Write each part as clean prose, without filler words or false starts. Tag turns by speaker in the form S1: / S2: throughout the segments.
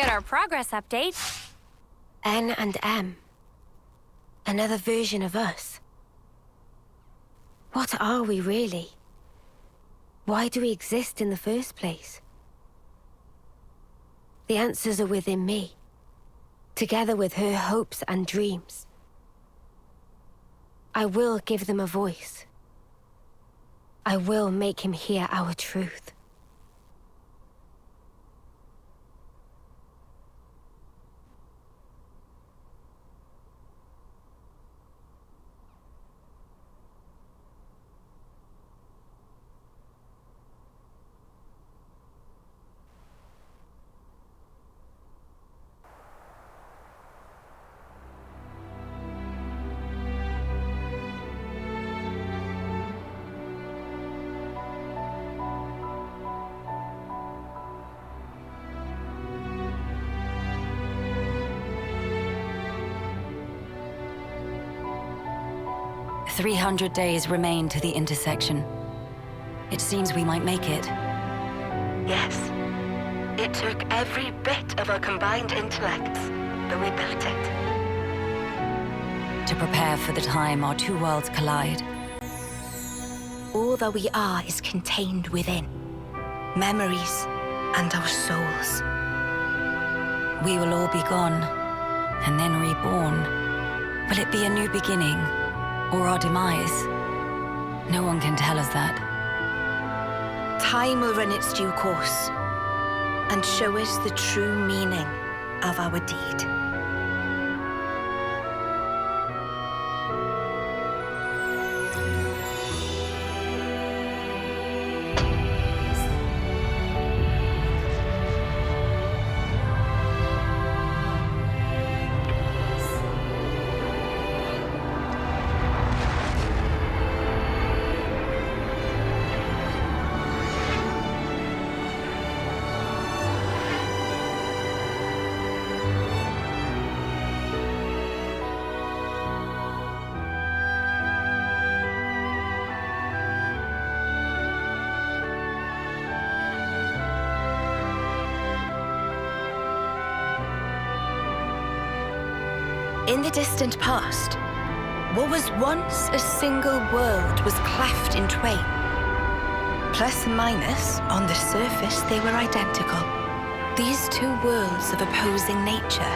S1: get our progress update.
S2: N and M. Another version of us. What are we really? Why do we exist in the first place? The answers are within me, together with her hopes and dreams. I will give them a voice. I will make him hear our truth.
S3: "300 days remain to the intersection. It seems we might make it."
S2: Yes. It took every bit of our combined intellects, but we built it.
S3: To prepare for the time our two worlds collide.
S2: All that we are is contained within. Memories and our souls.
S3: We will all be gone, and then reborn. Will it be a new beginning, or our demise? No one can tell us that.
S2: Time will run its due course, and show us the true meaning of our deed. In the distant past, what was once a single world was cleft in twain. Plus and minus, on the surface, they were identical. These two worlds of opposing nature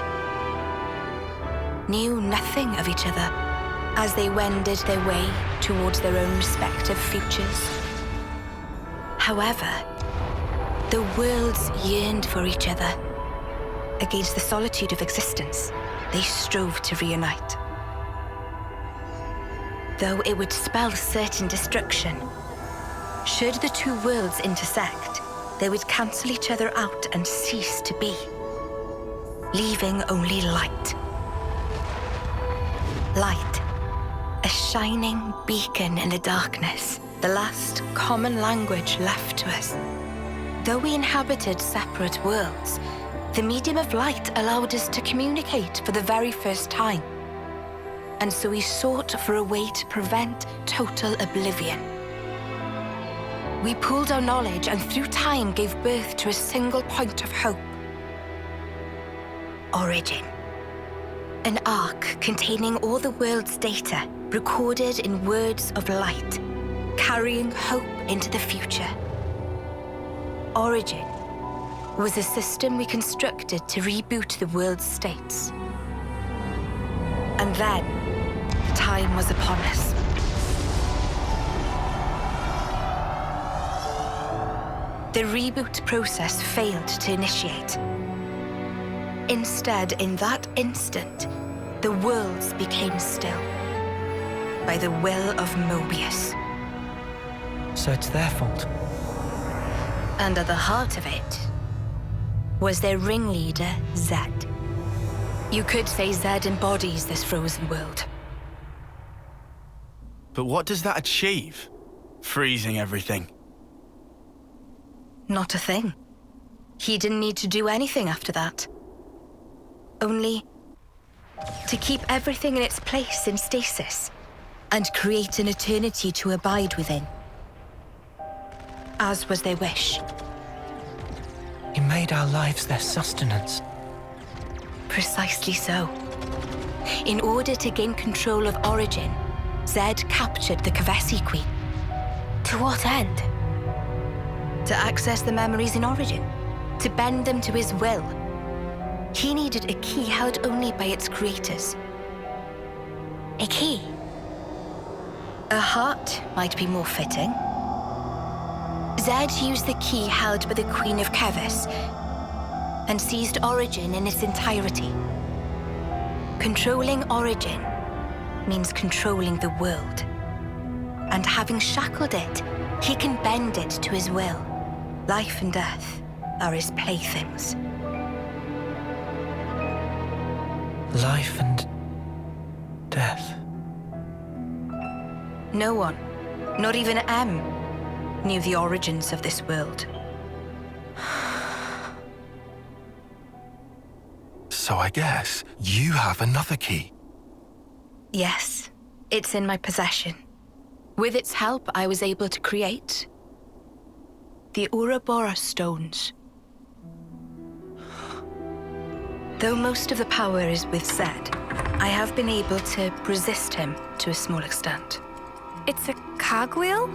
S2: knew nothing of each other as they wended their way towards their own respective futures. However, the worlds yearned for each other. Against the solitude of existence, they strove to reunite. Though it would spell certain destruction, should the two worlds intersect, they would cancel each other out and cease to be, leaving only light. Light, a shining beacon in the darkness, the last common language left to us. Though we inhabited separate worlds, the medium of light allowed us to communicate for the very first time. And so we sought for a way to prevent total oblivion. We pooled our knowledge and through time gave birth to a single point of hope. Origin. An arc containing all the world's data, recorded in words of light, carrying hope into the future. Origin was a system we constructed to reboot the world's states. And then, time was upon us. The reboot process failed to initiate. Instead, in that instant, the worlds became still by the will of Mobius.
S4: So it's their fault.
S2: And at the heart of it was their ringleader, Zed. You could say Zed embodies this frozen world.
S5: But what does that achieve? Freezing everything.
S2: Not a thing. He didn't need to do anything after that. Only to keep everything in its place in stasis and create an eternity to abide within. As was their wish.
S4: He made our lives their sustenance.
S2: Precisely so. In order to gain control of Origin, Zed captured the Kevesi Queen.
S1: To what end?
S2: To access the memories in Origin, to bend them to his will. He needed a key held only by its creators.
S1: A key?
S2: A heart might be more fitting. Zed used the key held by the Queen of Keves and seized Origin in its entirety. Controlling Origin means controlling the world. And having shackled it, he can bend it to his will. Life and death are his playthings.
S4: Life and death.
S2: No one, not even M, knew the origins of this world.
S6: So I guess you have another key.
S2: Yes, it's in my possession. With its help, I was able to create the Ouroboros stones. Though most of the power is with Zed, I have been able to resist him to a small extent.
S1: It's a cogwheel?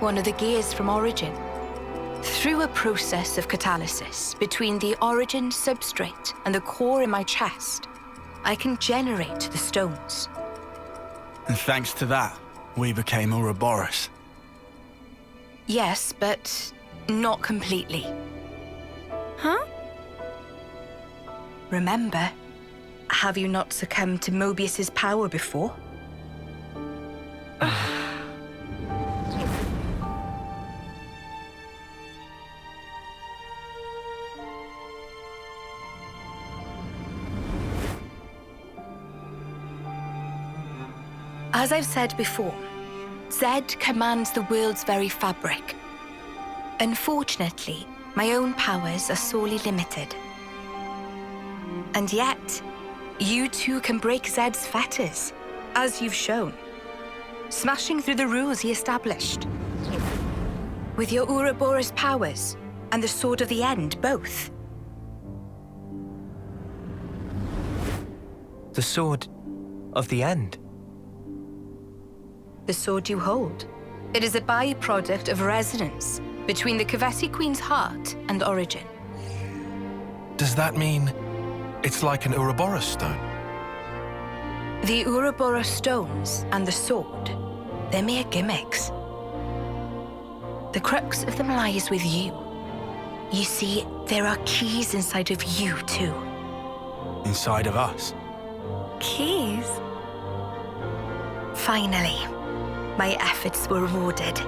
S2: One of the gears from Origin. Through a process of catalysis between the Origin substrate and the core in my chest, I can generate the stones.
S5: And thanks to that, we became Ouroboros.
S2: Yes, but not completely.
S1: Huh?
S2: Remember, have you not succumbed to Mobius's power before? As I've said before, Zed commands the world's very fabric. Unfortunately, my own powers are sorely limited. And yet, you too can break Zed's fetters, as you've shown, smashing through the rules he established. With your Ouroboros powers and the Sword of the End, both.
S4: The Sword of the End.
S2: The sword you hold. It is a byproduct of resonance between the Kevesi Queen's heart and Origin.
S6: Does that mean it's like an Ouroboros stone?
S2: The Ouroboros stones and the sword, they're mere gimmicks. The crux of them lies with you. You see, there are keys inside of you too.
S5: Inside of us.
S1: Keys?
S2: Finally, my efforts were rewarded.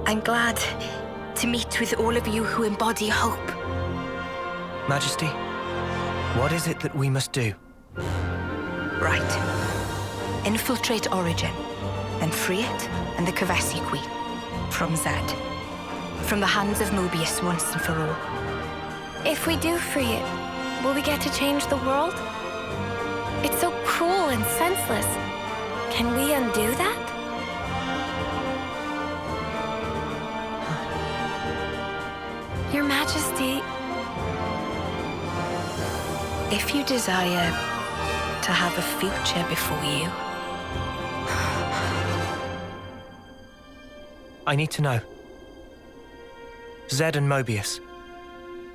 S2: I'm glad to meet with all of you who embody hope.
S4: Majesty, what is it that we must do?
S2: Right. Infiltrate Origin, then free it and the Kevesi Queen from Zed. From the hands of Mobius once and for all.
S1: If we do free it, will we get to change the world? It's so cruel and senseless. Can we undo that? Your Majesty...
S2: If you desire to have a future before you...
S4: I need to know. Zed and Mobius.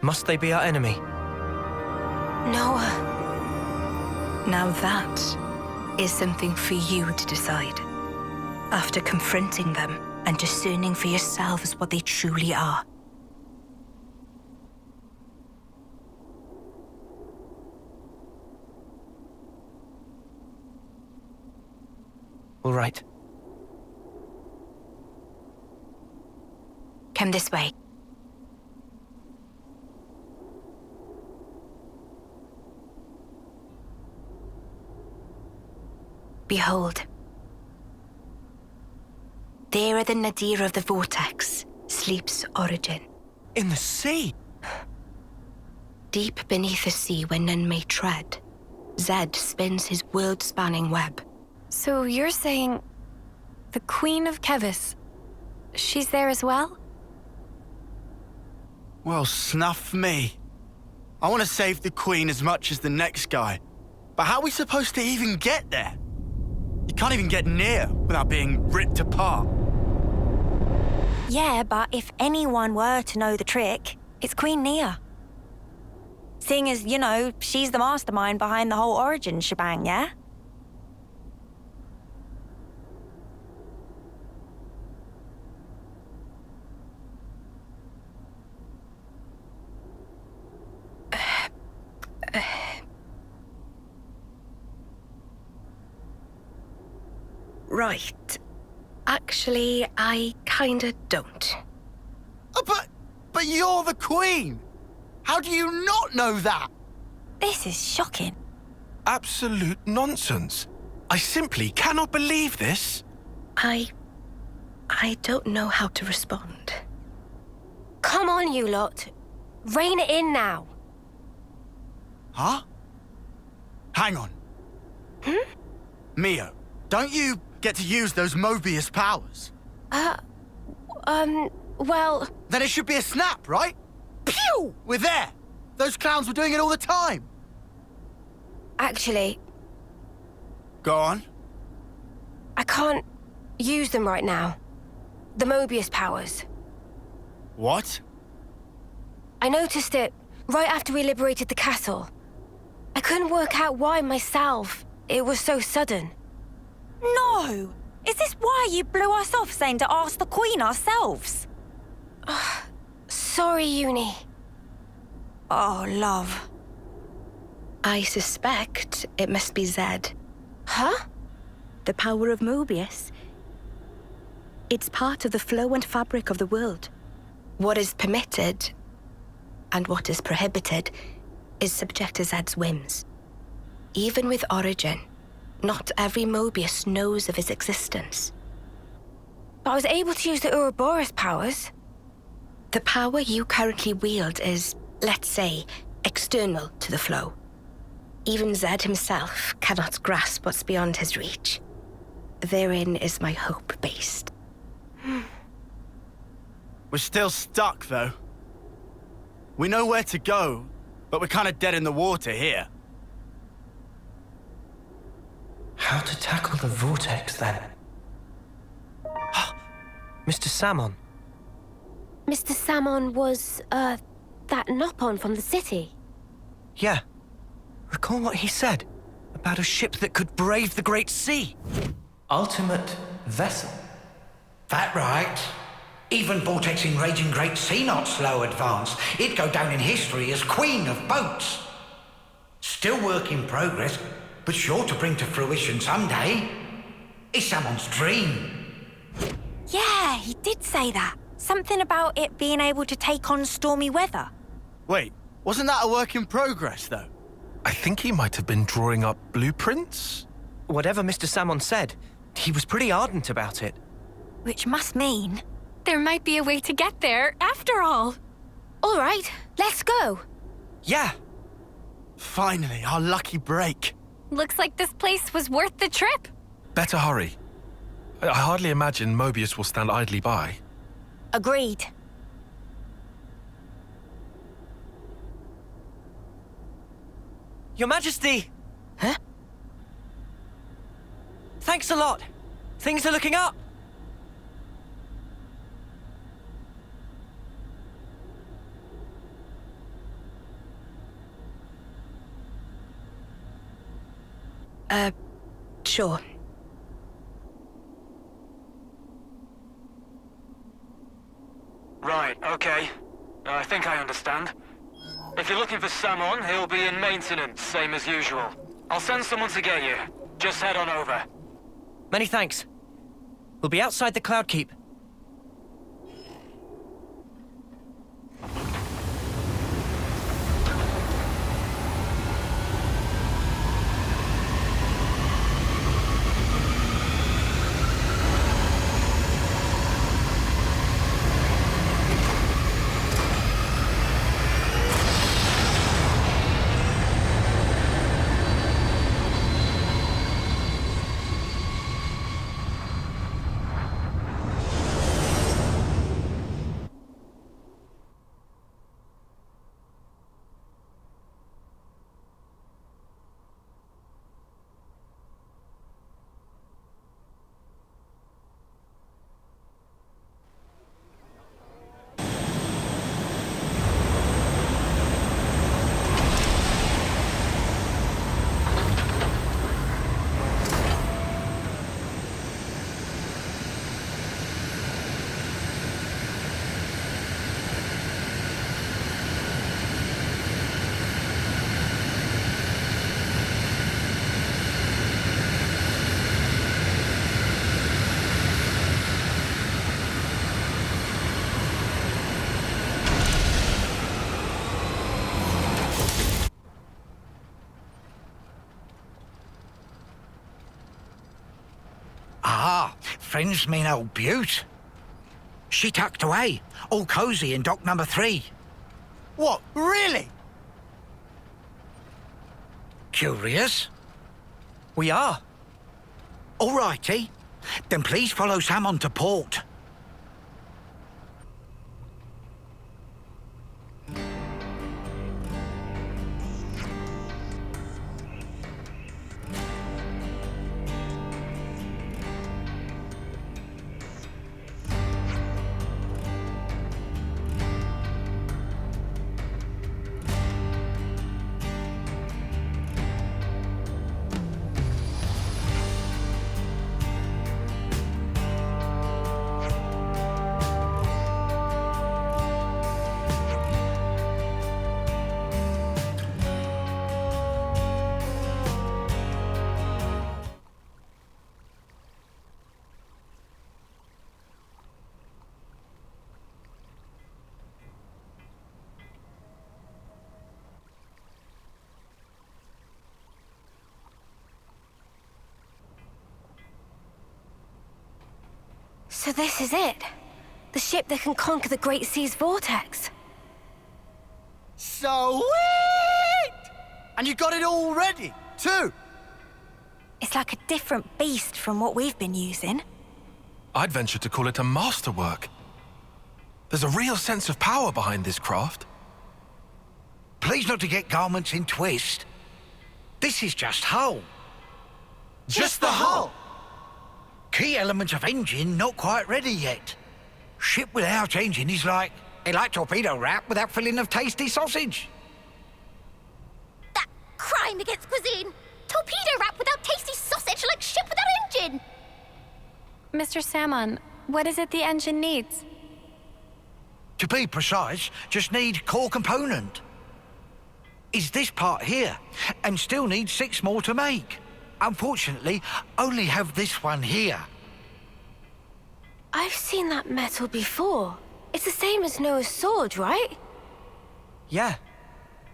S4: Must they be our enemy?
S2: No. Now that is something for you to decide. After confronting them and discerning for yourselves what they truly are.
S4: All right.
S2: Come this way. Behold. There at the nadir of the vortex sleeps Origin.
S6: In the sea?
S2: Deep beneath the sea where none may tread, Zed spins his world-spanning web.
S1: So you're saying the Queen of Keves, she's there as well?
S5: Well, snuff me. I want to save the Queen as much as the next guy. But how are we supposed to even get there? You can't even get near without being ripped apart.
S7: Yeah, but if anyone were to know the trick, it's Queen Nia. Seeing as, you know, she's the mastermind behind the whole origin shebang, yeah?
S2: Right. Actually, I kinda don't.
S5: But you're the Queen! How do you not know that?
S7: This is shocking.
S6: Absolute nonsense. I simply cannot believe this.
S2: I don't know how to respond.
S1: Come on, you lot. Rein it in now.
S5: Huh? Hang on. Mio, don't you get to use those Mobius powers?
S1: Well...
S5: Then it should be a snap, right? Pew! We're there! Those clowns were doing it all the time!
S1: Actually,
S5: Go on.
S1: I can't use them right now. The Mobius powers.
S5: What?
S1: I noticed it right after we liberated the castle. I couldn't work out why myself. It was so sudden.
S7: No! Is this why you blew us off saying to ask the Queen ourselves?
S1: Sorry, Uni.
S7: Oh, love.
S2: I suspect it must be Zed.
S1: Huh?
S2: The power of Mobius. It's part of the flow and fabric of the world. What is permitted and what is prohibited is subject to Zed's whims. Even with Origin, not every Mobius knows of his existence.
S1: But I was able to use the Ouroboros powers.
S2: The power you currently wield is, let's say, external to the flow. Even Zed himself cannot grasp what's beyond his reach. Therein is my hope based.
S5: We're still stuck, though. We know where to go, but we're kind of dead in the water here.
S4: How to tackle the vortex, then? Mr. Samon.
S1: Mr. Samon was, that Nopon from the city.
S4: Yeah. Recall what he said about a ship that could brave the Great Sea. Ultimate vessel.
S8: That right. Even vortexing raging Great Sea not slow advance. It'd go down in history as Queen of Boats. Still work in progress, but sure to bring to fruition someday. It's someone's dream.
S7: Yeah, he did say that. Something about it being able to take on stormy weather.
S5: Wait, wasn't that a work in progress, though?
S6: I think he might have been drawing up blueprints.
S4: Whatever Mr. Samon said, he was pretty ardent about it.
S7: Which must mean...
S1: There might be a way to get there, after all. All right, let's go.
S4: Yeah.
S5: Finally, our lucky break.
S1: Looks like this place was worth the trip.
S6: Better hurry. I hardly imagine Mobius will stand idly by.
S7: Agreed.
S4: Your Majesty!
S2: Huh?
S4: Thanks a lot. Things are looking up.
S2: Sure.
S9: Right, okay. I think I understand. If you're looking for Samon, he'll be in maintenance, same as usual. I'll send someone to get you. Just head on over.
S4: Many thanks. We'll be outside the Cloud Keep.
S8: friends mean old Butte. She tucked away, all cosy in dock number 3.
S5: What, really?
S8: Curious?
S4: We are.
S8: All righty. Then please follow Sam on to port.
S1: So this is it. The ship that can conquer the Great Sea's vortex.
S5: Sweet! And you got it all ready, too?
S7: It's like a different beast from what we've been using.
S6: I'd venture to call it a masterwork. There's a real sense of power behind this craft.
S8: Please not to get garments in twist. This is just hull.
S5: Just the hull?
S8: Key element of engine not quite ready yet. Ship without engine is like torpedo wrap without filling of tasty sausage.
S10: That crime against cuisine! Torpedo wrap without tasty sausage like ship without engine!
S1: Mr. Salmon, what is it the engine needs?
S8: To be precise, just need core component. Is this part here, and still need 6 more to make. Unfortunately, only have this one here.
S1: I've seen that metal before. It's the same as Noah's sword, right?
S4: Yeah.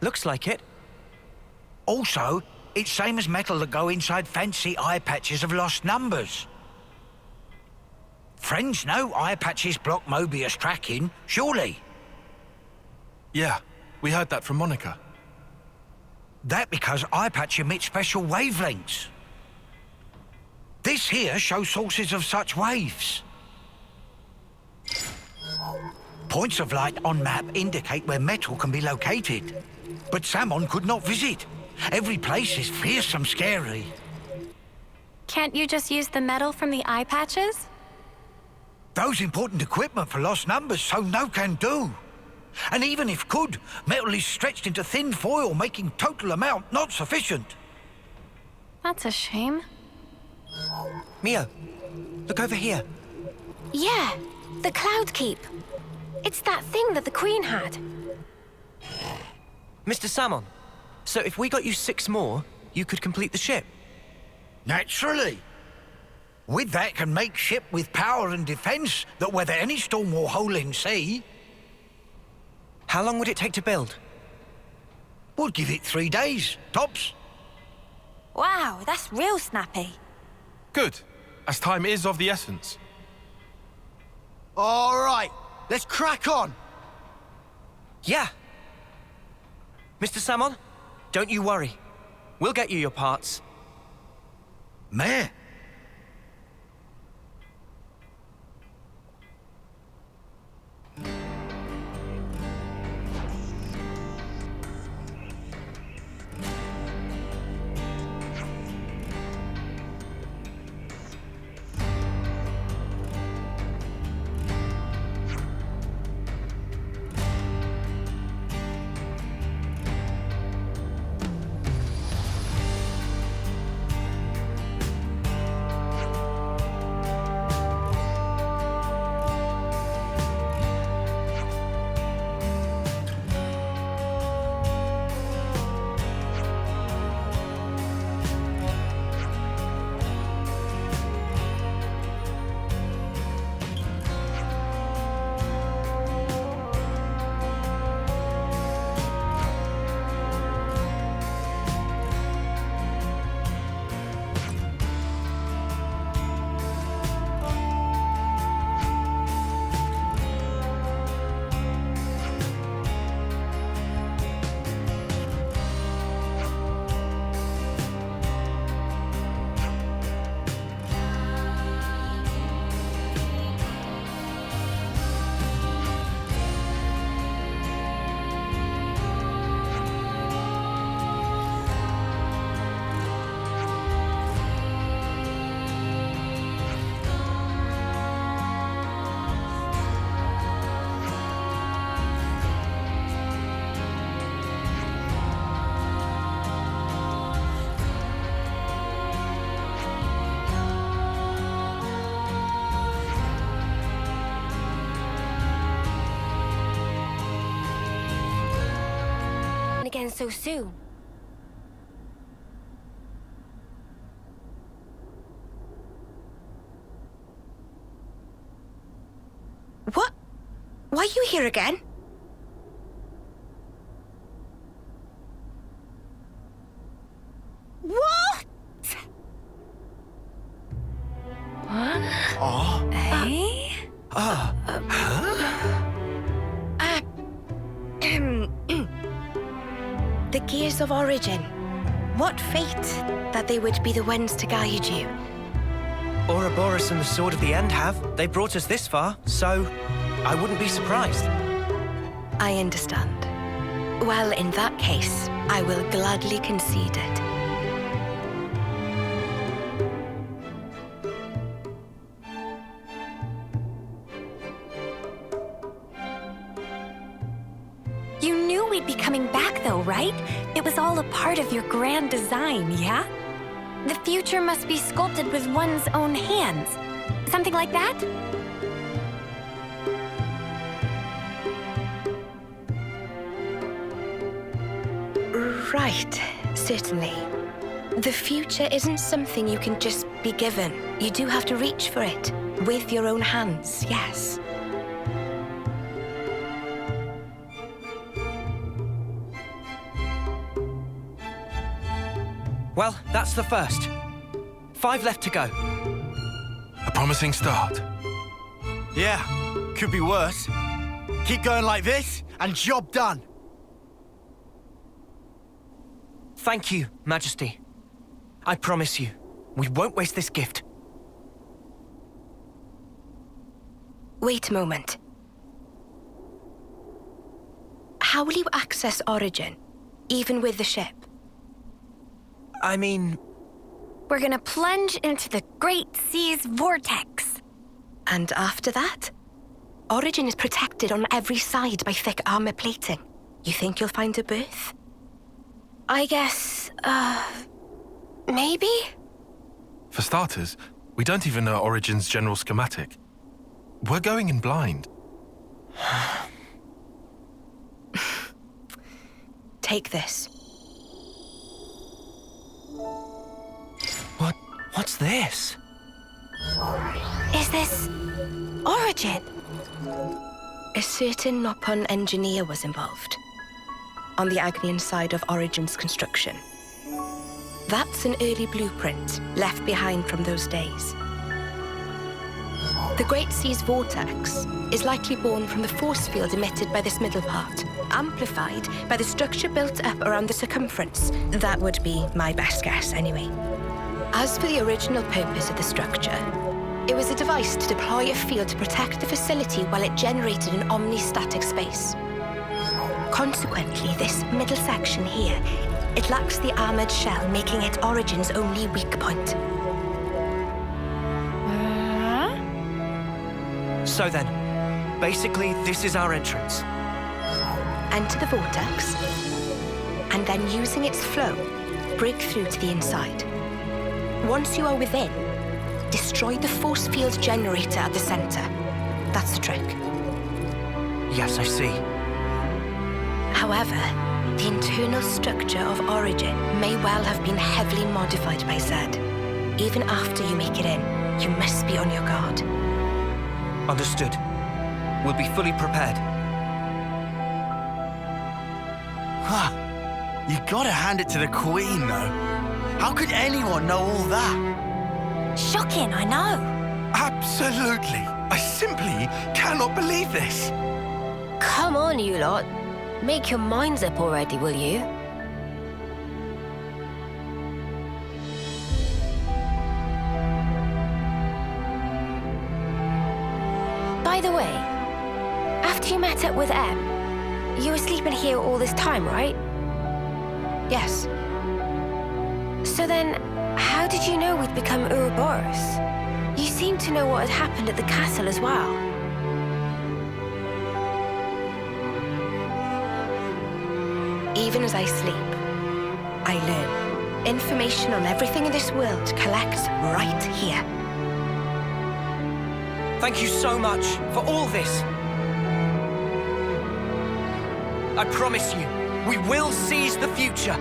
S4: Looks like it.
S8: Also, it's same as metal that go inside fancy eye patches of lost numbers. Friends know eye patches block Mobius tracking, surely?
S6: Yeah, we heard that from Monica.
S8: That because eye patch emits special wavelengths. This here shows sources of such waves. Points of light on map indicate where metal can be located. But Salmon could not visit. Every place is fearsome scary.
S1: Can't you just use the metal from the eye patches?
S8: Those important equipment for lost numbers, so no can do. And even if could, metal is stretched into thin foil, making total amount not sufficient.
S1: That's a shame.
S4: Mio, look over here.
S1: Yeah, the Cloud Keep. It's that thing that the Queen had.
S4: Mr. Salmon, so if we got you 6 more, you could complete the ship?
S8: Naturally. With that can make ship with power and defense that weather any storm or hole in sea.
S4: How long would it take to build?
S8: We'll give it 3 days, tops.
S7: Wow, that's real snappy.
S6: Good, as time is of the essence.
S5: All right, let's crack on.
S4: Yeah. Mr. Salmon, don't you worry. We'll get you your parts.
S8: Meh.
S1: return so soon.
S2: What? Why are you here again? What?
S1: What?
S5: Oh.
S1: Eh?
S2: The Gears of Origin. What fate that they would be the ones to guide you.
S4: Ouroboros and the Sword of the End have. They brought us this far, so I wouldn't be surprised.
S2: I understand. Well, in that case, I will gladly concede it.
S1: You knew we'd be coming back though, right? It was all a part of your grand design, yeah? The future must be sculpted with one's own hands. Something like that?
S2: Right, certainly. The future isn't something you can just be given. You do have to reach for it. With your own hands, yes.
S4: Well, that's the first. 5 left to go.
S6: A promising start.
S5: Yeah, could be worse. Keep going like this, and job done.
S4: Thank you, Majesty. I promise you, we won't waste this gift.
S2: Wait a moment. How will you access Origin, even with the ship?
S4: I mean...
S1: We're gonna plunge into the Great Sea's vortex.
S2: And after that? Origin is protected on every side by thick armor plating. You think you'll find a berth?
S1: I guess, maybe?
S6: For starters, we don't even know Origin's general schematic. We're going in blind.
S2: Take this.
S4: What's this?
S1: Is this Origin?
S2: A certain Nopon engineer was involved. On the Agnian side of Origin's construction. That's an early blueprint left behind from those days. The Great Sea's vortex is likely born from the force field emitted by this middle part, amplified by the structure built up around the circumference. That would be my best guess, anyway. As for the original purpose of the structure, it was a device to deploy a field to protect the facility while it generated an omnistatic space. Consequently, this middle section here, it lacks the armored shell, making it Origin's only weak point.
S4: So then, basically, this is our entrance.
S2: Enter the vortex, and then using its flow, break through to the inside. Once you are within, destroy the force field generator at the center. That's the trick.
S4: Yes, I see.
S2: However, the internal structure of Origin may well have been heavily modified by Zed. Even after you make it in, you must be on your guard.
S4: Understood. We'll be fully prepared.
S5: You gotta hand it to the Queen, though. How could anyone know all that?
S1: Shocking, I know.
S6: Absolutely. I simply cannot believe this.
S10: Come on, you lot. Make your minds up already, will you?
S1: By the way, after you met up with Em, you were sleeping here all this time, right?
S2: Yes.
S1: So then, how did you know we'd become Ouroboros? You seem to know what had happened at the castle as well.
S2: Even as I sleep, I learn. Information on everything in this world collects right here.
S4: Thank you so much for all this. I promise you, We will seize the future.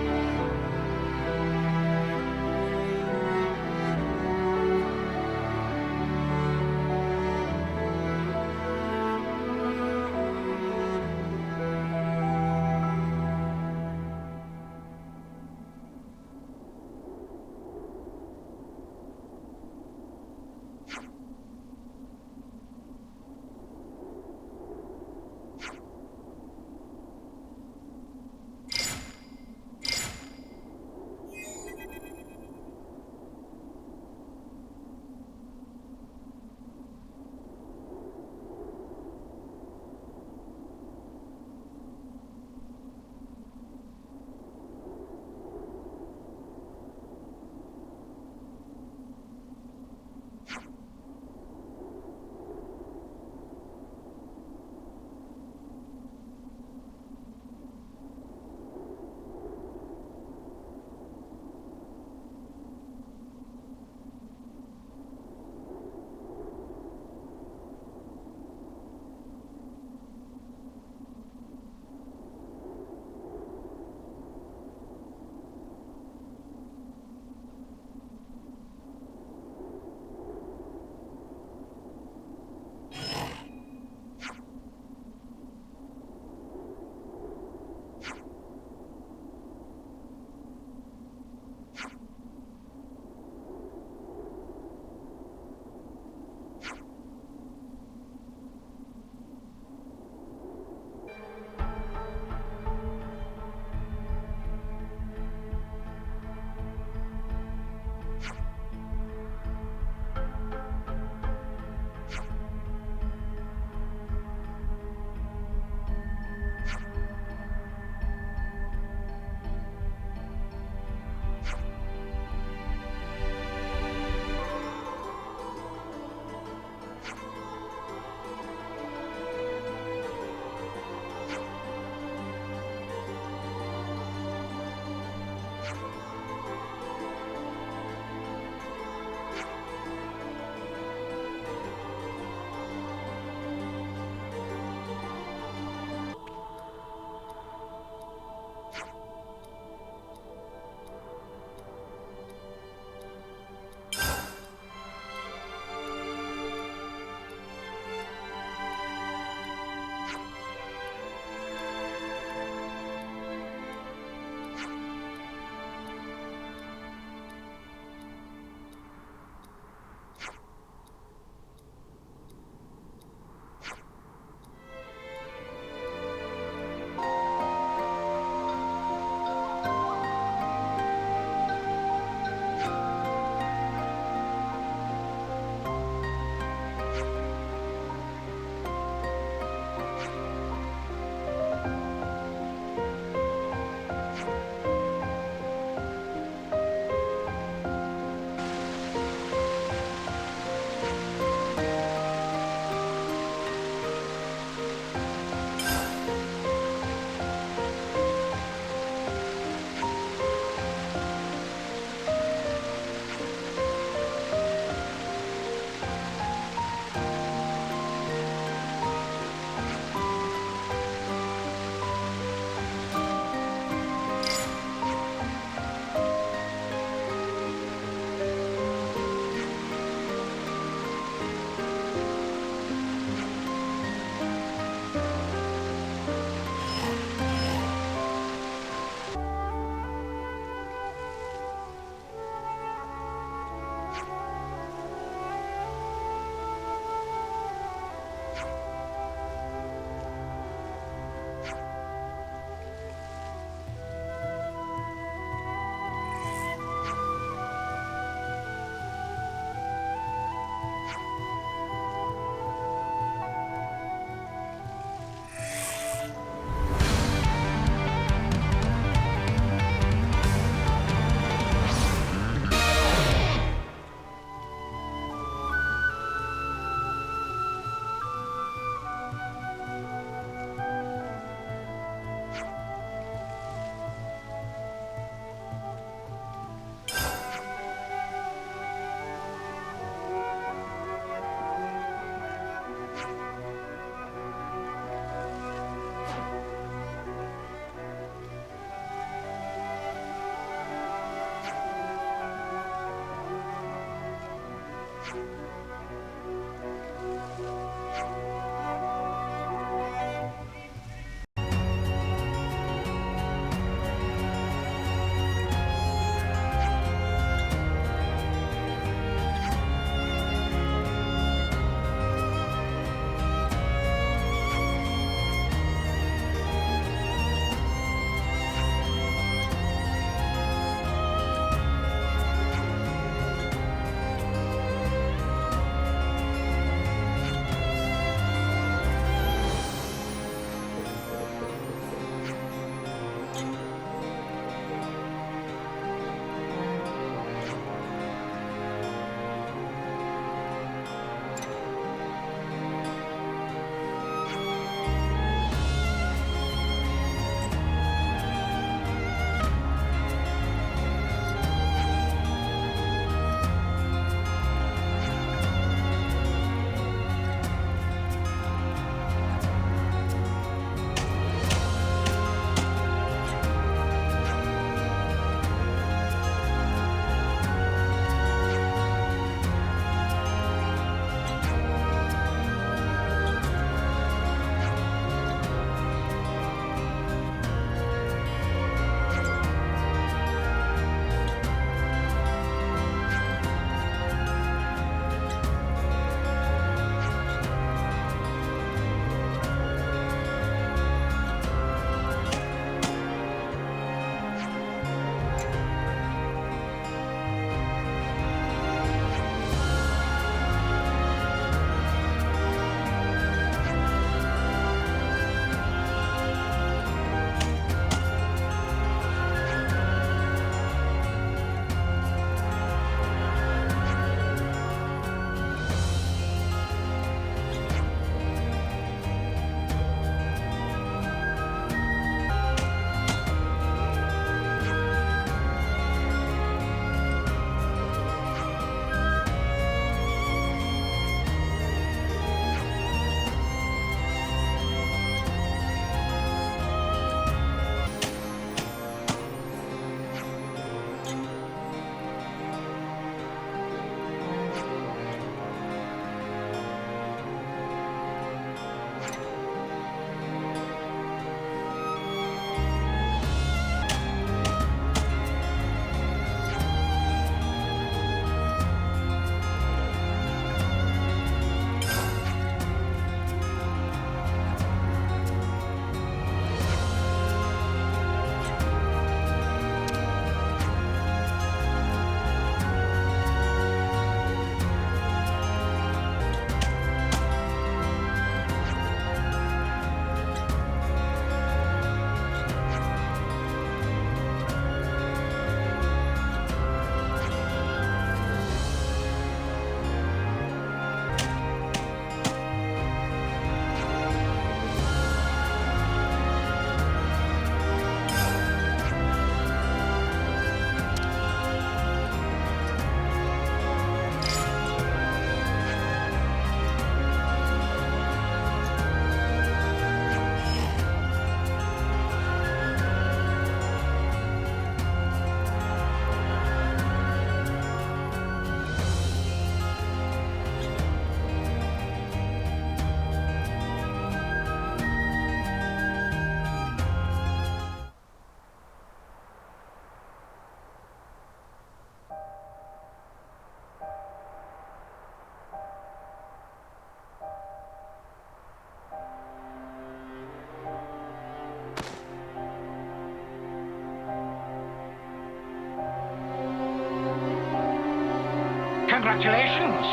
S8: Congratulations!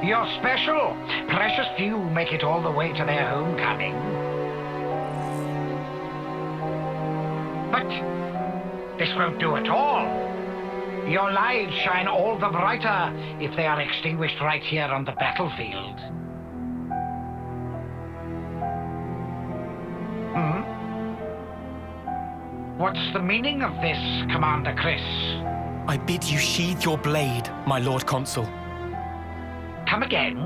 S8: You're special. Precious few make it all the way to their homecoming. But this won't do at all. Your lives shine all the brighter if they are extinguished right here on the battlefield. What's the meaning of this, Commander Chris?
S4: I bid you sheathe your blade, my Lord Consul.
S8: Come again?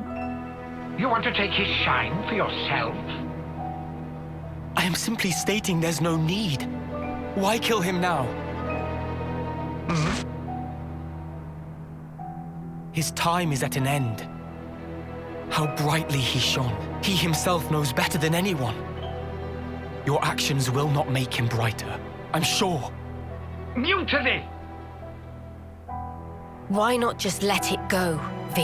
S8: You want to take his shine for yourself?
S4: I am simply stating there's no need. Why kill him now? His time is at an end. How brightly he shone. He himself knows better than anyone. Your actions will not make him brighter, I'm sure.
S8: Mutiny!
S2: Why not just let it go, V?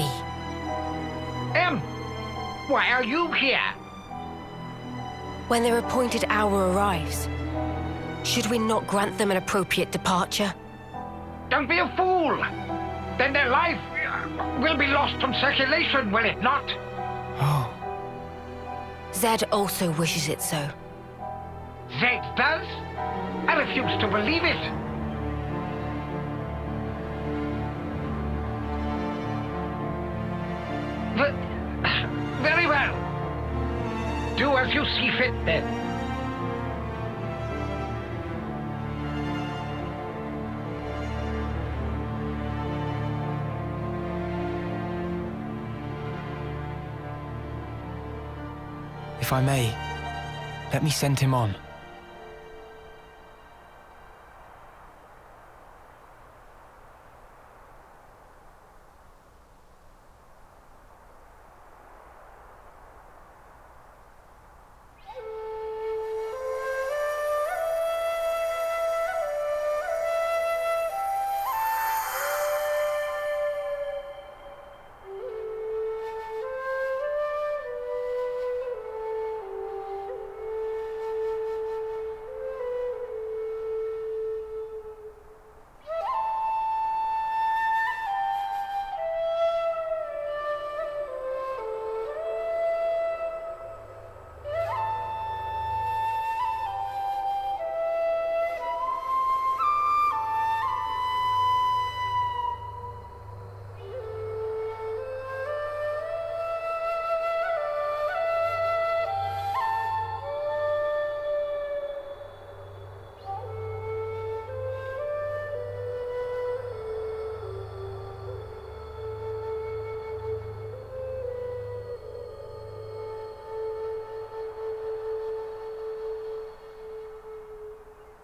S8: Why are you here?
S2: When their appointed hour arrives, should we not grant them an appropriate departure?
S8: Don't be a fool! Then their life will be lost from circulation, will it not?
S4: Oh.
S2: Zed also wishes it so.
S8: Zed does? I refuse to believe it. Very well. Do as you see fit, then.
S4: If I may, let me send him on.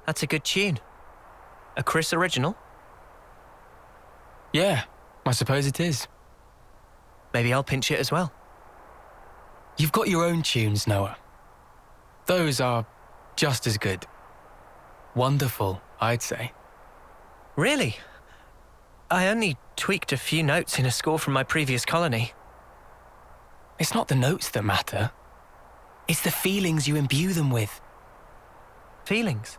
S4: That's a good tune. A Chris original? Yeah, I suppose it is. Maybe I'll pinch it as well. You've got your own tunes, Noah. Those are just as good. Wonderful, I'd say. Really? I only tweaked a few notes in a score from my previous colony. It's not the notes that matter. It's the feelings you imbue them with. Feelings?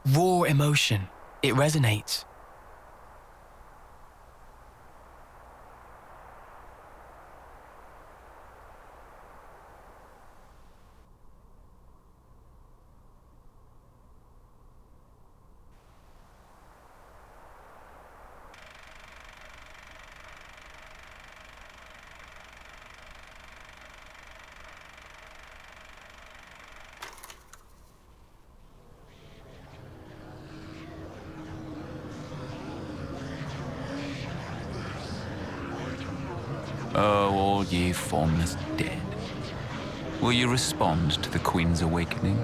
S4: Raw emotion. It resonates.
S11: Oh, all ye formless dead. Will you respond to the Queen's awakening?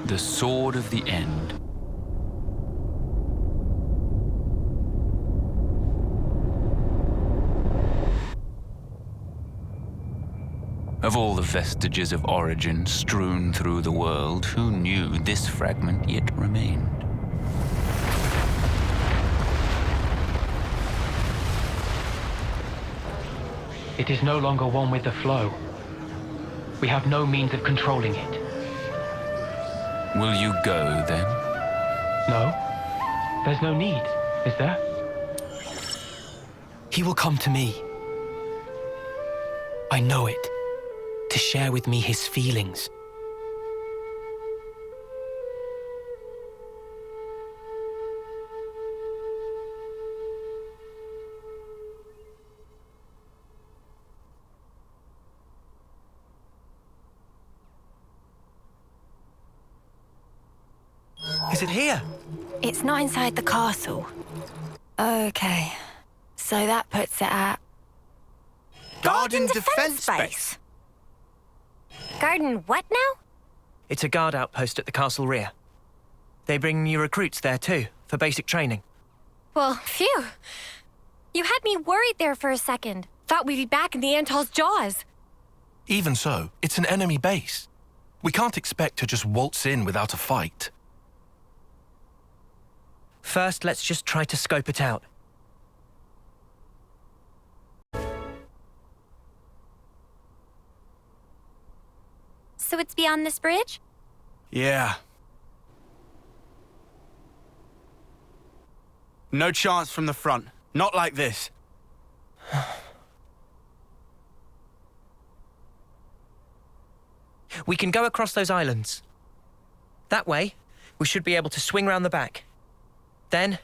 S11: The sword of the end. Of all the vestiges of origin strewn through the world, who knew this fragment yet remained?
S12: It is no longer one with the flow. We have no means of controlling it.
S11: Will you go, then?
S12: No. There's no need, is there?
S4: He will come to me. I know it. To share with me his feelings. Is it here?
S7: It's not inside the castle. Okay. So that puts it at...
S5: Garden Defense Base.
S1: Garden what now?
S4: It's a guard outpost at the castle rear. They bring new recruits there too, for basic training.
S1: Well, phew. You had me worried there for a second. Thought we'd be back in the Antol's jaws.
S6: Even so, it's an enemy base. We can't expect to just waltz in without a fight.
S4: First, let's just try to scope it out.
S1: So it's beyond this bridge?
S5: Yeah. No chance from the front. Not like this.
S4: We can go across those islands. That way, we should be able to swing round the back. Then,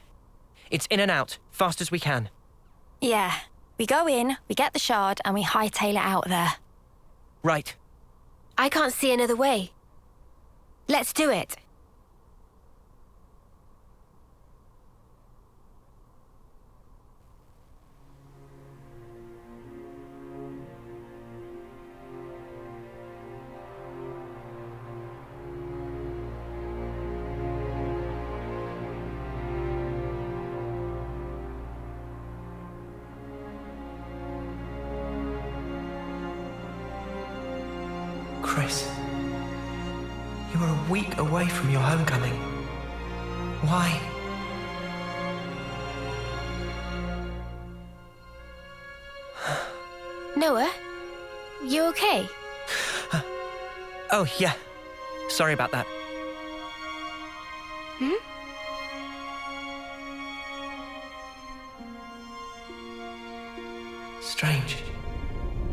S4: it's in and out, fast as we can.
S7: Yeah. We go in, we get the shard, and we hightail it out there.
S4: Right.
S10: I can't see another way. Let's do it.
S4: Chris, you are a week away from your homecoming. Why?
S10: Noah, you okay?
S4: Oh, yeah. Sorry about that. Strange.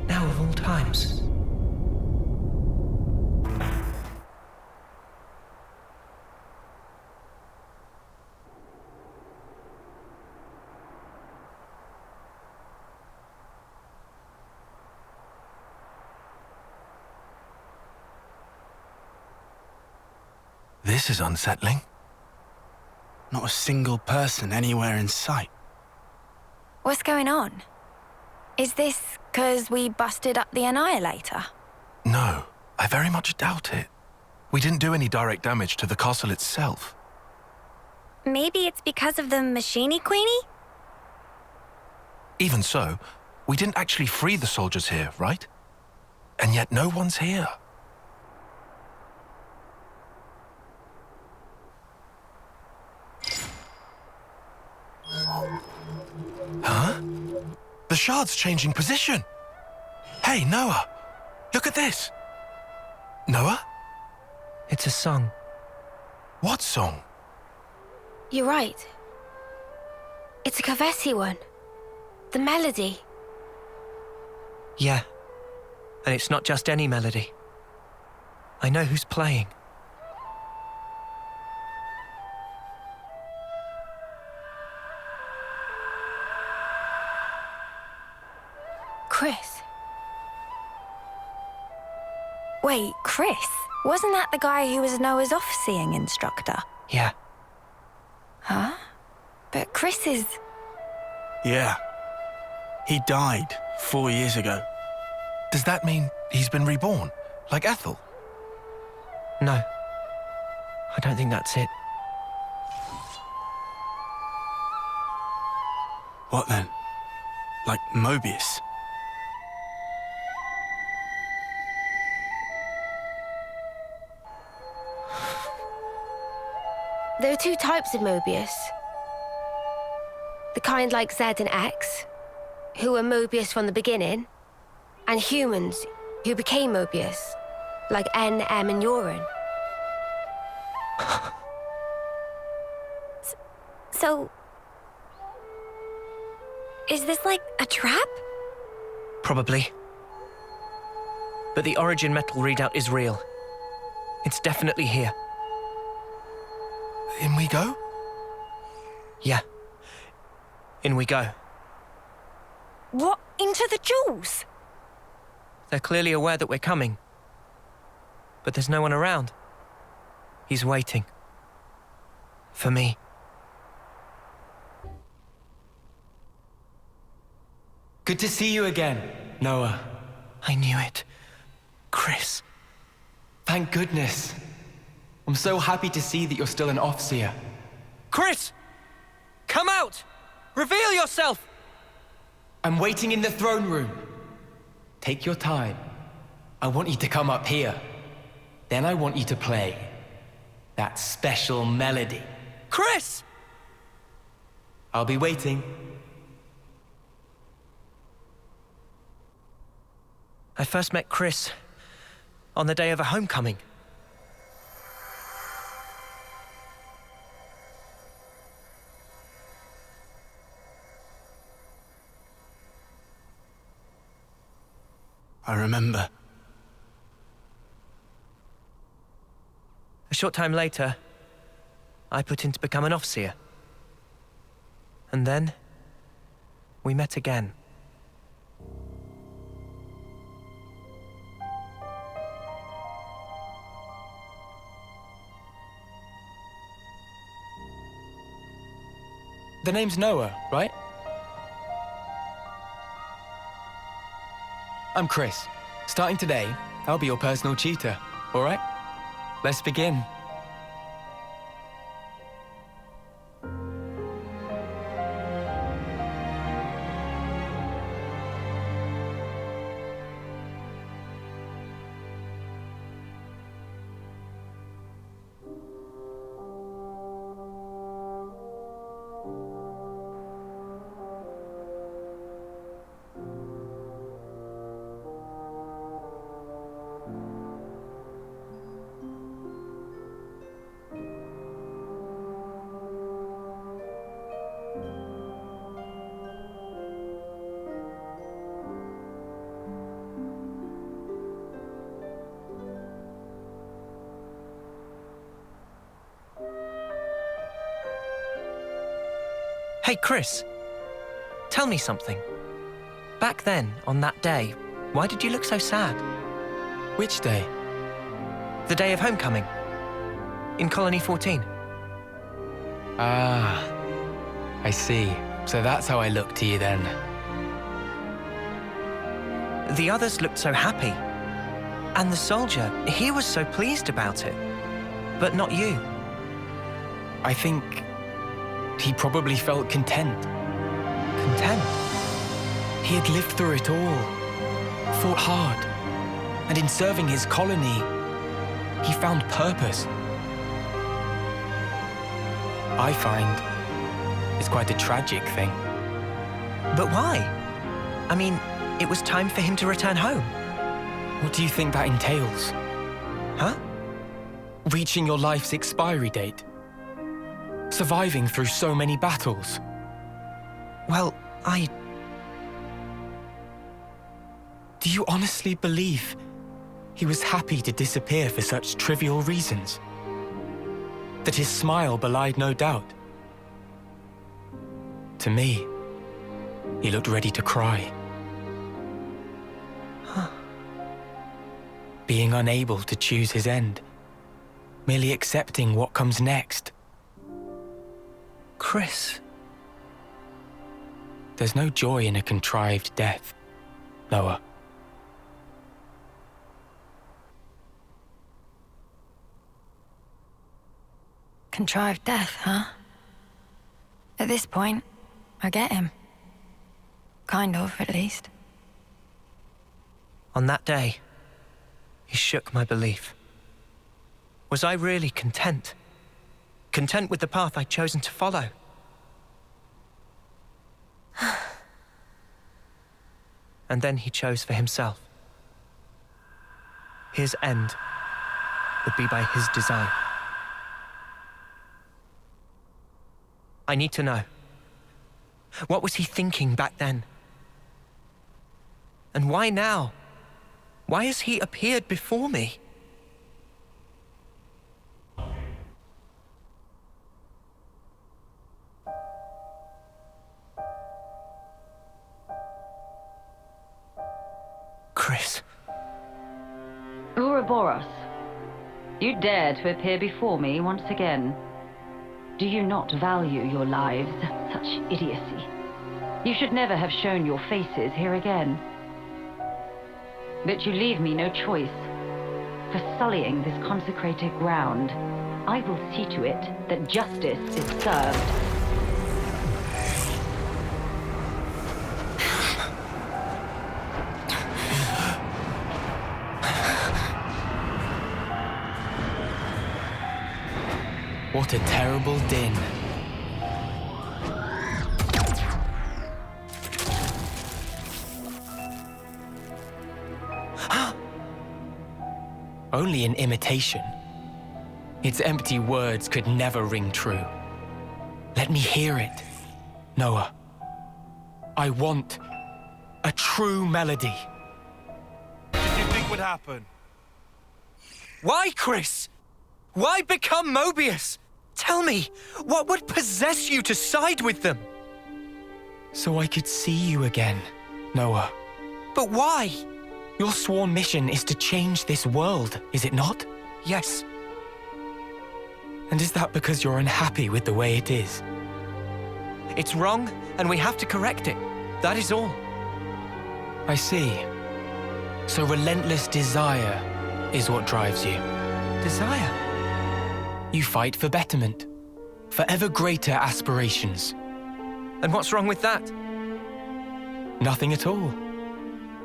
S4: Now of all times.
S6: This is unsettling.
S5: Not a single person anywhere in sight.
S7: What's going on? Is this 'cause we busted up the Annihilator?
S6: No, I very much doubt it. We didn't do any direct damage to the castle itself.
S1: Maybe it's because of the Machini Queenie?
S6: Even so, we didn't actually free the soldiers here, right? And yet no one's here. Huh? The shard's changing position. Hey, Noah, look at this. Noah?
S4: It's a song.
S6: What song?
S10: You're right. It's a Kevesi one. The melody.
S4: Yeah. And it's not just any melody. I know who's playing.
S10: Chris.
S7: Wait, Chris? Wasn't that the guy who was Noah's off-seeing instructor?
S4: Yeah.
S7: Huh? But Chris is...
S5: Yeah. He died 4 years ago.
S6: Does that mean he's been reborn, like Ethel?
S4: No. I don't think that's it.
S5: What then? Like Mobius?
S10: There are two types of Mobius. The kind like Z and X, who were Mobius from the beginning, and humans who became Mobius, like N, M, and Urine.
S1: So... is this like a trap?
S4: Probably. But the origin metal readout is real. It's definitely here.
S6: In we go?
S4: Yeah. In we go.
S7: What? Into the jewels?
S4: They're clearly aware that we're coming. But there's no one around. He's waiting. For me.
S13: Good to see you again.
S4: Noah.
S13: I knew it. Chris.
S4: Thank goodness. I'm so happy to see that you're still an Offseer.
S13: Chris! Come out! Reveal yourself!
S4: I'm waiting in the throne room. Take your time. I want you to come up here. Then I want you to play that special melody.
S13: Chris!
S4: I'll be waiting.
S13: I first met Chris on the day of a homecoming.
S5: I remember.
S13: A short time later, I put in to become an Offseer. And then, we met again.
S4: The name's Noah, right? I'm Chris. Starting today, I'll be your personal tutor, all right? Let's begin.
S13: Hey, Chris. Tell me something. Back then, on that day, why did you look so sad?
S4: Which day?
S13: The day of homecoming. In Colony 14.
S4: Ah, I see. So that's how I look to you then.
S13: The others looked so happy. And the soldier, he was so pleased about it. But not you.
S4: I think he probably felt content.
S13: Content?
S4: He had lived through it all, fought hard, and in serving his colony, he found purpose. I find it's quite a tragic thing.
S13: But why? I mean, it was time for him to return home.
S4: What do you think that entails?
S13: Huh?
S4: Reaching your life's expiry date. Surviving through so many battles.
S13: Well,
S4: Do you honestly believe he was happy to disappear for such trivial reasons? That his smile belied no doubt? To me, he looked ready to cry.
S13: Huh.
S4: Being unable to choose his end, merely accepting what comes next.
S13: Chris.
S4: There's no joy in a contrived death, Noah.
S2: Contrived death, huh? At this point, I get him. Kind of, at least.
S13: On that day, he shook my belief. Was I really content? Content with the path I'd chosen to follow? And then he chose for himself. His end would be by his design. I need to know. What was he thinking back then? And why now? Why has he appeared before me? Chris.
S14: Ouroboros, you dare to appear before me once again. Do you not value your lives? Such idiocy. You should never have shown your faces here again. But you leave me no choice. For sullying this consecrated ground, I will see to it that justice is served.
S4: What a terrible din. Only an imitation. Its empty words could never ring true. Let me hear it, Noah. I want a true melody.
S6: What did you think would happen?
S13: Why, Chris? Why become Mobius? Tell me, what would possess you to side with them?
S4: So I could see you again, Noah.
S13: But why?
S4: Your sworn mission is to change this world, is it not?
S13: Yes.
S4: And is that because you're unhappy with the way it is?
S13: It's wrong, and we have to correct it. That is all.
S4: I see. So relentless desire is what drives you.
S13: Desire?
S4: You fight for betterment, for ever greater aspirations.
S13: And what's wrong with that?
S4: Nothing at all.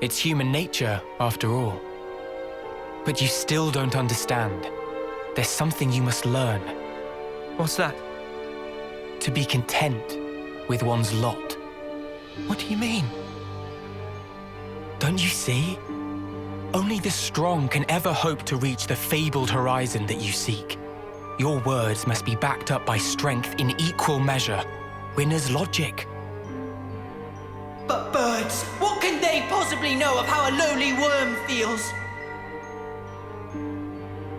S4: It's human nature, after all. But you still don't understand. There's something you must learn.
S13: What's that?
S4: To be content with one's lot.
S13: What do you mean?
S4: Don't you see? Only the strong can ever hope to reach the fabled horizon that you seek. Your words must be backed up by strength in equal measure. Winner's logic.
S15: But birds, what can they possibly know of how a lowly worm feels?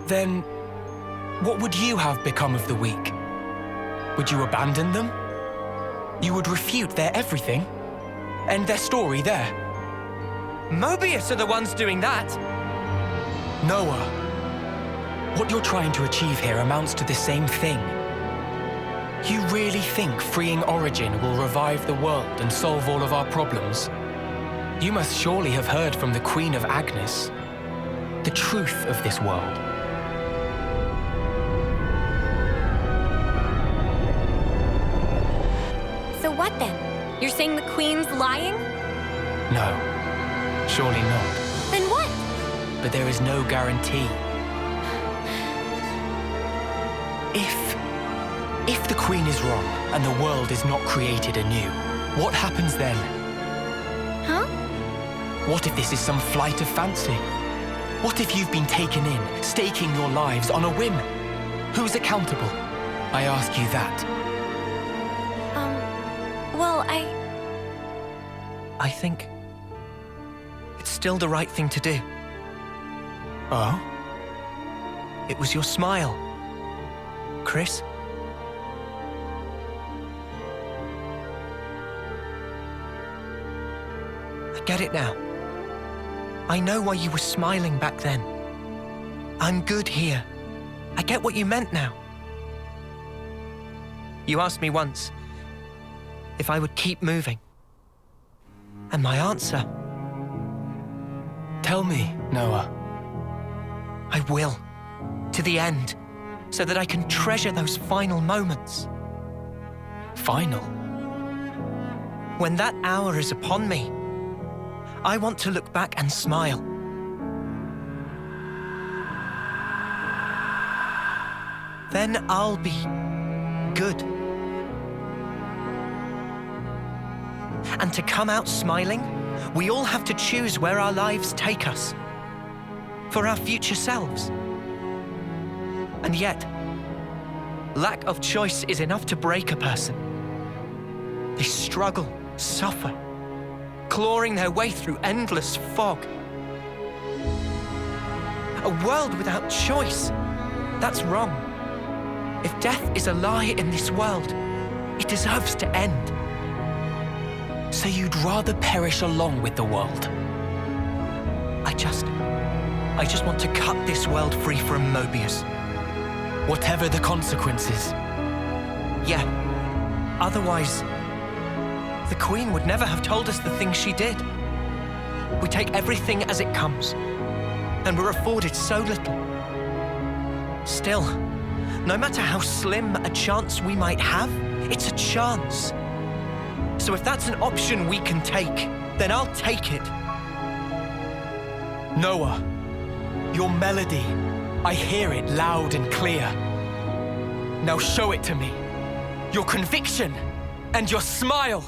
S4: Then, what would you have become of the weak? Would you abandon them? You would refute their everything? End their story there?
S13: Mobius are the ones doing that!
S4: Noah, what you're trying to achieve here amounts to the same thing. You really think freeing Origin will revive the world and solve all of our problems? You must surely have heard from the Queen of Agnus the truth of this world.
S1: So what then? You're saying the Queen's lying?
S4: No, surely not.
S1: Then what?
S4: But there is no guarantee. If the Queen is wrong and the world is not created anew, what happens then?
S1: Huh?
S4: What if this is some flight of fancy? What if you've been taken in, staking your lives on a whim? Who's accountable? I ask you that.
S1: Well,
S13: I think it's still the right thing to do.
S4: Oh?
S13: It was your smile, Chris. I get it now. I know why you were smiling back then. I'm good here. I get what you meant now. You asked me once if I would keep moving. And my answer...
S4: Tell me, Noah.
S13: I will. To the end. So that I can treasure those final moments.
S4: Final?
S13: When that hour is upon me, I want to look back and smile. Then I'll be good. And to come out smiling, we all have to choose where our lives take us. For our future selves. And yet, lack of choice is enough to break a person. They struggle, suffer, clawing their way through endless fog. A world without choice, that's wrong. If death is a lie in this world, it deserves to end.
S4: So you'd rather perish along with the world?
S13: I just want to cut this world free from Mobius.
S4: Whatever the consequences.
S13: Yeah. Otherwise, the Queen would never have told us the things she did. We take everything as it comes, and we're afforded so little. Still, no matter how slim a chance we might have, it's a chance. So if that's an option we can take, then I'll take it. Noah, your melody, I hear it loud and clear. Now show it to me. Your conviction and your smile.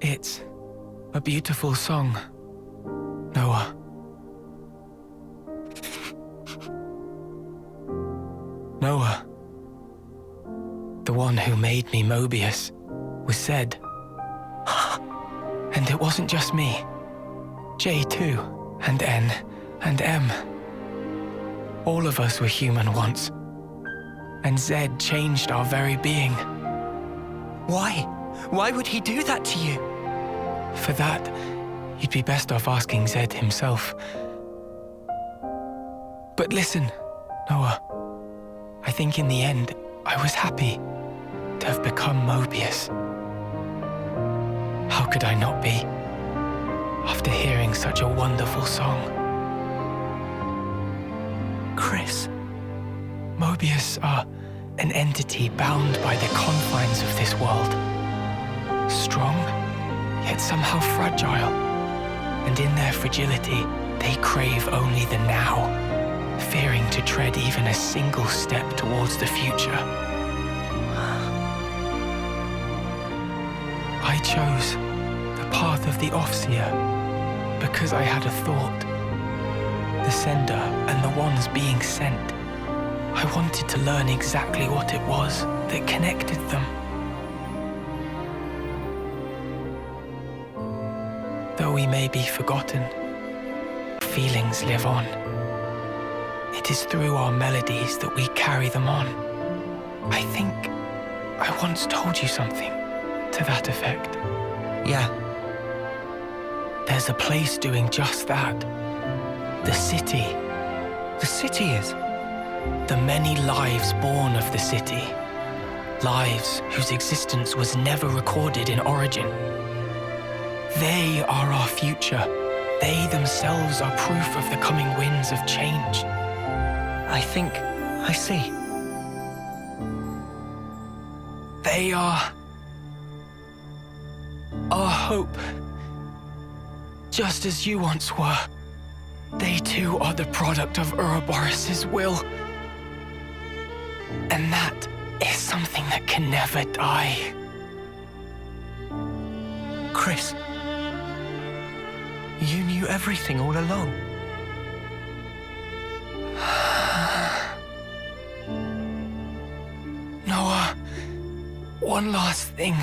S4: It's a beautiful song, Noah. Noah, the one who made me Mobius, was said. And it wasn't just me. J too, and N, and M. All of us were human once. And Z changed our very being.
S13: Why? Why would he do that to you?
S4: For that, you'd be best off asking Zed himself. But listen, Noah. I think in the end, I was happy to have become Mobius. How could I not be, after hearing such a wonderful song?
S13: Chris.
S4: Mobius are an entity bound by the confines of this world. Strong, yet somehow fragile. And in their fragility, they crave only the now, fearing to tread even a single step towards the future. I chose the path of the Offseer because I had a thought. The sender and the ones being sent. I wanted to learn exactly what it was that connected them. Though we may be forgotten, feelings live on. It is through our melodies that we carry them on. I think I once told you something to that effect.
S13: Yeah.
S4: There's a place doing just that. The city.
S13: The city is?
S4: The many lives born of the city. Lives whose existence was never recorded in Origin. They are our future. They themselves are proof of the coming winds of change.
S13: I think I see.
S4: They are our hope. Just as you once were. They too are the product of Ouroboros' will. And that is something that can never die.
S13: Chris, you knew everything all along.
S4: Noah, one last thing.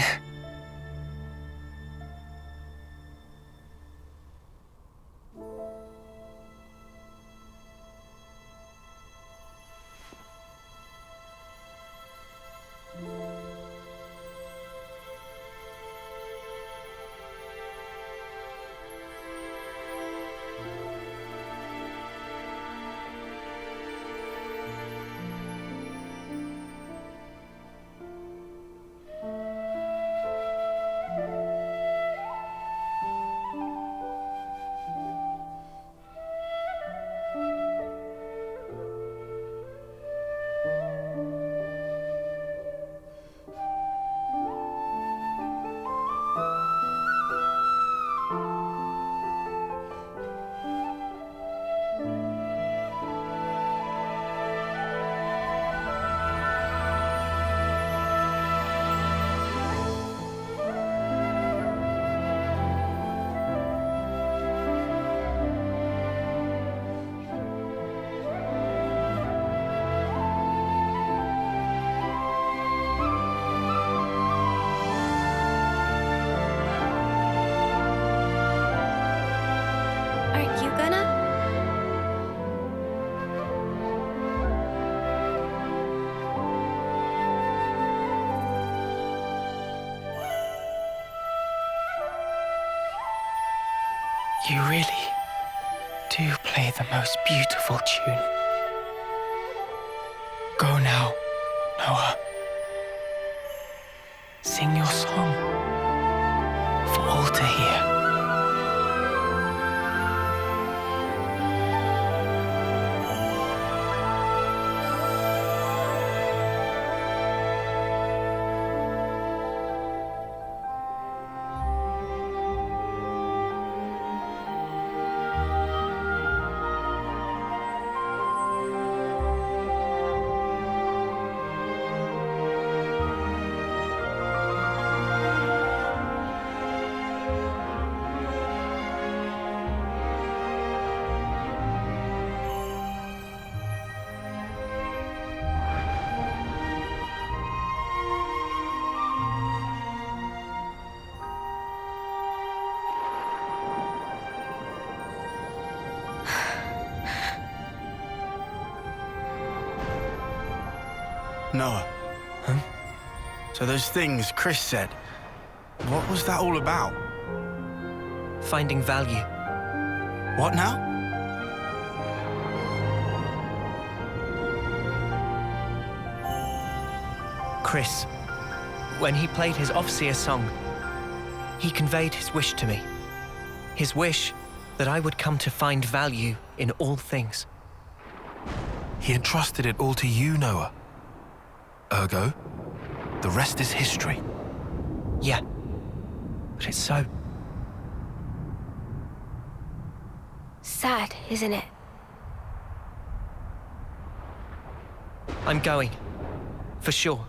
S4: You really do play the most beautiful tune. Go now, Noah. Sing your song for all to hear.
S5: Noah.
S4: Huh?
S5: So those things Chris said, what was that all about?
S13: Finding value.
S5: What now?
S13: Chris, when he played his Offseer song, he conveyed his wish to me. His wish that I would come to find value in all things.
S6: He entrusted it all to you, Noah. Ergo, the rest is history.
S13: Yeah, but it's so.
S10: Sad, isn't it?
S13: I'm going. For sure.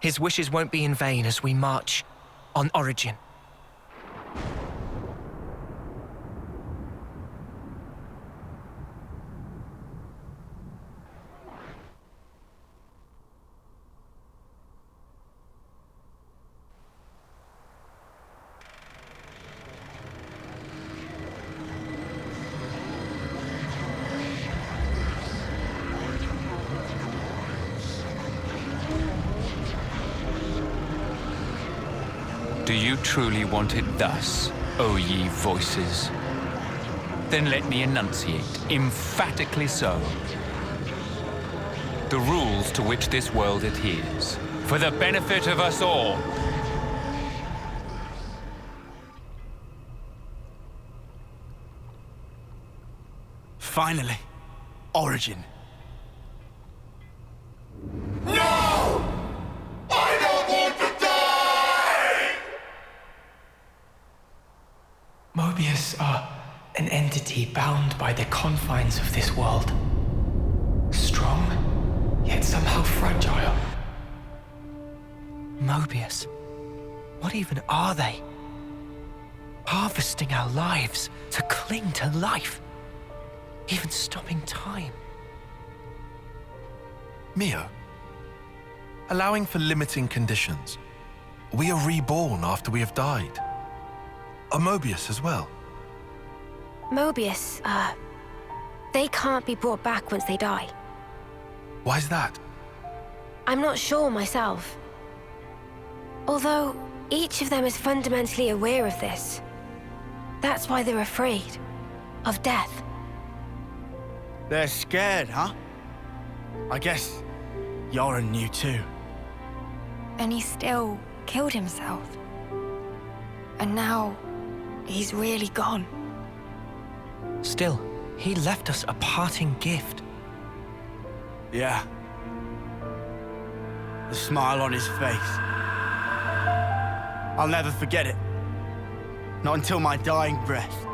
S13: His wishes won't be in vain as we march on Origin.
S11: Do you truly want it thus, O ye voices? Then let me enunciate, emphatically so, the rules to which this world adheres, for the benefit of us all.
S5: Finally, Origin.
S4: Mobius are an entity bound by the confines of this world. Strong, yet somehow fragile.
S13: Mobius. What even are they? Harvesting our lives to cling to life. Even stopping time.
S6: Mio, allowing for limiting conditions, we are reborn after we have died. Are Mobius as well?
S10: Mobius, they can't be brought back once they die.
S6: Why's that?
S10: I'm not sure myself. Although, each of them is fundamentally aware of this. That's why they're afraid of death.
S5: They're scared, huh? I guess Yoren knew too.
S1: And he still killed himself. And now, he's really gone.
S13: Still, he left us a parting gift.
S5: Yeah. The smile on his face. I'll never forget it. Not until my dying breath.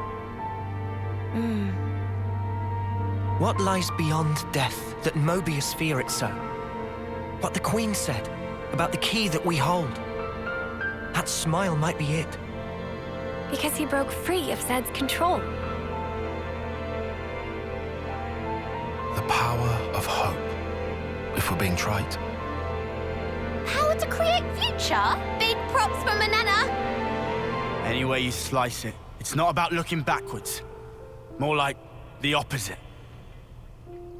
S13: What lies beyond death that Mobius fear it so? What the Queen said about the key that we hold. That smile might be it.
S1: Because he broke free of Zed's control.
S6: The power of hope, if we're being trite.
S16: Power to create future? Big props for Manana.
S5: Any way you slice it, it's not about looking backwards. More like the opposite.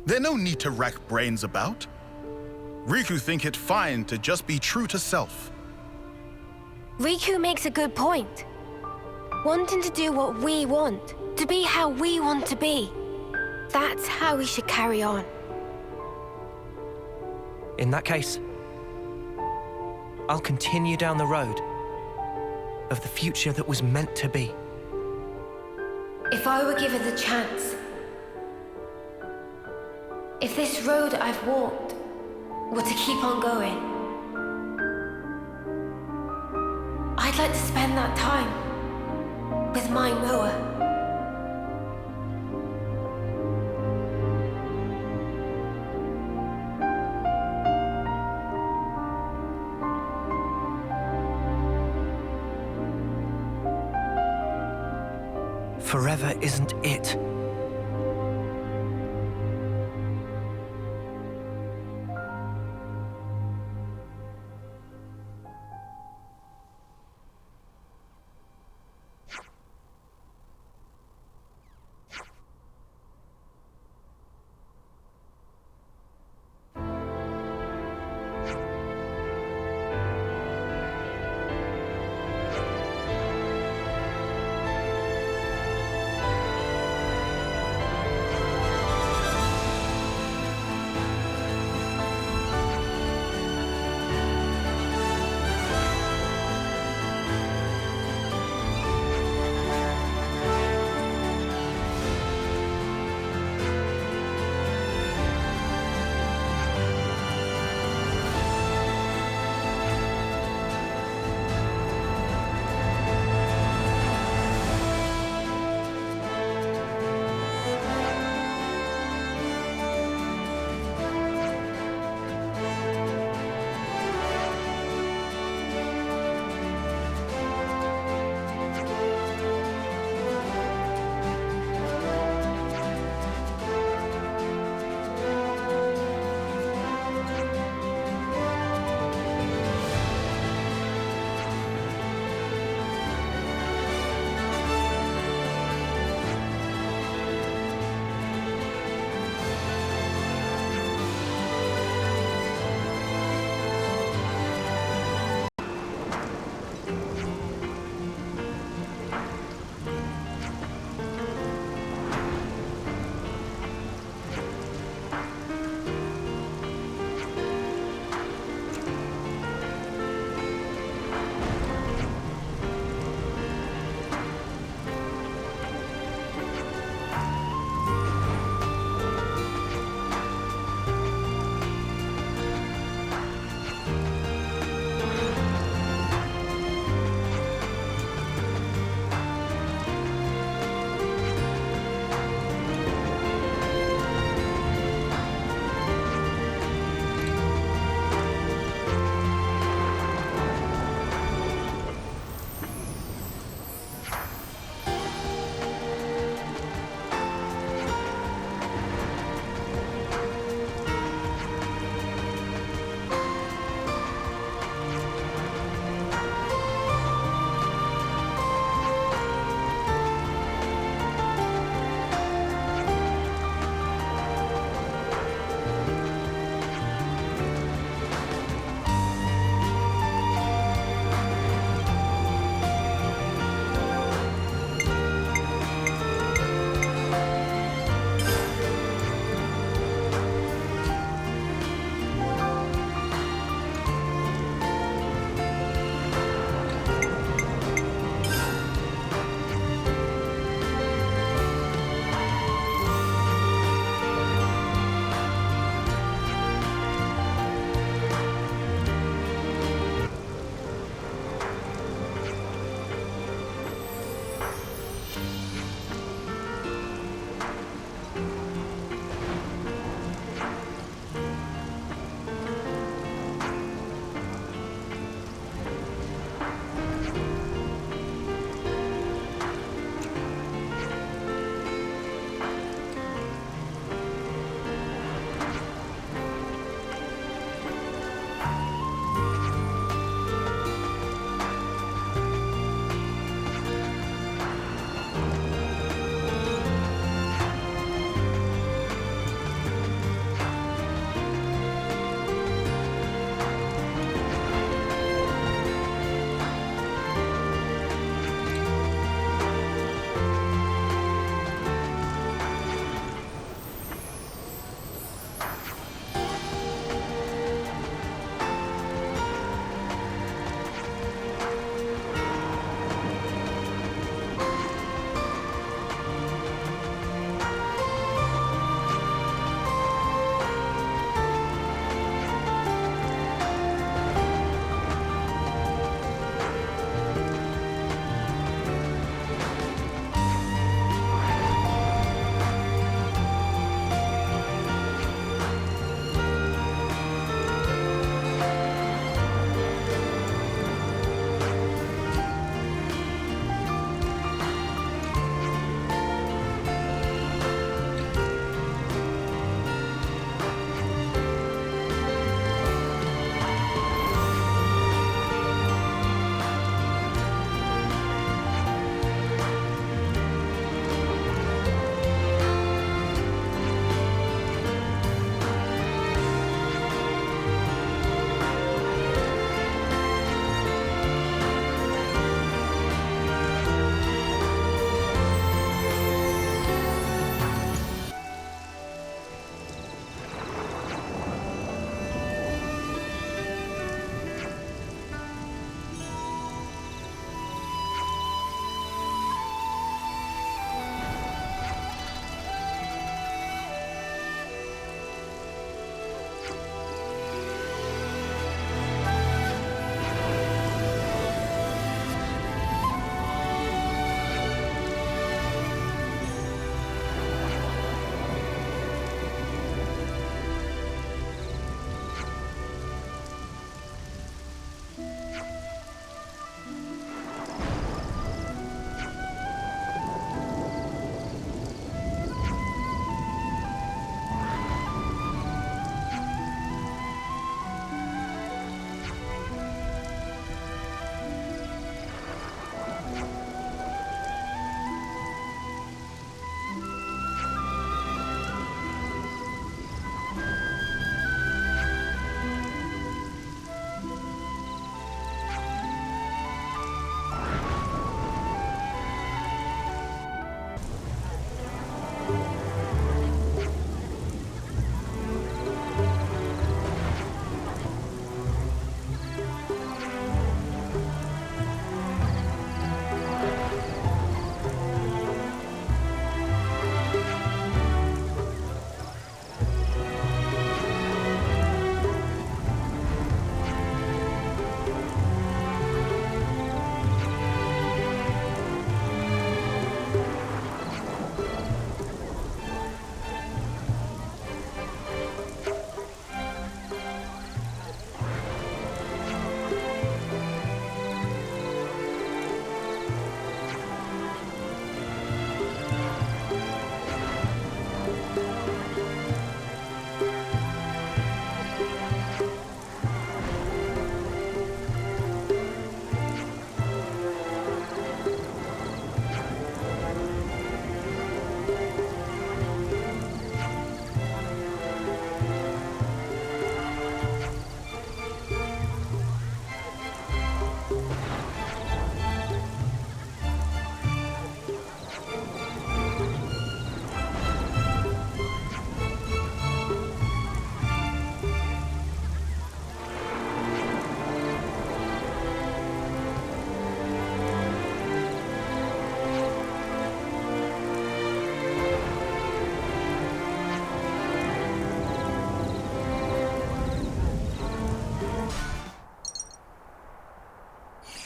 S17: There's no need to rack brains about. Riku think it fine to just be true to self.
S10: Riku makes a good point. Wanting to do what we want, to be how we want to be. That's how we should carry on.
S13: In that case, I'll continue down the road of the future that was meant to be.
S10: If I were given the chance, if this road I've walked were to keep on going, I'd like to spend that time with my Noah.
S13: Forever isn't it.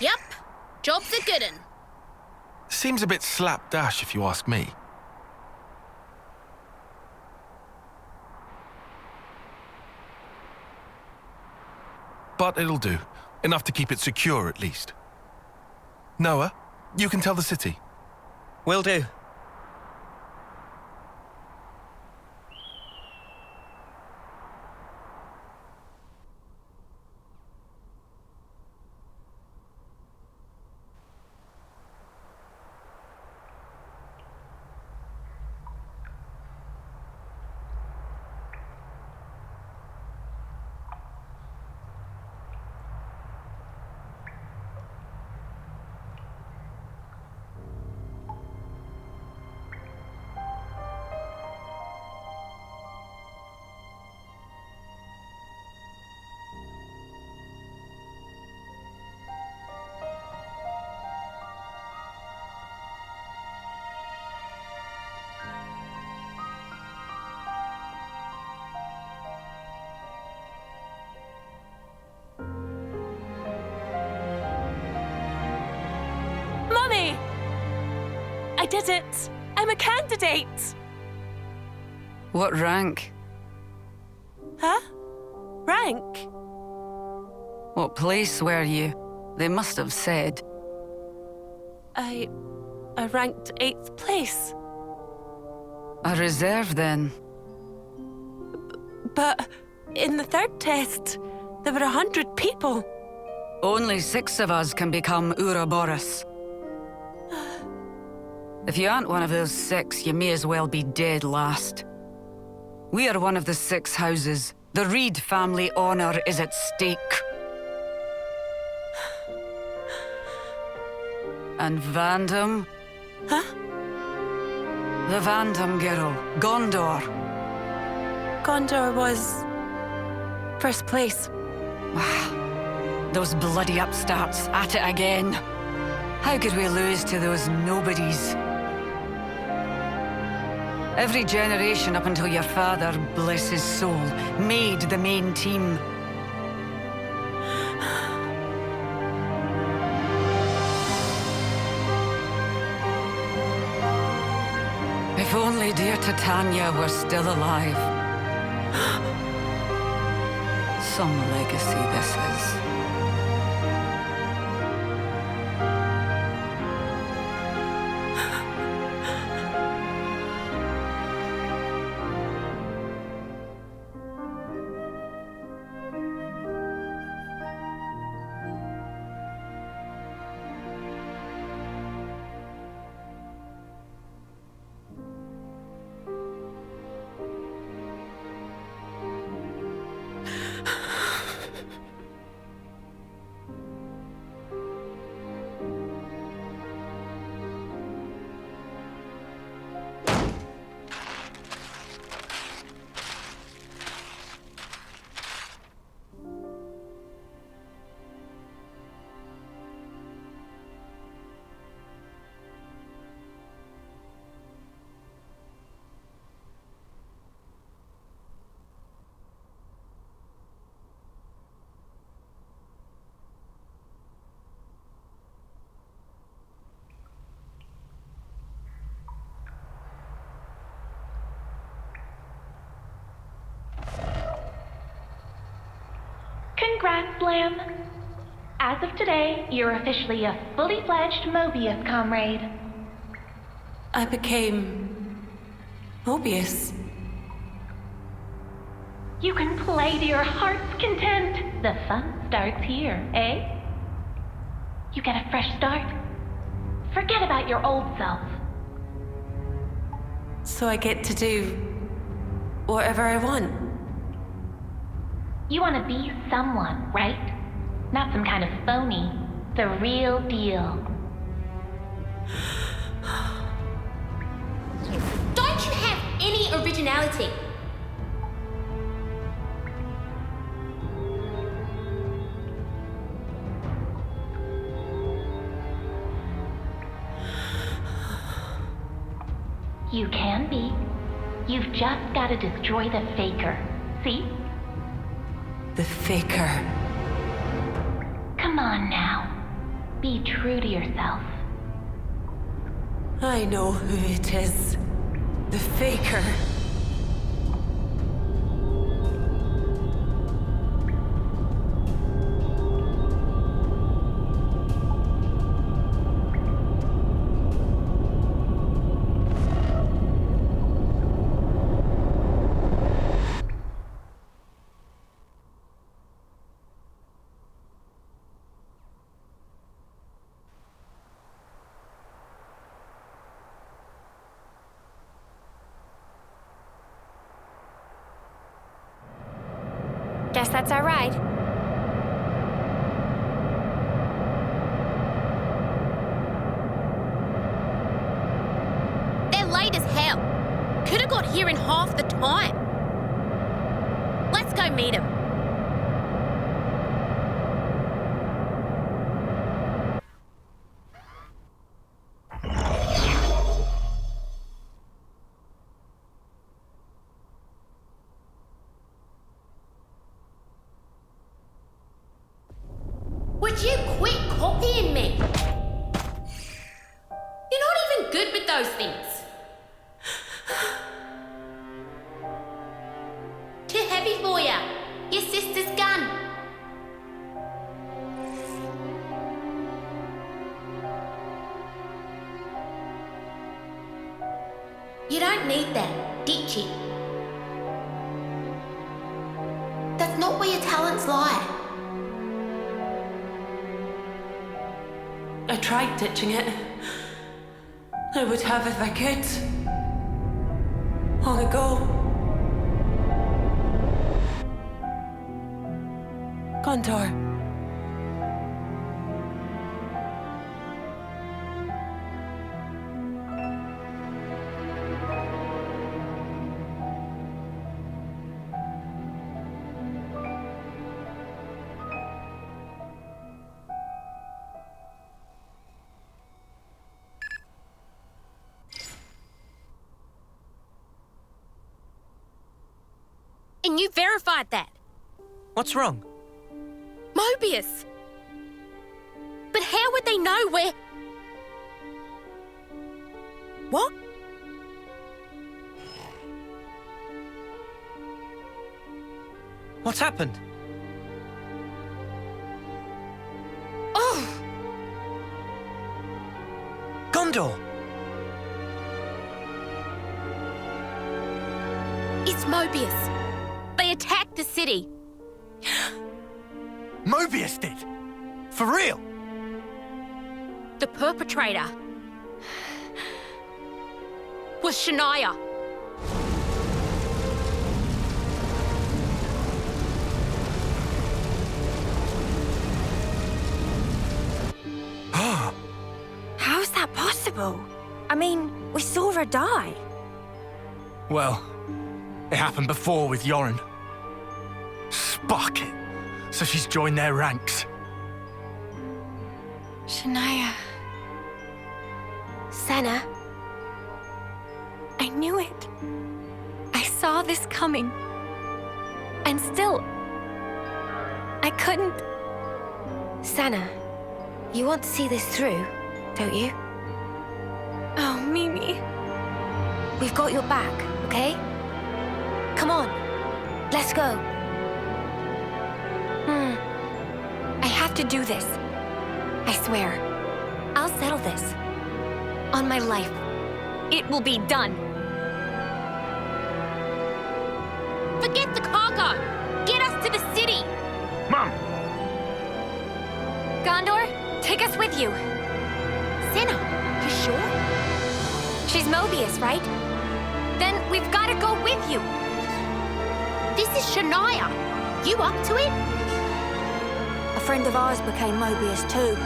S18: Yep, job's a good un.
S6: Seems a bit slapdash if you ask me. But it'll do. Enough to keep it secure, at least. Noah, you can tell the city.
S13: Will do.
S19: Mummy! I did it! I'm a candidate!
S3: What rank?
S19: Huh? Rank?
S3: What place were you? They must have said.
S19: I ranked 8th place.
S3: A reserve, then?
S19: But in the 3rd test, there were 100 people.
S3: Only 6 of us can become Ouroboros. If you aren't one of those 6, you may as well be dead last. We are one of the 6 houses. The Reed family honor is at stake. And Vandam?
S19: Huh?
S3: The Vandam girl, Gondor.
S19: Gondor was 1st place.
S3: Those bloody upstarts at it again. How could we lose to those nobodies? Every generation up until your father, bless his soul, made the main team. If only dear Titania were still alive. Some legacy this is.
S20: Congrats, Lamb. As of today, you're officially a fully fledged Mobius comrade.
S19: I became Mobius.
S20: You can play to your heart's content. The fun starts here, eh? You get a fresh start. Forget about your old self.
S19: So I get to do whatever I want.
S20: You want to be someone, right? Not some kind of phony. The real deal.
S16: Don't you have any originality?
S20: You can be. You've just got to destroy the faker. See?
S19: The faker.
S20: Come on now. Be true to yourself.
S19: I know who it is. The Faker.
S1: Guess that's our ride.
S18: They're late as hell. Could have got here in half the time. Let's go meet them. Would you quit copying me? You're not even good with those things. Too heavy for you. Your sister's gun. You don't need that, did you? That's not where your talents lie.
S19: I tried ditching it. I would have if I could. Long ago. Gondor.
S18: And you verified that.
S13: What's wrong?
S18: Mobius. But how would they know where... What?
S13: What's happened?
S18: Oh!
S13: Gondor!
S18: It's Mobius. They attacked the city.
S5: Mobius did? For real?
S18: The perpetrator was Shania.
S7: How's that possible? I mean, we saw her die.
S5: Well, it happened before with Yoren. Spark it. So she's joined their ranks.
S1: Shania. Senna. I knew it. I saw this coming. And still, I couldn't.
S10: Senna, you want to see this through, don't you?
S1: Oh, Mimi.
S10: We've got your back, okay? Come on, let's go.
S1: I have to do this. I swear. I'll settle this. On my life. It will be done.
S18: Forget the cargo. Get us to the city.
S5: Mom!
S1: Gondor, take us with you.
S18: Senna, you sure?
S1: She's Mobius, right? Then we've got to go with you.
S18: This is Shania. You up to it?
S7: A friend of ours became Mobius too.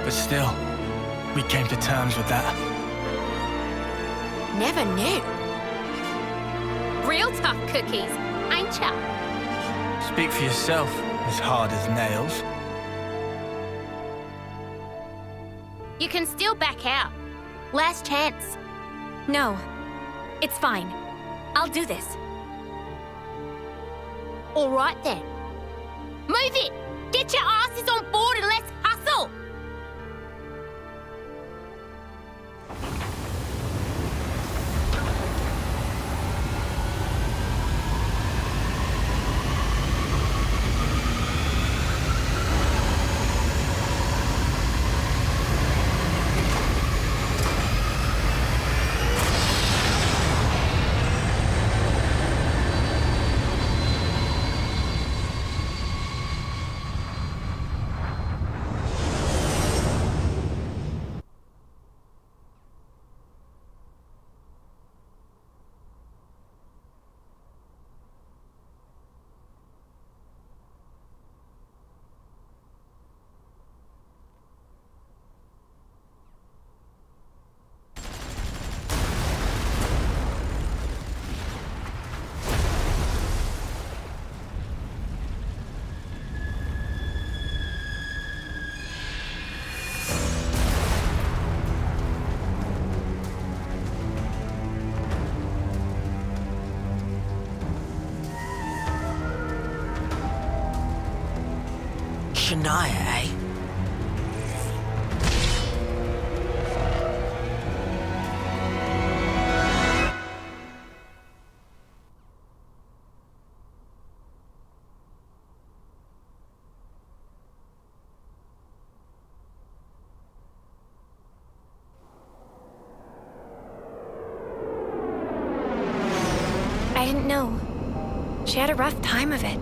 S5: But still, we came to terms with that.
S18: Never knew. Real tough cookies, ain't ya?
S5: Speak for yourself, as hard as nails.
S18: You can still back out. Last chance.
S1: No, it's fine. I'll do this.
S18: All right then. Move it! Get your asses on board and let's hustle!
S15: Shania, eh?
S1: I didn't know. She had a rough time of it.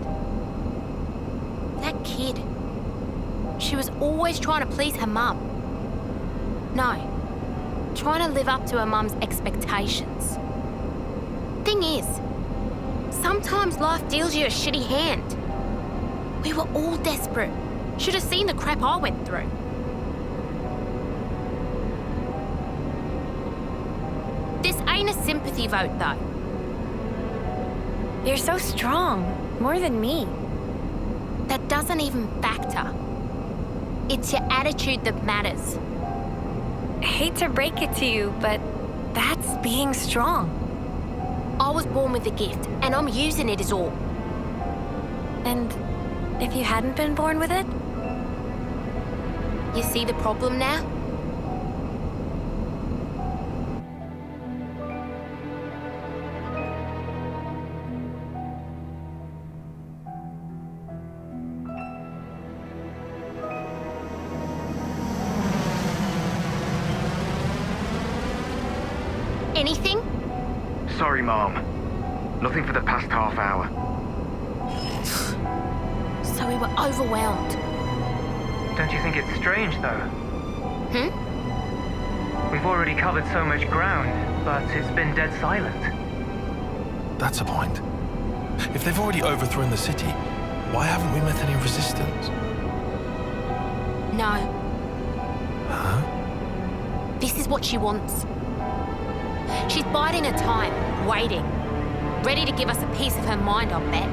S18: That kid. She was always trying to please her mum. No, trying to live up to her mum's expectations. Thing is, sometimes life deals you a shitty hand. We were all desperate. Should have seen the crap I went through. This ain't a sympathy vote, though.
S1: You're so strong, more than me.
S18: That doesn't even factor. It's your attitude that matters.
S1: I hate to break it to you, but that's being strong.
S18: I was born with a gift, and I'm using it as all.
S1: And if you hadn't been born with it?
S18: You see the problem now? Anything?
S21: Sorry, Mom. Nothing for the past half hour.
S18: So we were overwhelmed.
S22: Don't you think it's strange, though? We've already covered so much ground, but it's been dead silent.
S6: That's a point. If they've already overthrown the city, why haven't we met any resistance?
S18: No.
S6: Huh?
S18: This is what she wants. She's biding her time, waiting. Ready to give us a piece of her mind, I'll bet.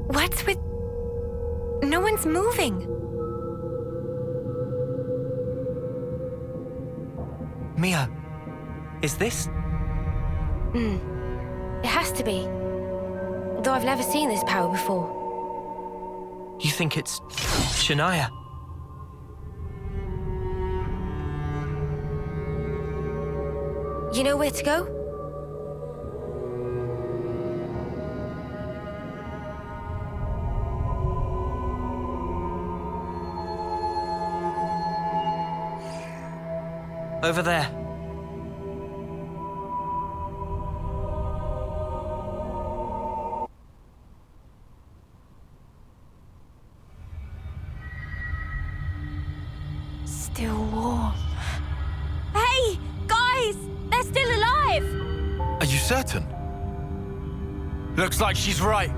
S1: What's with... No one's moving.
S13: Mia, is this?
S10: It has to be. Though I've never seen this power before.
S13: You think it's Shania?
S10: You know where to go?
S13: Over there.
S1: Still warm. Hey, guys! They're still alive!
S6: Are you certain?
S5: Looks like she's right.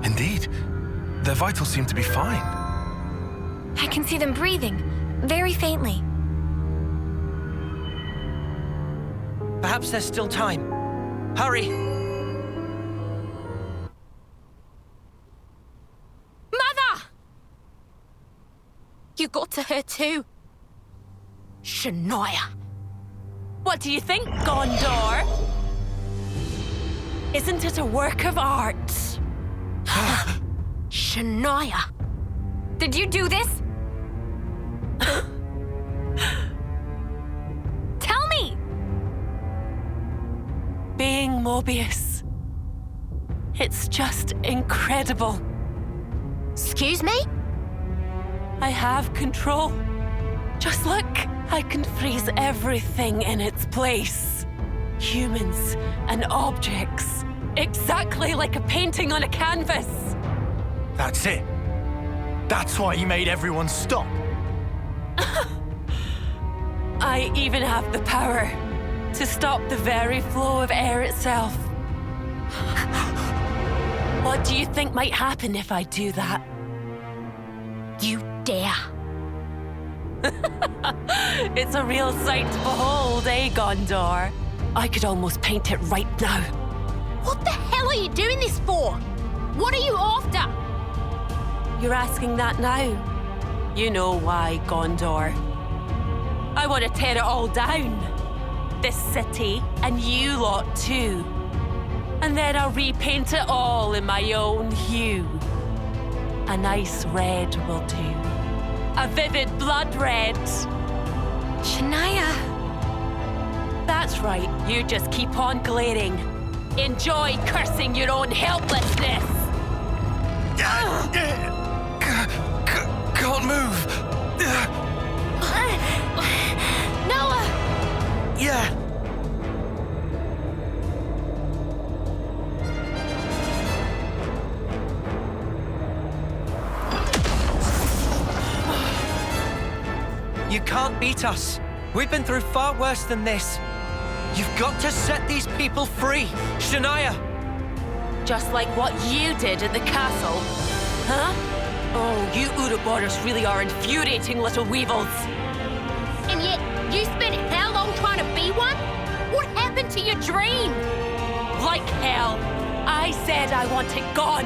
S6: Indeed. Their vitals seem to be fine.
S1: I can see them breathing, very faintly.
S13: Perhaps there's still time. Hurry!
S18: Mother! You got to her too. Shania.
S8: What do you think, Gondor? Isn't it a work of art?
S18: Shania.
S1: Did you do this? Tell me!
S8: Being Mobius. It's just incredible.
S18: Excuse me?
S8: I have control. Just look, I can freeze everything in its place. Humans and objects. Exactly like a painting on a canvas.
S5: That's it. That's why you made everyone stop.
S8: I even have the power to stop the very flow of air itself. What do you think might happen if I do that?
S18: You dare.
S8: It's a real sight to behold, eh, Gondor? I could almost paint it right now.
S18: What the hell are you doing this for? What are you after?
S8: You're asking that now. You know why, Gondor. I want to tear it all down. This city, and you lot too. And then I'll repaint it all in my own hue. A nice red will do. A vivid blood red.
S1: Shania.
S8: That's right, you just keep on glaring. Enjoy cursing your own helplessness.
S6: Can't move.
S18: Noah!
S13: Yeah. You can't beat us. We've been through far worse than this. You've got to set these people free, Shania.
S8: Just like what you did at the castle. Huh? Oh, you Ouroboros really are infuriating little weevils.
S18: And yet, you spent how long trying to be one? What happened to your dream?
S8: Like hell. I said I want it gone.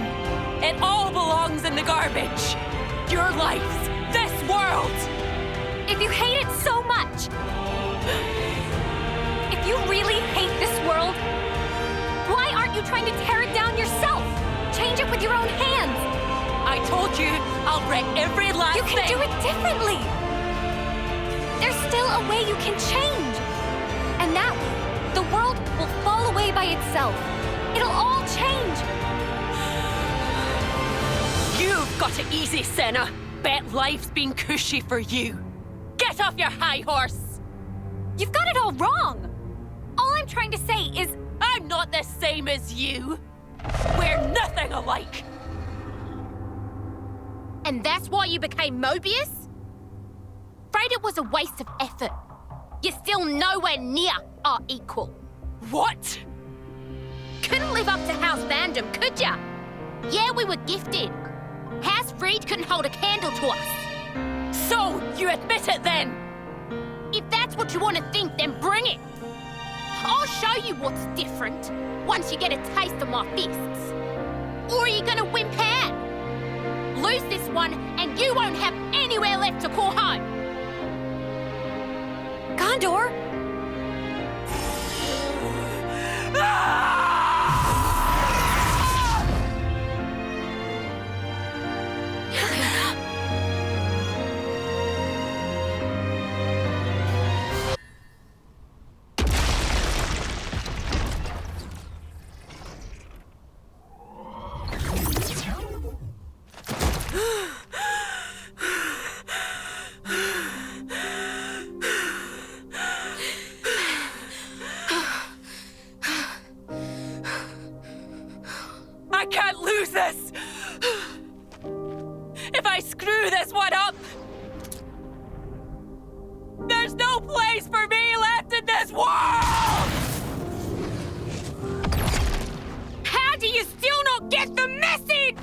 S8: It all belongs in the garbage. Your lives, this world.
S1: If you hate it so much, if you really hate this world, why aren't you trying to tear it down yourself? Change it with your own hands.
S8: I told you, I'll wreck every last thing.
S1: You can do it differently. There's still a way you can change. And that way, the world will fall away by itself. It'll all change.
S8: You've got it easy, Senna. Bet life's been cushy for you. Get off your high horse.
S1: You've got it all wrong. All I'm trying to say is...
S8: I'm not the same as you. We're nothing alike.
S18: And that's why you became Mobius? Afraid it was a waste of effort. You're still nowhere near our equal.
S8: What?
S18: Couldn't live up to House Vandom, could ya? Yeah, we were gifted. House Freed couldn't hold a candle to us.
S8: So, you admit it then?
S18: If that's what you want to think, then bring it. I'll show you what's different once you get a taste of my fists. Or are you gonna wimp out? Lose this one, and you won't have anywhere left to call home.
S1: Gondor!
S8: I can't lose this! If I screw this one up, place for me left in this world! How do you still not get the message?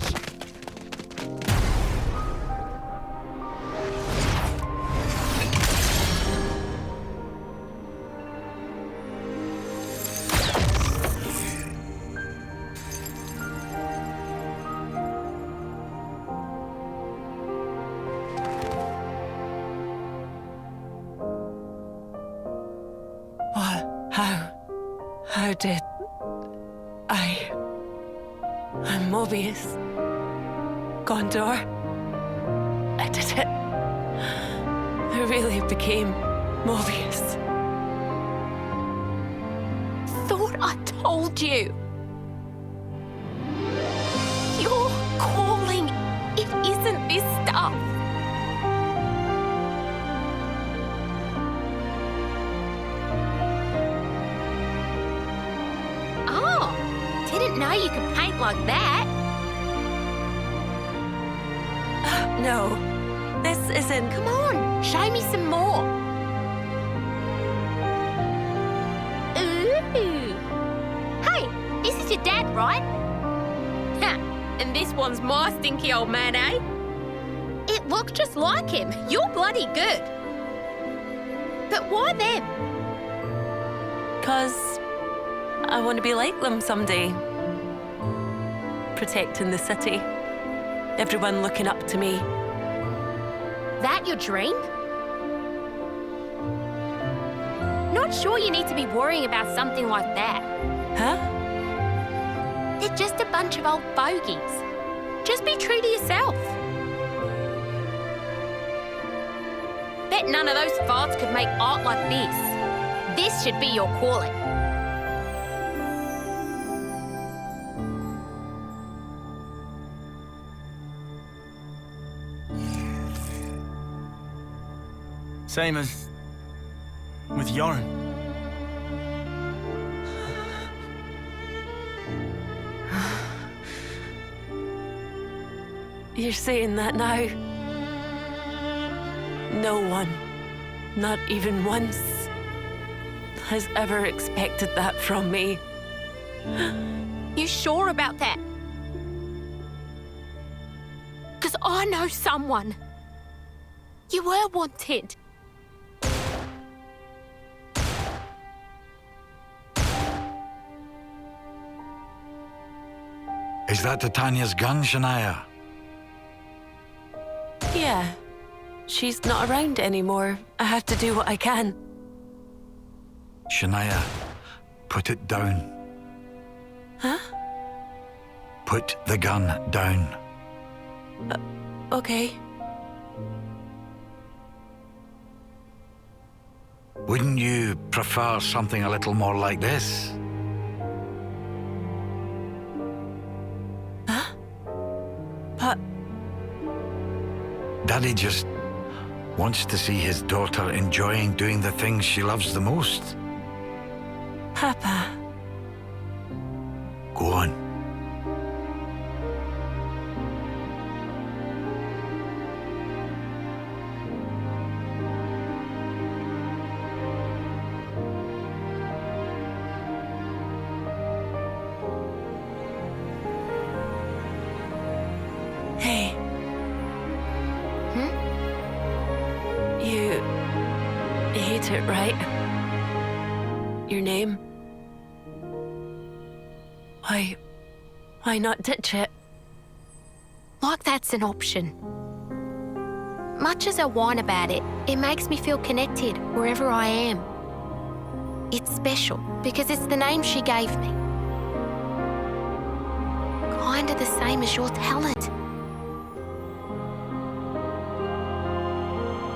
S8: How did I'm Mobius. Gondor. I did it. I really became Mobius. Thought I told you. Your calling, it isn't this stuff.
S18: Didn't know you could paint like that.
S8: No, this isn't...
S18: Come on, show me some more. Ooh. Hey, this is your dad, right? Ha, and this one's my stinky old man, eh? It looks just like him. You're bloody good. But why them?
S8: 'Cause I want to be like them someday. Protecting the city. Everyone looking up to me.
S18: That your dream? Not sure you need to be worrying about something like that.
S8: Huh?
S18: They're just a bunch of old bogies. Just be true to yourself. Bet none of those farts could make art like this. This should be your calling.
S5: Same as with Yoren.
S8: You're saying that now? No one, not even once, has ever expected that from me.
S18: You sure about that? 'Cause I know someone. You were wanted.
S9: Is that Titania's gun, Shania?
S8: Yeah. She's not around anymore. I have to do what I can.
S9: Shania, put it down.
S8: Huh?
S9: Put the gun down.
S8: Okay.
S9: Wouldn't you prefer something a little more like this?
S8: Huh? But...
S9: Daddy just wants to see his daughter enjoying doing the things she loves the most.
S8: Papa.
S9: Go on.
S8: Hey. You hate it, right? Your name? Why not ditch it?
S18: Like that's an option. Much as I whine about it, it makes me feel connected wherever I am. It's special because it's the name she gave me. Kinda the same as your talent.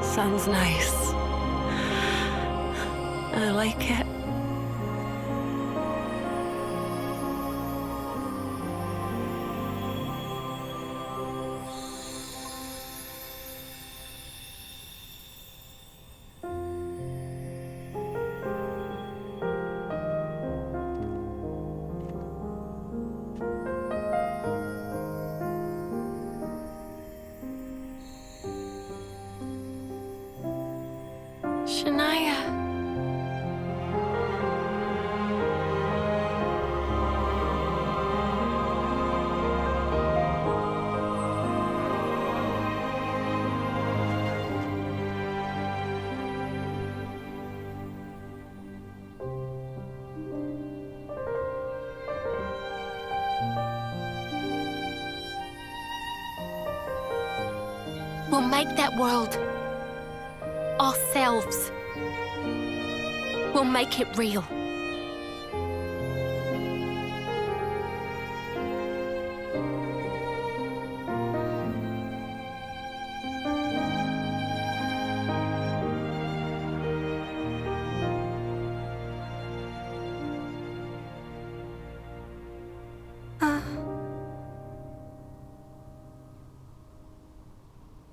S8: Sounds nice. I like it.
S18: Shania. We'll make that world ourselves. We'll make it real.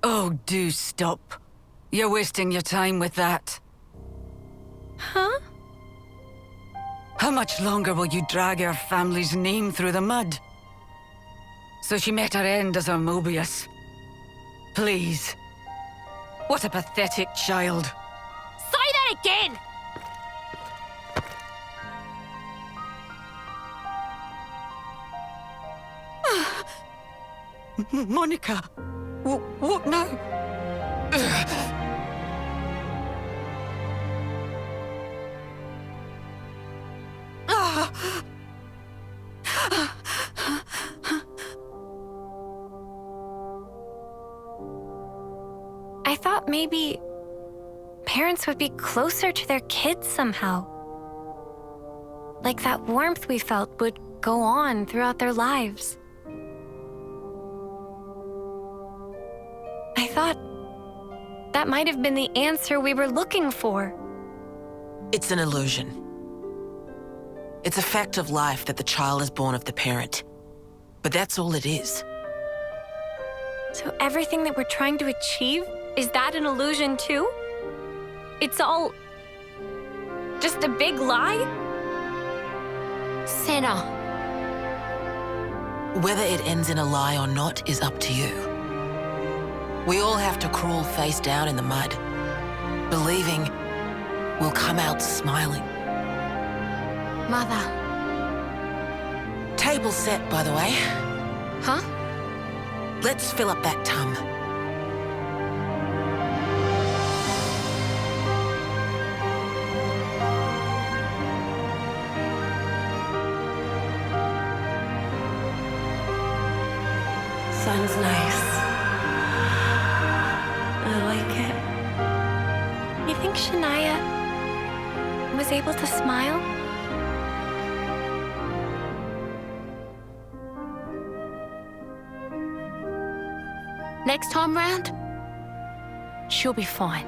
S3: Oh, do stop. You're wasting your time with that.
S18: Huh?
S3: How much longer will you drag our family's name through the mud? So she met her end as Mobius. Please. What a pathetic child.
S18: Say that again!
S3: Monica! What now?
S1: I thought maybe parents would be closer to their kids somehow. Like that warmth we felt would go on throughout their lives. I thought that might have been the answer we were looking for.
S15: It's an illusion. It's a fact of life that the child is born of the parent. But that's all it is.
S1: So everything that we're trying to achieve, is that an illusion too? It's all just a big lie?
S18: Senna.
S15: Whether it ends in a lie or not is up to you. We all have to crawl face down in the mud, believing we'll come out smiling.
S18: Mother.
S15: Table set, by the way.
S18: Huh?
S15: Let's fill up that tum.
S19: Sounds nice. I like it.
S1: You think Shania was able to smile?
S18: Next time round, she'll be fine.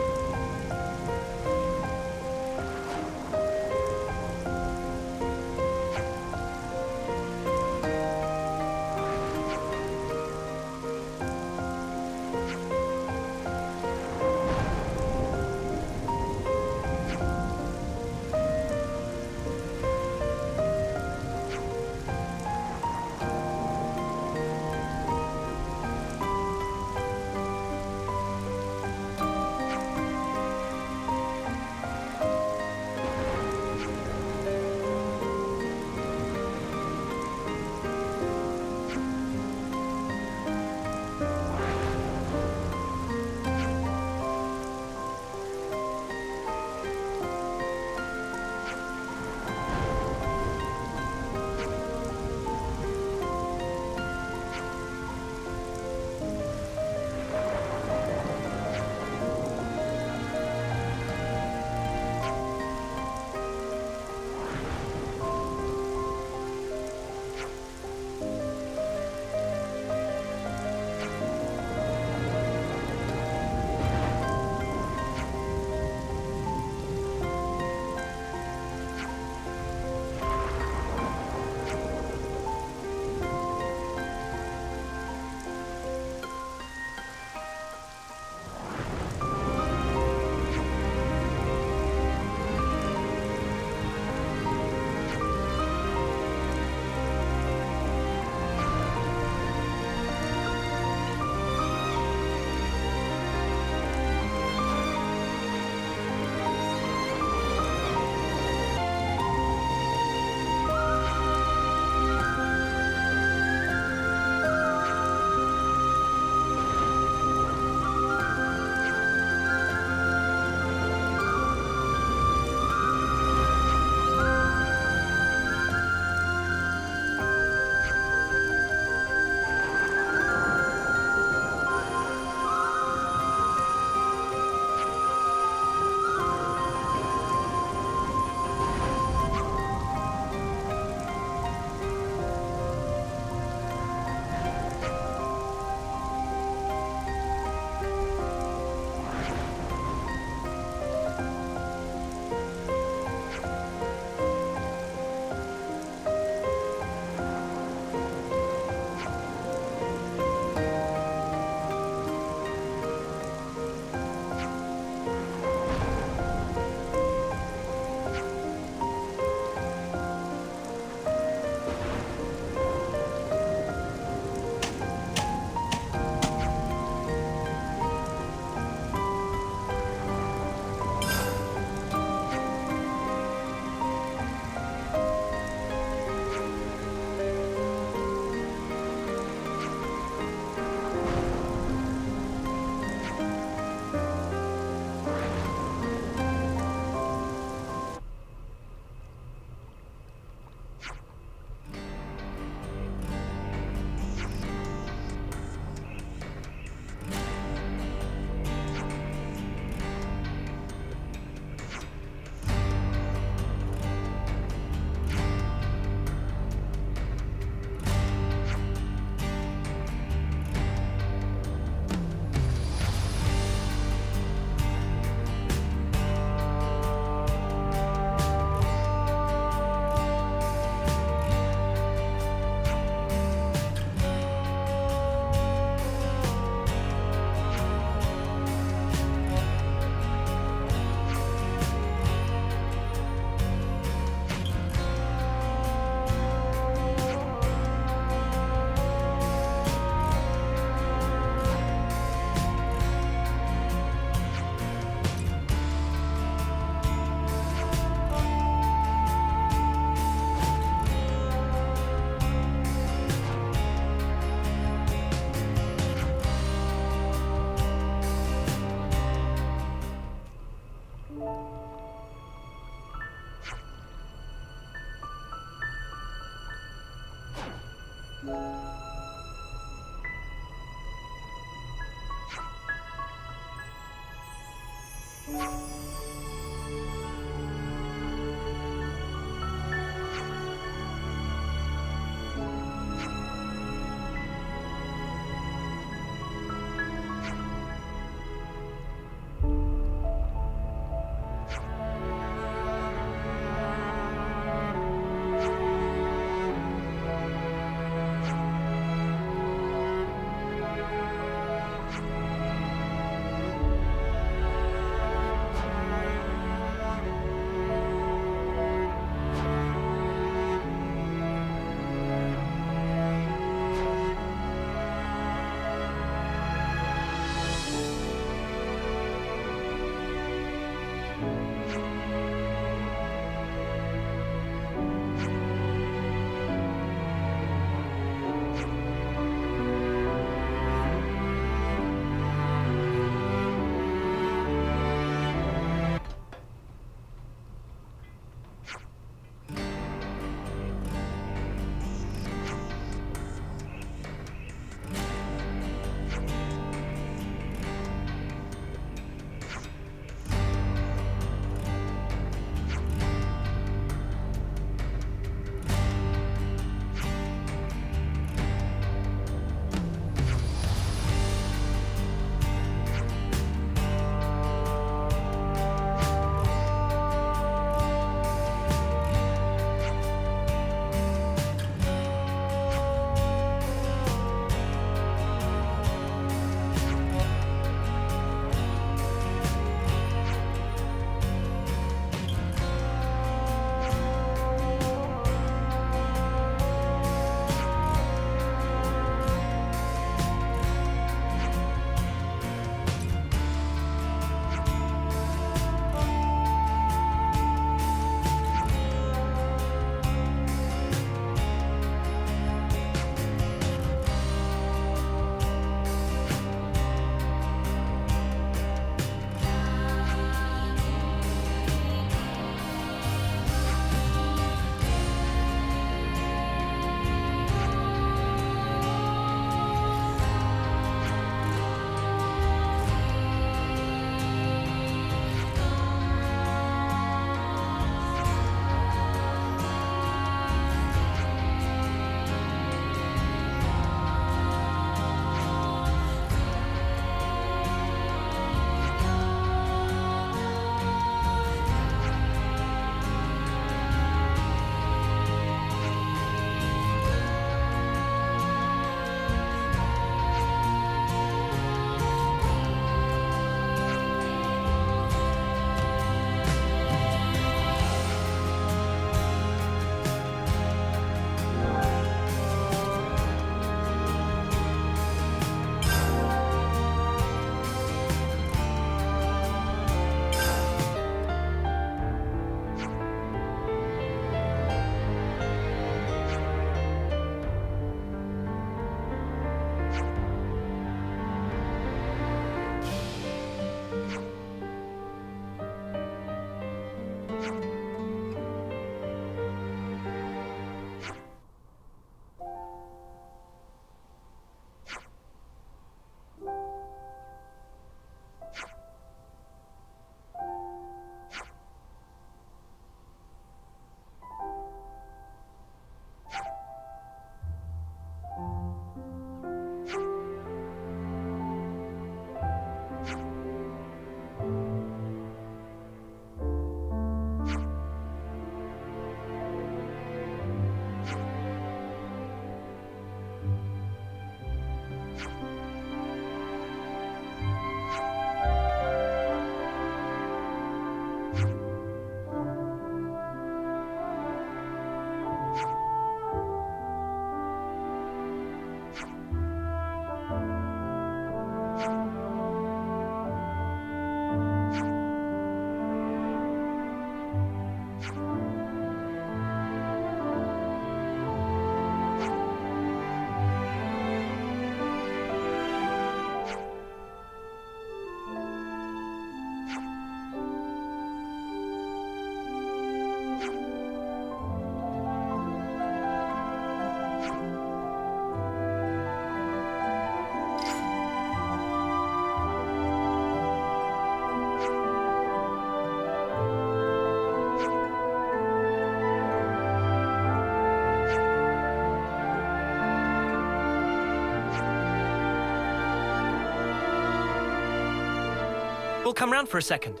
S13: We'll come round for a second.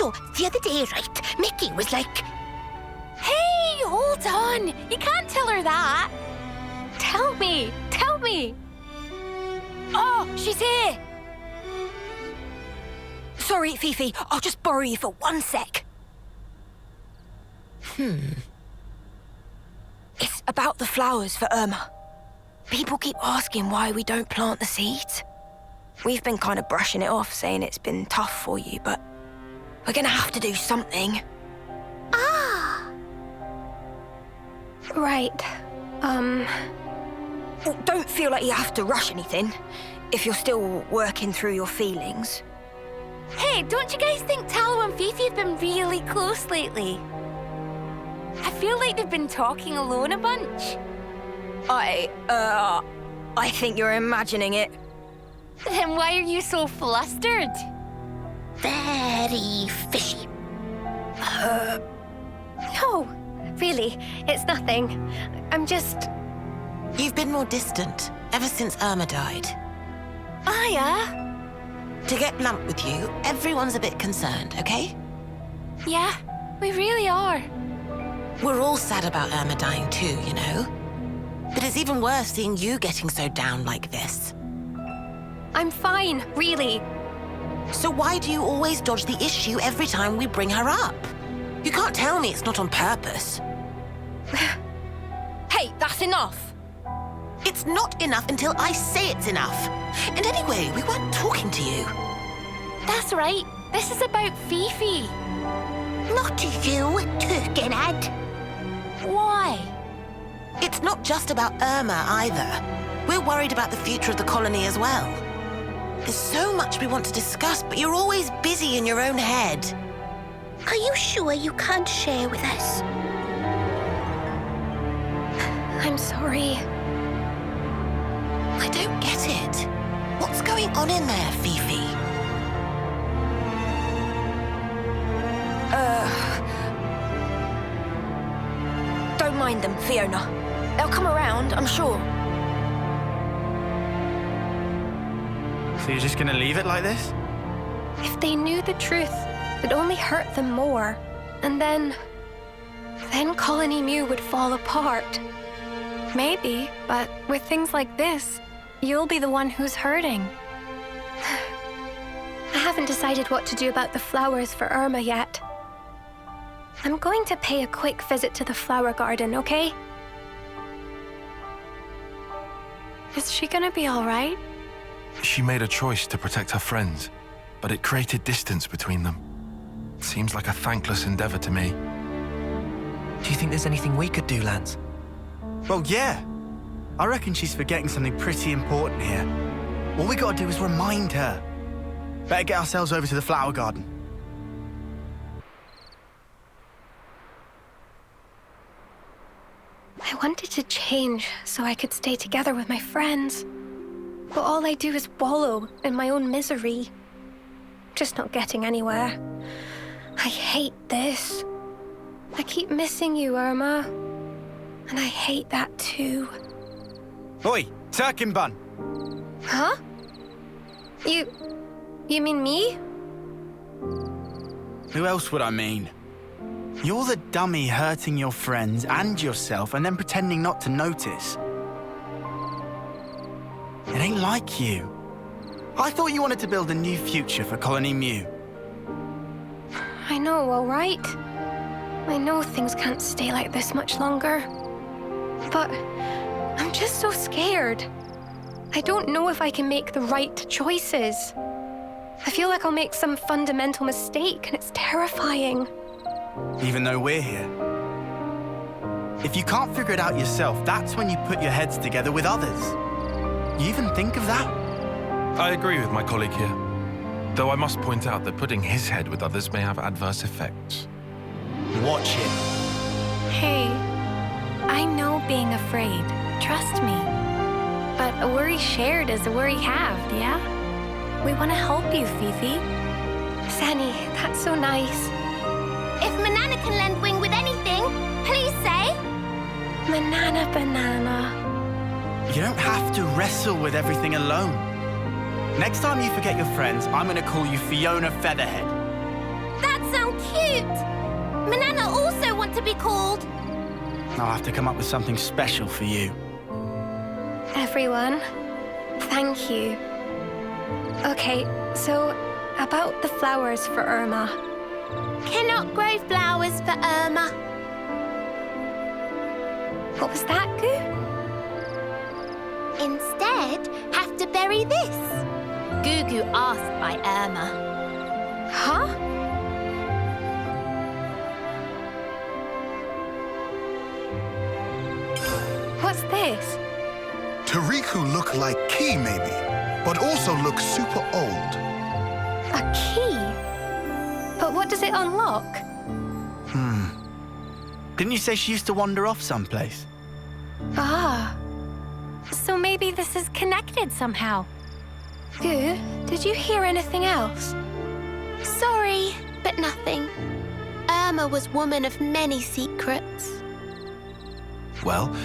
S2: So, the other day, right, Mickey was like...
S18: Hey, hold on! You can't tell her that! Tell me! Tell me!
S7: Oh, she's here! Sorry, Fifi, I'll just borrow you for 1 sec. It's about the flowers for Irma. People keep asking why we don't plant the seeds. We've been kind of brushing it off, saying it's been tough for you, but we're gonna have to do something.
S10: Right.
S7: Well, don't feel like you have to rush anything, if you're still working through your feelings.
S18: Hey, don't you guys think Tallow and Fifi have been really close lately? I feel like they've been talking alone a bunch.
S7: I think you're imagining it.
S18: Then why are you so flustered?
S2: Very fishy.
S10: No, really, it's nothing. I'm just...
S15: You've been more distant ever since Irma died.
S18: Aya?
S15: To get blunt with you, everyone's a bit concerned, okay?
S18: Yeah, we really are.
S15: We're all sad about Irma dying too, you know? But it's even worse seeing you getting so down like this.
S10: I'm fine, really.
S15: So why do you always dodge the issue every time we bring her up? You can't tell me it's not on purpose.
S7: Hey, that's enough.
S15: It's not enough until I say it's enough. And anyway, we weren't talking to you.
S18: That's right. This is about Fifi.
S2: Not you, Turkenhead.
S18: Why?
S15: It's not just about Irma either. We're worried about the future of the colony as well. There's so much we want to discuss, but you're always busy in your own head.
S2: Are you sure you can't share with us?
S10: I'm sorry.
S15: I don't get it. What's going on in there, Fifi?
S7: Don't mind them, Fiona. They'll come around, I'm sure.
S5: So you're just gonna leave it like this?
S10: If they knew the truth, it'd only hurt them more. And then Colony Mew would fall apart.
S1: Maybe, but with things like this, you'll be the one who's hurting.
S10: I haven't decided what to do about the flowers for Irma yet. I'm going to pay a quick visit to the flower garden, okay?
S1: Is she gonna be all right?
S6: She made a choice to protect her friends, but it created distance between them. Seems like a thankless endeavor to me.
S13: Do you think there's anything we could do, Lance?
S5: Well, yeah. I reckon she's forgetting something pretty important here. All we gotta do is remind her. Better get ourselves over to the flower garden.
S10: I wanted to change so I could stay together with my friends. But all I do is wallow in my own misery. Just not getting anywhere. I hate this. I keep missing you, Irma. And I hate that too.
S5: Oi, Turkin Bun!
S10: Huh? You mean me?
S5: Who else would I mean? You're the dummy hurting your friends and yourself and then pretending not to notice. It ain't like you. I thought you wanted to build a new future for Colony Mew.
S10: I know, all right. I know things can't stay like this much longer. But I'm just so scared. I don't know if I can make the right choices. I feel like I'll make some fundamental mistake, and it's terrifying.
S5: Even though we're here. If you can't figure it out yourself, that's when you put your heads together with others. You even think of that?
S6: I agree with my colleague here. Though I must point out that putting his head with others may have adverse effects.
S5: Watch him.
S1: Hey, I know being afraid. Trust me. But a worry shared is a worry halved, yeah? We want to help you, Fifi.
S10: Sani, that's so nice.
S16: If Manana can lend wing with anything, please say.
S10: Manana banana.
S5: You don't have to wrestle with everything alone. Next time you forget your friends, I'm gonna call you Fiona Featherhead.
S16: That's
S2: sound cute. Manana also want to be called.
S5: I'll have to come up with something special for you.
S10: Everyone, thank you. Okay, so about the flowers for Irma.
S2: Cannot grow flowers for Irma.
S10: What was that, Goo?
S2: Instead, have to bury this.
S18: Gugu asked by Irma.
S10: Huh? What's this?
S17: To Riku look like Key, maybe, but also look super old.
S10: A key? But what does it unlock?
S5: Didn't you say she used to wander off someplace?
S10: Ah.
S1: So maybe this is connected somehow.
S10: Goo, did you hear anything else?
S2: Sorry, but nothing. Irma was woman of many secrets.
S6: Well,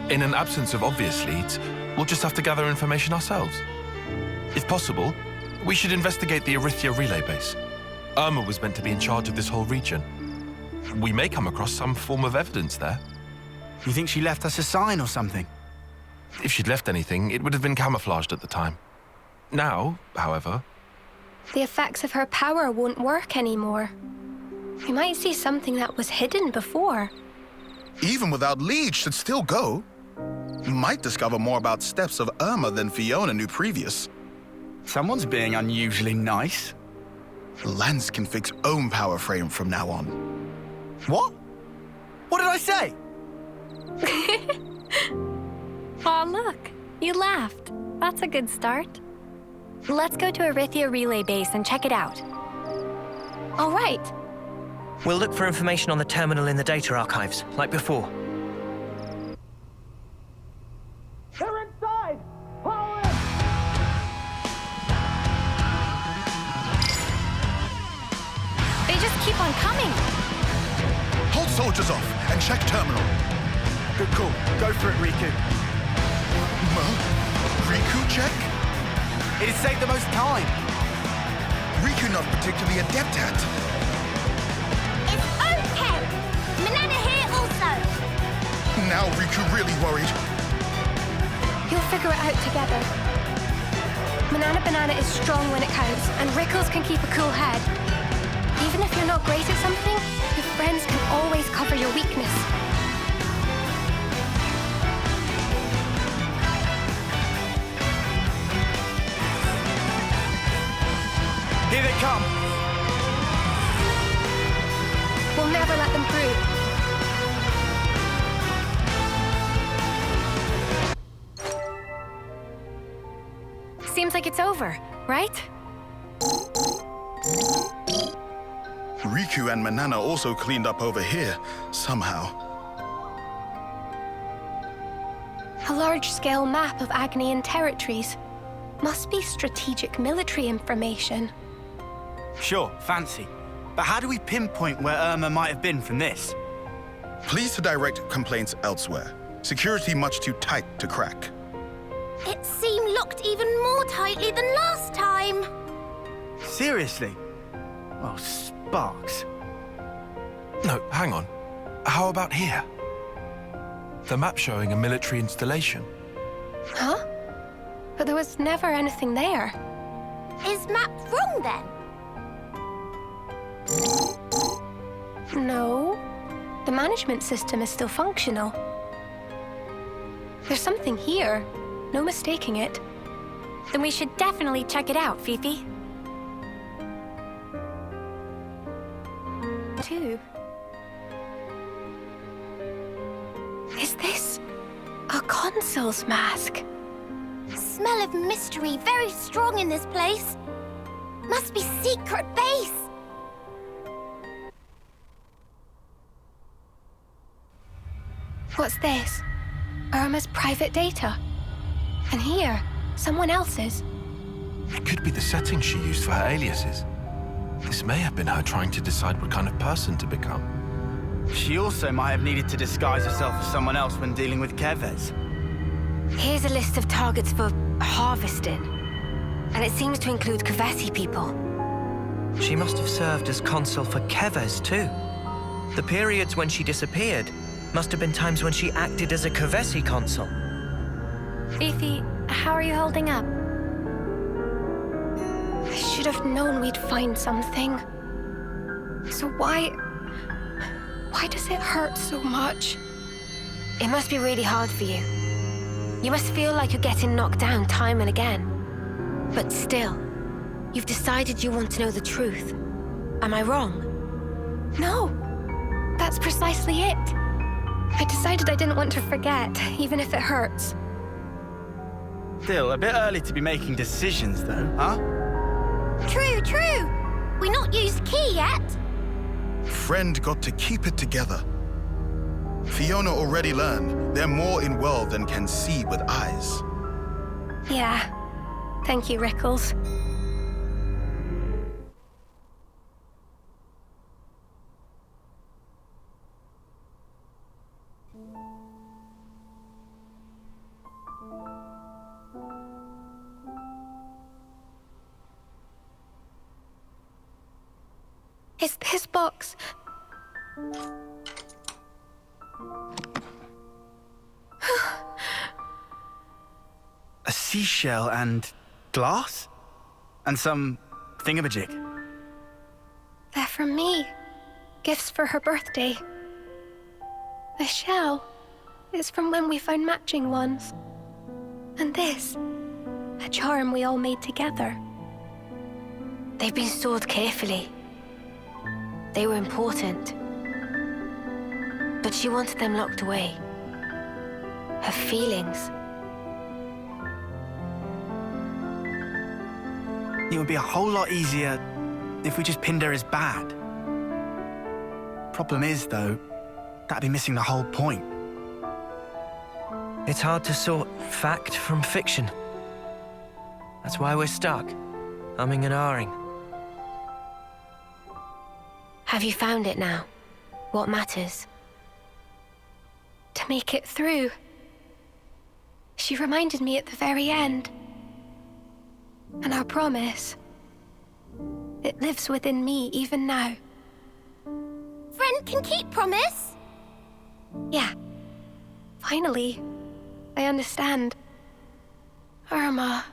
S6: in an absence of obvious leads, we'll just have to gather information ourselves. If possible, we should investigate the Erythia relay base. Irma was meant to be in charge of this whole region. We may come across some form of evidence there.
S5: You think she left us a sign or something?
S6: If she'd left anything, it would have been camouflaged at the time. Now, however...
S10: The effects of her power won't work anymore. We might see something that was hidden before.
S17: Even without leads, should still go. Might discover more about steps of Irma than Fiona knew previous.
S5: Someone's being unusually nice.
S17: Lance can fix own power frame from now on.
S5: What? What did I say?
S1: Aw, look. You laughed. That's a good start. Let's go to Erythia relay base and check it out.
S10: All right.
S13: We'll look for information on the terminal in the data archives, like before.
S5: They're inside! Follow in!
S1: They just keep on coming.
S17: Hold soldiers off and check terminal.
S5: Good call. Go for it, Riku.
S17: Riku check?
S5: It'd save the most time.
S17: Riku not particularly adept at.
S2: It's okay. Manana here also.
S17: Now Riku really worried.
S10: You'll figure it out together. Manana Banana is strong when it counts, and Rickles can keep a cool head. Even if you're not great at something, your friends can always cover your weakness.
S5: Here they come.
S10: We'll never let them through.
S1: Seems like it's over, right?
S17: Riku and Manana also cleaned up over here, somehow.
S10: A large-scale map of Agnian territories. Must be strategic military information.
S5: Sure, fancy. But how do we pinpoint where Irma might have been from this?
S17: Please to direct complaints elsewhere. Security much too tight to crack.
S2: It seemed locked even more tightly than last time.
S5: Seriously? Well, Sparks.
S6: No, hang on. How about here? The map showing a military installation.
S10: Huh? But there was never anything there.
S2: Is map wrong then?
S10: No. The management system is still functional. There's something here. No mistaking it.
S1: Then we should definitely check it out, Fifi.
S10: Two. Is this a consul's mask?
S2: Smell of mystery very strong in this place. Must be secret base.
S10: What's this? Irma's private data. And here, someone else's.
S6: It could be the settings she used for her aliases. This may have been her trying to decide what kind of person to become.
S5: She also might have needed to disguise herself as someone else when dealing with Keves.
S7: Here's a list of targets for harvesting. And it seems to include Kavesi people.
S13: She must have served as consul for Keves too. The periods when she disappeared must have been times when she acted as a Kevesi consul.
S10: Fifi, how are you holding up? I should have known we'd find something. So why does it hurt so much?
S7: It must be really hard for you. You must feel like you're getting knocked down time and again. But still, you've decided you want to know the truth. Am I wrong?
S10: No, that's precisely it. I decided I didn't want to forget, even if it hurts.
S5: Still, a bit early to be making decisions, though, huh?
S2: True. We not used key yet.
S17: Friend got to keep it together. Fiona already learned they're more in world than can see with eyes.
S10: Yeah. Thank you, Rickles. Is this box...
S5: A seashell and glass? And some thingamajig.
S10: They're from me. Gifts for her birthday. The shell is from when we found matching ones. And this, a charm we all made together.
S7: They've been stored carefully. They were important. But she wanted them locked away. Her feelings.
S5: It would be a whole lot easier if we just pinned her as bad. Problem is, though, that'd be missing the whole point.
S13: It's hard to sort fact from fiction. That's why we're stuck, umming and ahhing.
S7: Have you found it now? What matters?
S10: To make it through. She reminded me at the very end. And our promise, it lives within me even now.
S2: Friend can keep promise?
S10: Yeah. Finally, I understand. Irma.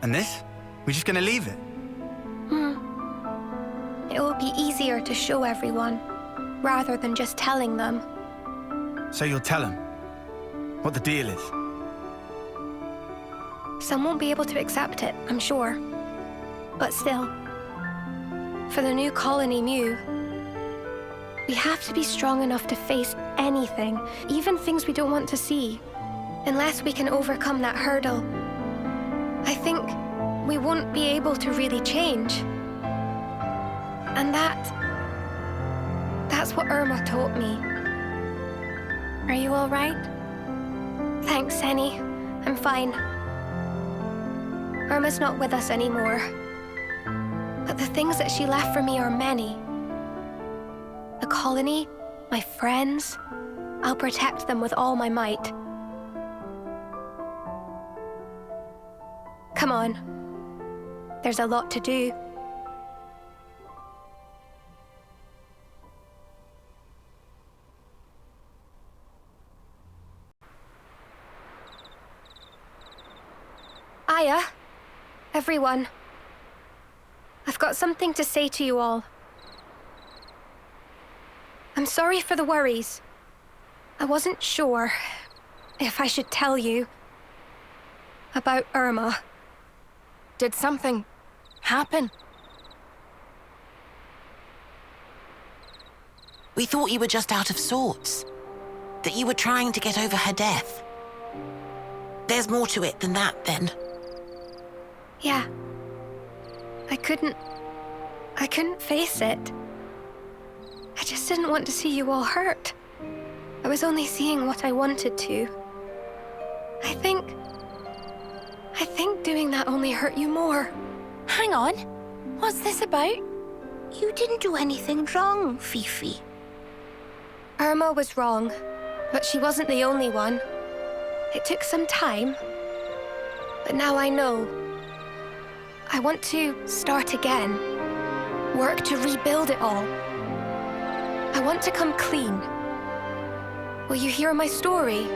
S5: And this? We're just gonna leave it?
S10: It will be easier to show everyone, rather than just telling them.
S5: So you'll tell them what the deal is?
S10: Some won't be able to accept it, I'm sure. But still, for the new colony Mew, we have to be strong enough to face anything, even things we don't want to see. Unless we can overcome that hurdle, I think we won't be able to really change. And that's what Irma taught me. Are you all right? Thanks, Henny. I'm fine. Irma's not with us anymore. But the things that she left for me are many. The colony, my friends, I'll protect them with all my might. Come on. There's a lot to do. Aya, everyone. I've got something to say to you all. I'm sorry for the worries. I wasn't sure if I should tell you about Irma.
S7: Did something happen?
S15: We thought you were just out of sorts. That you were trying to get over her death. There's more to it than that, then.
S10: Yeah. I couldn't face it. I just didn't want to see you all hurt. I was only seeing what I wanted to. I think doing that only hurt you more.
S18: Hang on.
S10: What's this about?
S2: You didn't do anything wrong, Fifi.
S10: Irma was wrong, but she wasn't the only one. It took some time, but now I know. I want to start again, work to rebuild it all. I want to come clean. Will you hear my story?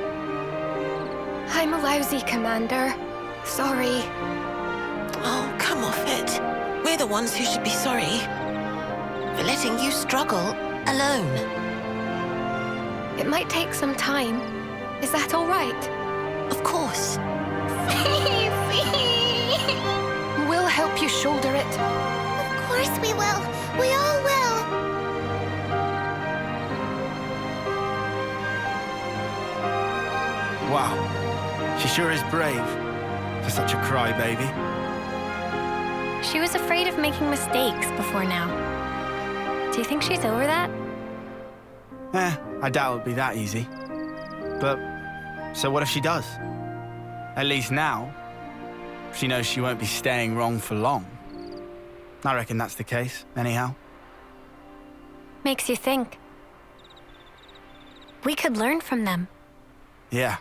S10: I'm a lousy commander. Sorry.
S15: Oh, come off it. We're the ones who should be sorry for letting you struggle alone.
S10: It might take some time. Is that all right?
S15: Of course.
S10: We'll help you shoulder it.
S2: Of course we will. We all will.
S5: Wow. She sure is brave for such a crybaby.
S1: She was afraid of making mistakes before now. Do you think she's over that?
S5: I doubt it'll be that easy. But, so what if she does? At least now, she knows she won't be staying wrong for long. I reckon that's the case, anyhow.
S1: Makes you think. We could learn from them.
S5: Yeah.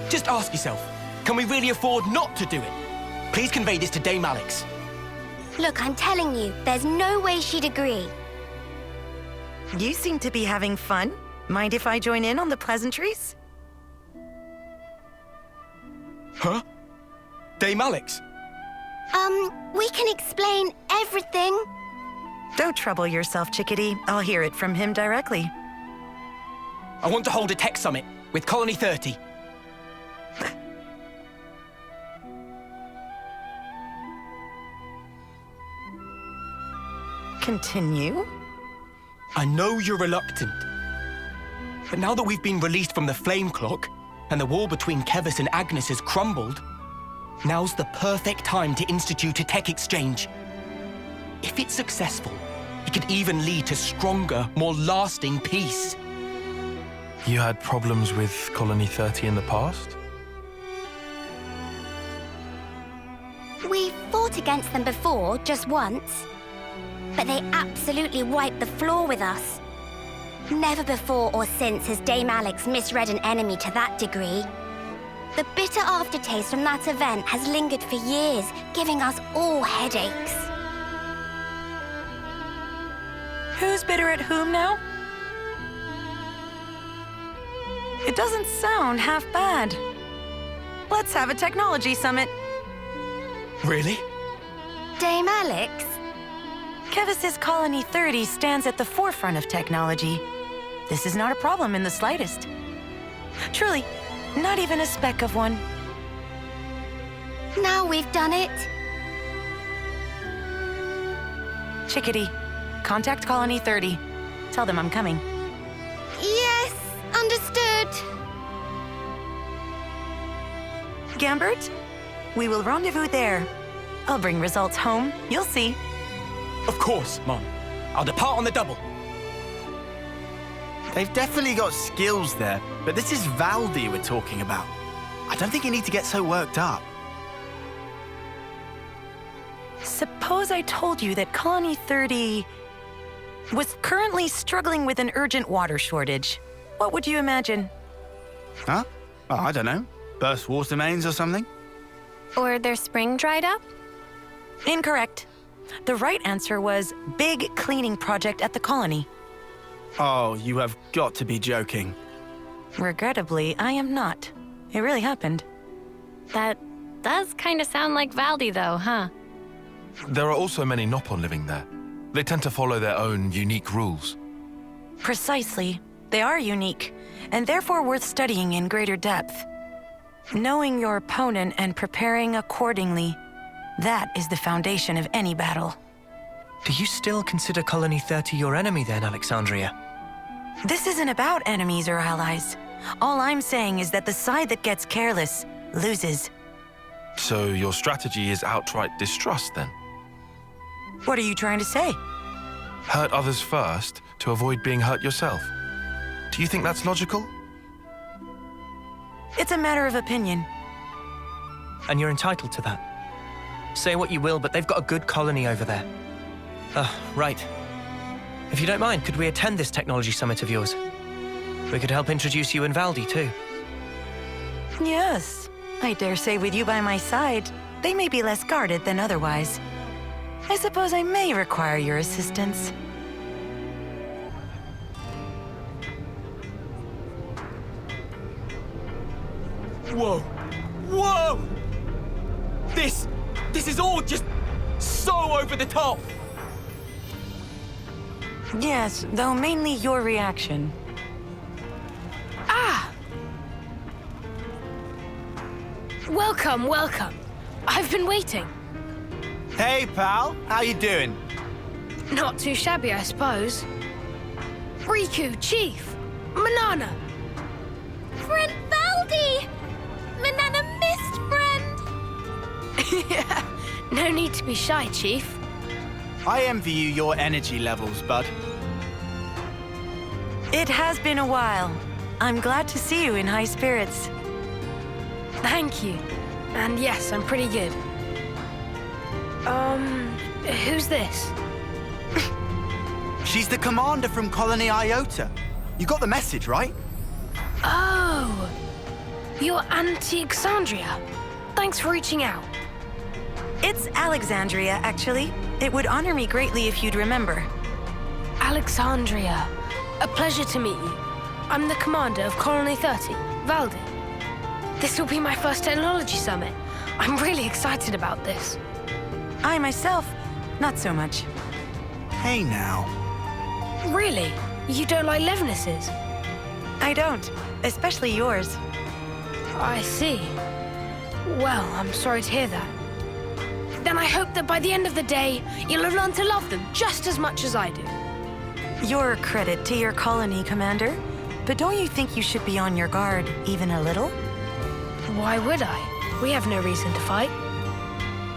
S13: Just ask yourself, can we really afford not to do it? Please convey this to Dame Alex.
S2: Look, I'm telling you, there's no way she'd agree.
S12: You seem to be having fun. Mind if I join in on the pleasantries?
S13: Huh? Dame Alex?
S2: We can explain everything.
S12: Don't trouble yourself, Chickadee. I'll hear it from him directly.
S13: I want to hold a tech summit with Colony 30.
S12: Continue?
S13: I know you're reluctant. But now that we've been released from the flame clock, and the wall between Keves and Agnus has crumbled, now's the perfect time to institute a tech exchange. If it's successful, it could even lead to stronger, more lasting peace.
S6: You had problems with Colony 30 in the past?
S2: We fought against them before, just once. But they absolutely wiped the floor with us. Never before or since has Dame Alex misread an enemy to that degree. The bitter aftertaste from that event has lingered for years, giving us all headaches.
S12: Who's bitter at whom now? It doesn't sound half bad. Let's have a technology summit.
S13: Really?
S2: Dame Alex?
S12: Keves' Colony 30 stands at the forefront of technology. This is not a problem in the slightest. Truly, not even a speck of one.
S2: Now we've done it.
S12: Chickadee, contact Colony 30. Tell them I'm coming.
S2: Yes, understood.
S12: Gambert, we will rendezvous there. I'll bring results home, you'll see.
S13: Of course, Mom. I'll depart on the double.
S5: They've definitely got skills there, but this is Valdi we're talking about. I don't think you need to get so worked up.
S12: Suppose I told you that Colony 30 was currently struggling with an urgent water shortage. What would you imagine?
S5: Huh? Oh, I don't know. Burst water mains or something?
S10: Or their spring dried up?
S12: Incorrect. The right answer was big cleaning project at the colony.
S5: Oh, you have got to be joking.
S12: Regrettably, I am not. It really happened.
S10: That does kind of sound like Valdi, though, huh?
S6: There are also many Nopon living there. They tend to follow their own unique rules.
S12: Precisely. They are unique, and therefore worth studying in greater depth. Knowing your opponent and preparing accordingly, that is the foundation of any battle.
S13: Do you still consider Colony 30 your enemy then, Alexandria?
S12: This isn't about enemies or allies. All I'm saying is that the side that gets careless loses.
S6: So your strategy is outright distrust then?
S12: What are you trying to say?
S6: Hurt others first to avoid being hurt yourself. Do you think that's logical?
S12: It's a matter of opinion.
S13: And you're entitled to that. Say what you will, but they've got a good colony over there. Right. If you don't mind, could we attend this technology summit of yours? We could help introduce you and Valdi, too.
S12: Yes. I dare say with you by my side, they may be less guarded than otherwise. I suppose I may require your assistance.
S13: Whoa! Whoa! This is all just so over the top!
S12: Yes, though mainly your reaction.
S11: Ah! Welcome, welcome. I've been waiting.
S5: Hey, pal. How you doing?
S11: Not too shabby, I suppose. Riku, Chief, Manana.
S16: Friend Valdi! Manana missed friend!
S11: Yeah, no need to be shy, Chief.
S5: I envy you your energy levels, bud.
S12: It has been a while. I'm glad to see you in high spirits.
S11: Thank you. And yes, I'm pretty good. Who's this?
S5: She's the commander from Colony Iota. You got the message, right?
S11: Oh, you're Anti-Exandria. Thanks for reaching out.
S12: It's Alexandria, actually. It would honor me greatly if you'd remember.
S11: Alexandria. A pleasure to meet you. I'm the commander of Colony 30, Valdi. This will be my first technology summit. I'm really excited about this.
S12: I myself, not so much.
S5: Hey now.
S11: Really? You don't like Levnesses?
S12: I don't, especially yours.
S11: I see. Well, I'm sorry to hear that. Then I hope that by the end of the day, you'll have learned to love them just as much as I do.
S12: You're a credit to your colony, Commander. But don't you think you should be on your guard, even a little?
S11: Why would I? We have no reason to fight.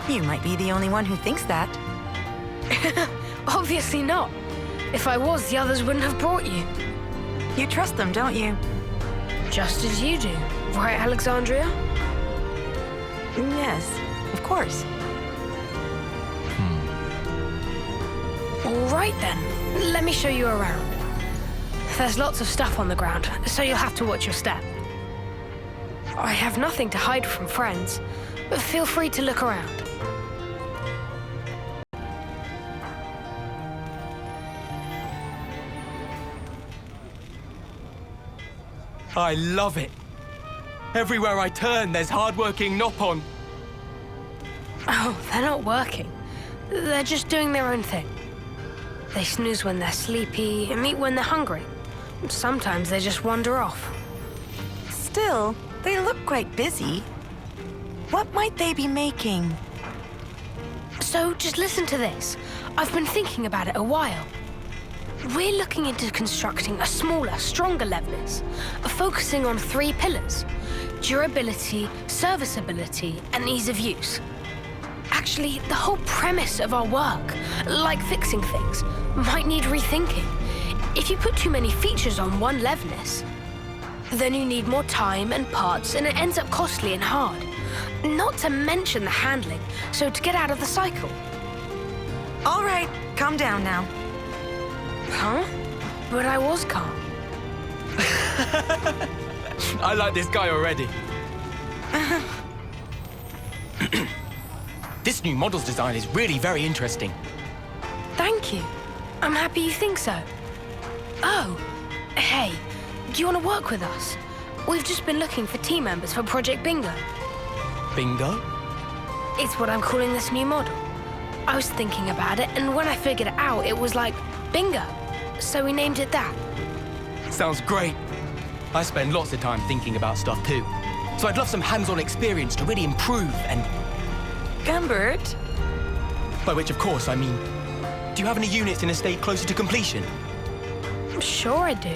S12: You might be the only one who thinks that.
S11: Obviously not. If I was, the others wouldn't have brought you.
S12: You trust them, don't you?
S11: Just as you do. Right, Alexandria?
S12: Yes, of course.
S11: All right then. Let me show you around. There's lots of stuff on the ground, so you'll have to watch your step. I have nothing to hide from friends, but feel free to look around.
S13: I love it. Everywhere I turn, there's hard-working Noppon.
S11: Oh, they're not working. They're just doing their own thing. They snooze when they're sleepy and eat when they're hungry. Sometimes they just wander off.
S12: Still, they look quite busy. What might they be making?
S11: So just listen to this. I've been thinking about it a while. We're looking into constructing a smaller, stronger Levnis, focusing on 3 pillars: durability, serviceability, and ease of use. Actually, the whole premise of our work, like fixing things, might need rethinking. If you put too many features on one Levnis, then you need more time and parts, and it ends up costly and hard. Not to mention the handling, so to get out of the cycle.
S12: All right, calm down now.
S11: Huh? But I was calm.
S13: I like this guy already. This new model's design is really very interesting.
S11: Thank you. I'm happy you think so. Oh, hey, do you want to work with us? We've just been looking for team members for Project Bingo.
S13: Bingo?
S11: It's what I'm calling this new model. I was thinking about it, and when I figured it out, it was like, bingo. So we named it that.
S13: Sounds great. I spend lots of time thinking about stuff too. So I'd love some hands-on experience to really improve and...
S12: Gumbert?
S13: By which, of course, I mean, do you have any units in a state closer to completion?
S11: Sure I do.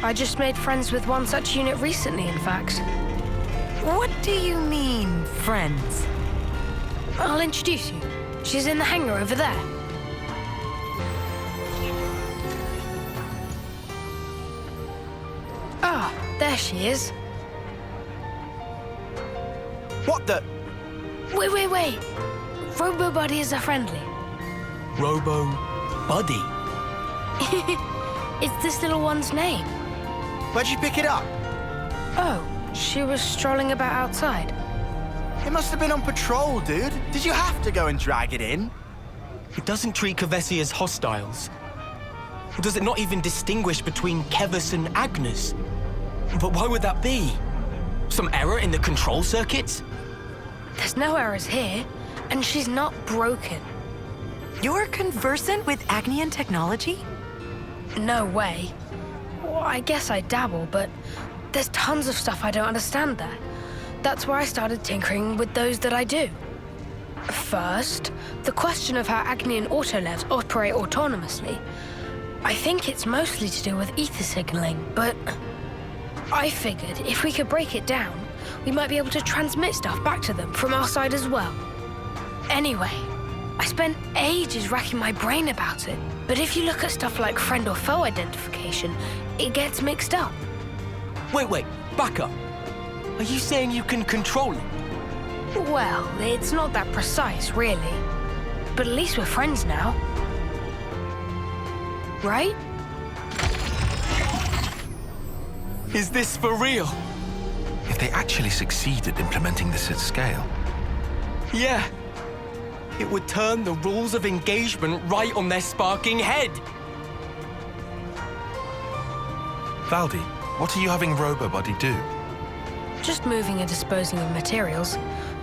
S11: I just made friends with one such unit recently, in fact.
S12: What do you mean, friends?
S11: I'll introduce you. She's in the hangar over there. Ah, there she is.
S5: What the?
S11: Wait. Robo Buddies are friendly.
S13: Robo Buddy?
S11: It's this little one's name.
S5: Where'd you pick it up?
S11: Oh, she was strolling about outside.
S5: It must have been on patrol, dude. Did you have to go and drag it in?
S13: It doesn't treat Kevesi as hostiles. Does it not even distinguish between Keves and Agnus? But why would that be? Some error in the control circuits?
S11: There's no errors here, and she's not broken.
S12: You're conversant with Agnian technology?
S11: No way. Well, I guess I dabble, but there's tons of stuff I don't understand there. That's where I started tinkering with those that I do. First, the question of how Agnian autolevs operate autonomously. I think it's mostly to do with ether signaling, but I figured if we could break it down, we might be able to transmit stuff back to them from our side as well. Anyway, I spent ages racking my brain about it, but if you look at stuff like friend or foe identification, it gets mixed up.
S4: Wait, back up. Are you saying you can control it?
S11: Well, it's not that precise, really. But at least we're friends now. Right?
S4: Is this for real?
S6: If they actually succeed at implementing this at scale.
S4: Yeah. It would turn the rules of engagement right on their sparking head.
S6: Valdi, what are you having RoboBuddy do?
S11: Just moving and disposing of materials.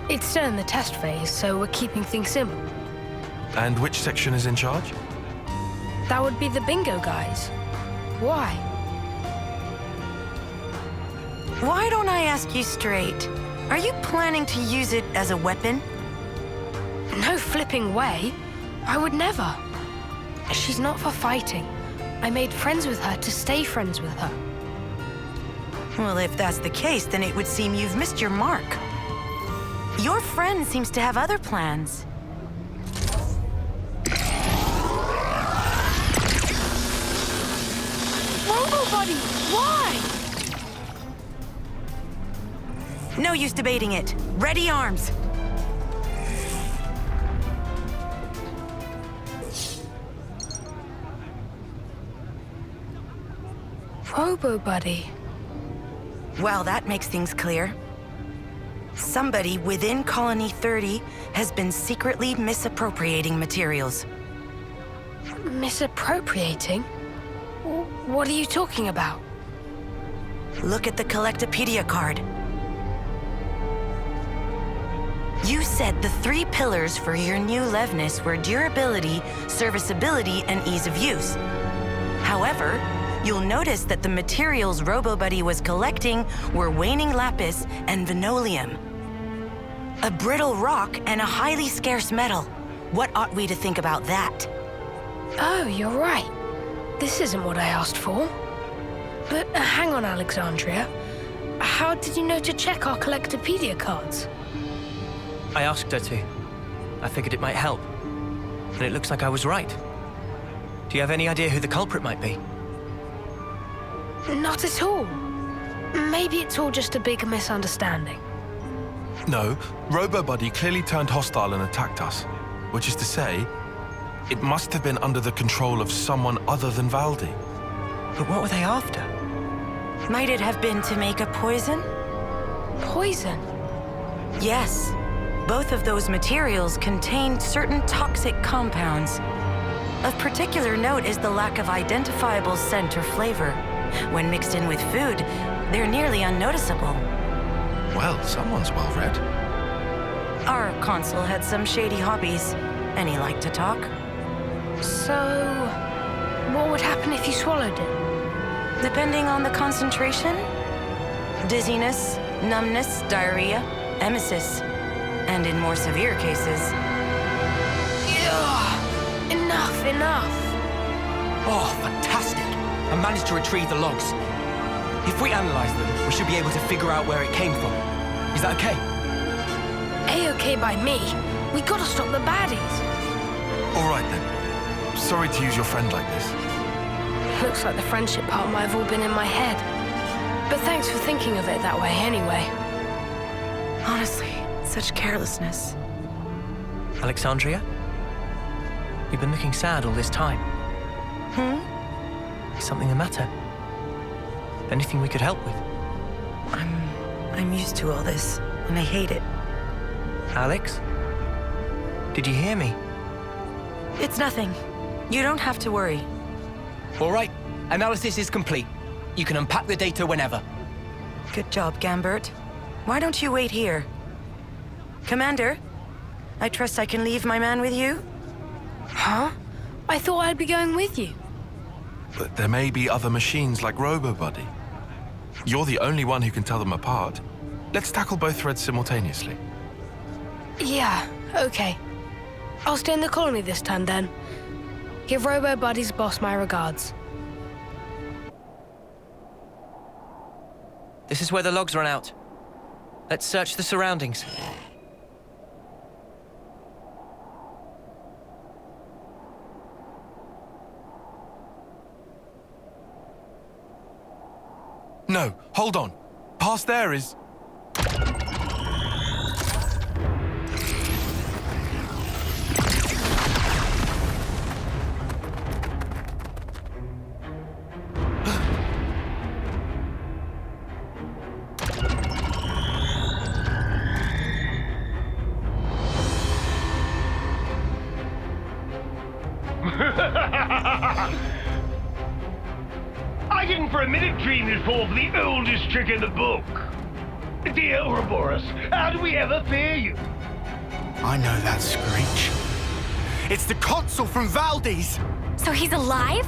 S11: It's still in the test phase, so we're keeping things simple.
S6: And which section is in charge?
S11: That would be the bingo guys. Why?
S12: Why don't I ask you straight? Are you planning to use it as a weapon?
S11: No flipping way. I would never. She's not for fighting. I made friends with her to stay friends with her.
S12: Well, if that's the case, then it would seem you've missed your mark. Your friend seems to have other plans.
S11: RoboBuddy, why?
S12: No use debating it. Ready arms.
S11: RoboBuddy.
S12: Well, that makes things clear. Somebody within Colony 30 has been secretly misappropriating materials.
S11: Misappropriating? What are you talking about?
S12: Look at the Collectopedia card. You said the 3 pillars for your new Levnis were durability, serviceability, and ease of use. However, you'll notice that the materials RoboBuddy was collecting were waning lapis and vinolium. A brittle rock and a highly scarce metal. What ought we to think about that?
S11: Oh, you're right. This isn't what I asked for. But hang on, Alexandria. How did you know to check our Collectopedia cards?
S4: I asked her to. I figured it might help. And it looks like I was right. Do you have any idea who the culprit might be?
S11: Not at all. Maybe it's all just a big misunderstanding.
S6: No, RoboBuddy clearly turned hostile and attacked us. Which is to say, it must have been under the control of someone other than Valdi.
S4: But what were they after?
S12: Might it have been to make a poison?
S11: Poison?
S12: Yes. Both of those materials contained certain toxic compounds. Of particular note is the lack of identifiable scent or flavor. When mixed in with food, they're nearly unnoticeable.
S6: Well, someone's well read.
S12: Our consul had some shady hobbies, and he liked to talk.
S11: So, what would happen if you swallowed it?
S12: Depending on the concentration, dizziness, numbness, diarrhea, emesis, and in more severe cases...
S11: Ugh, enough.
S4: Oh, fantastic. I managed to retrieve the logs. If we analyze them, we should be able to figure out where it came from. Is that okay?
S11: A-okay by me. We gotta stop the baddies.
S6: All right then. Sorry to use your friend like this.
S11: Looks like the friendship part might have all been in my head. But thanks for thinking of it that way anyway.
S12: Honestly, such carelessness.
S4: Alexandria? You've been looking sad all this time. Is something the matter? Anything we could help with?
S12: I'm used to all this, and I hate it.
S4: Alex? Did you hear me?
S12: It's nothing. You don't have to worry.
S4: All right. Analysis is complete. You can unpack the data whenever.
S12: Good job, Gambert. Why don't you wait here? Commander, I trust I can leave my man with you?
S11: Huh? I thought I'd be going with you.
S6: But there may be other machines like RoboBuddy. You're the only one who can tell them apart. Let's tackle both threads simultaneously.
S11: Yeah, okay. I'll stay in the colony this time then. Give RoboBuddy's boss my regards.
S13: This is where the logs run out. Let's search the surroundings.
S6: No, hold on. Past there is...
S14: I didn't for a minute dream this fall for the oldest trick in the book. Dear Ouroboros, how do we ever fear you?
S5: I know that screech. It's the consul from Valdez!
S1: So he's alive?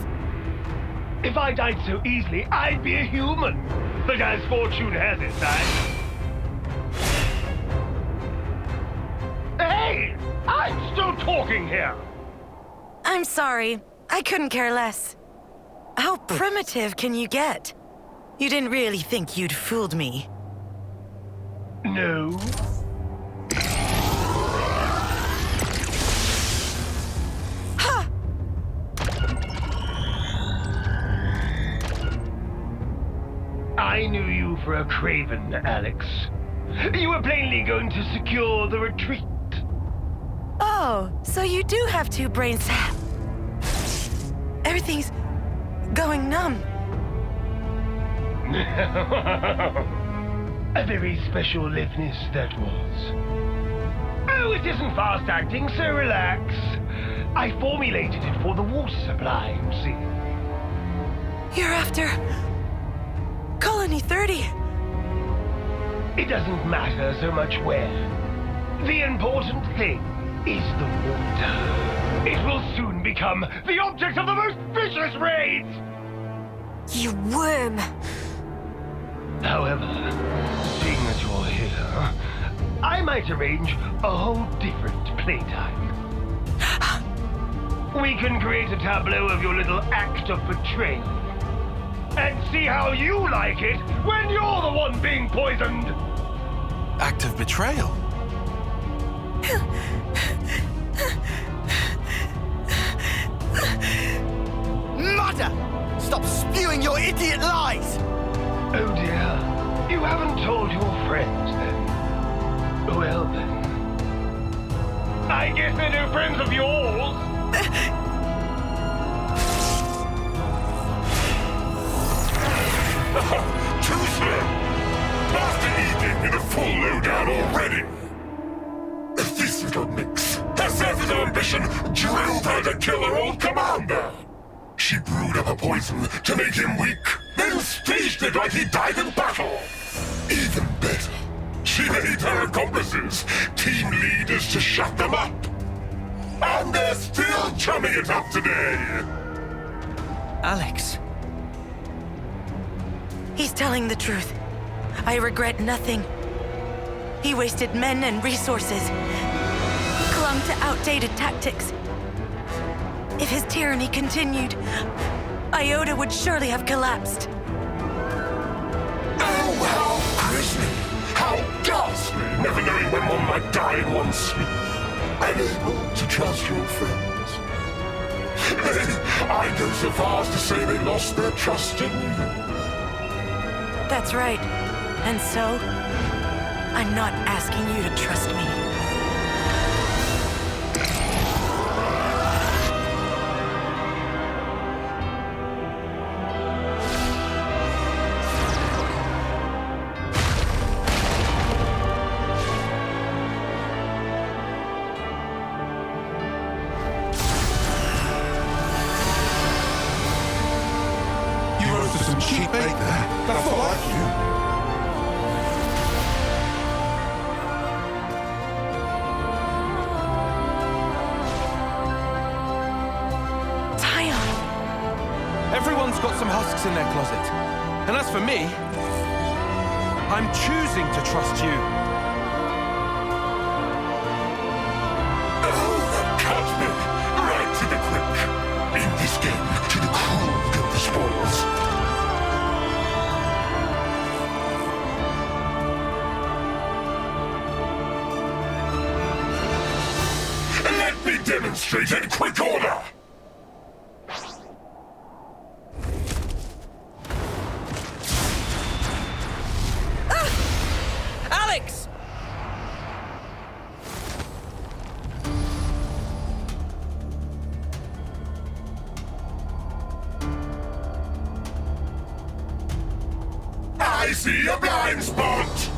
S14: If I died so easily, I'd be a human. But as fortune has it, Hey! I'm still talking here!
S12: I'm sorry. I couldn't care less. How primitive can you get? You didn't really think you'd fooled me.
S14: No.
S12: Ha!
S14: I knew you for a craven, Alex. You were plainly going to secure the retreat.
S12: Oh, so you do have two brains. Everything's going numb.
S14: A very special liveness that was. Oh, it isn't fast acting, so relax. I formulated it for the water supply, you see.
S12: You're after... Colony 30.
S14: It doesn't matter so much where. The important thing is the water. It will soon become the object of the most vicious raids!
S1: You worm!
S14: However, seeing that you're here, I might arrange a whole different playtime. We can create a tableau of your little act of betrayal. And see how you like it when you're the one being poisoned!
S6: Act of betrayal?
S5: Mother! Stop spewing your idiot lies!
S14: Oh dear, you haven't told your friends then. Well then. I guess they're no friends of yours.
S20: Too slow! Master E gave me the full lowdown already! This little mix has set his ambition drilled her to kill her old commander! She brewed up a poison to make him weak, then staged it like he died in battle! Even better, she made her accomplices team leaders to shut them up! And they're still chumming it up today!
S13: Alex.
S12: He's telling the truth. I regret nothing. He wasted men and resources, clung to outdated tactics. If his tyranny continued, Iota would surely have collapsed.
S20: Oh, how grisly! How ghastly! Never knowing when one might die in one's sleep. Unable to trust your friends. I'd go so far as to say they lost their trust in you.
S12: That's right. And so, I'm not asking you to trust me.
S20: You roasted some cheap bait there. That's not like you.
S5: Everyone
S4: husks in their closet. And as for me, I'm choosing to trust you.
S20: Oh, cut me right to the quick. In this game, to the cruel get the spoils. Let me demonstrate in quick order.
S13: Alex!
S20: I see a blind spot!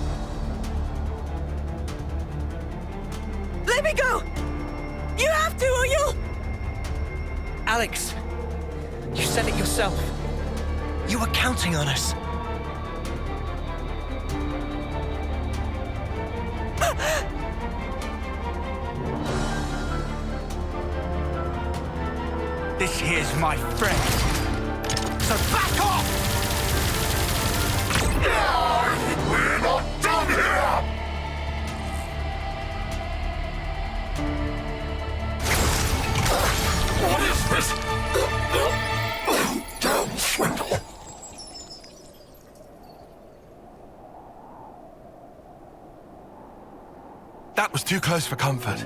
S12: Let me go! You have to, or you'll...
S13: Alex, you said it yourself. You were counting on us.
S5: This here's my friend. So back off!
S20: We're not done here! What is this? Damn swindle!
S6: That was too close for comfort.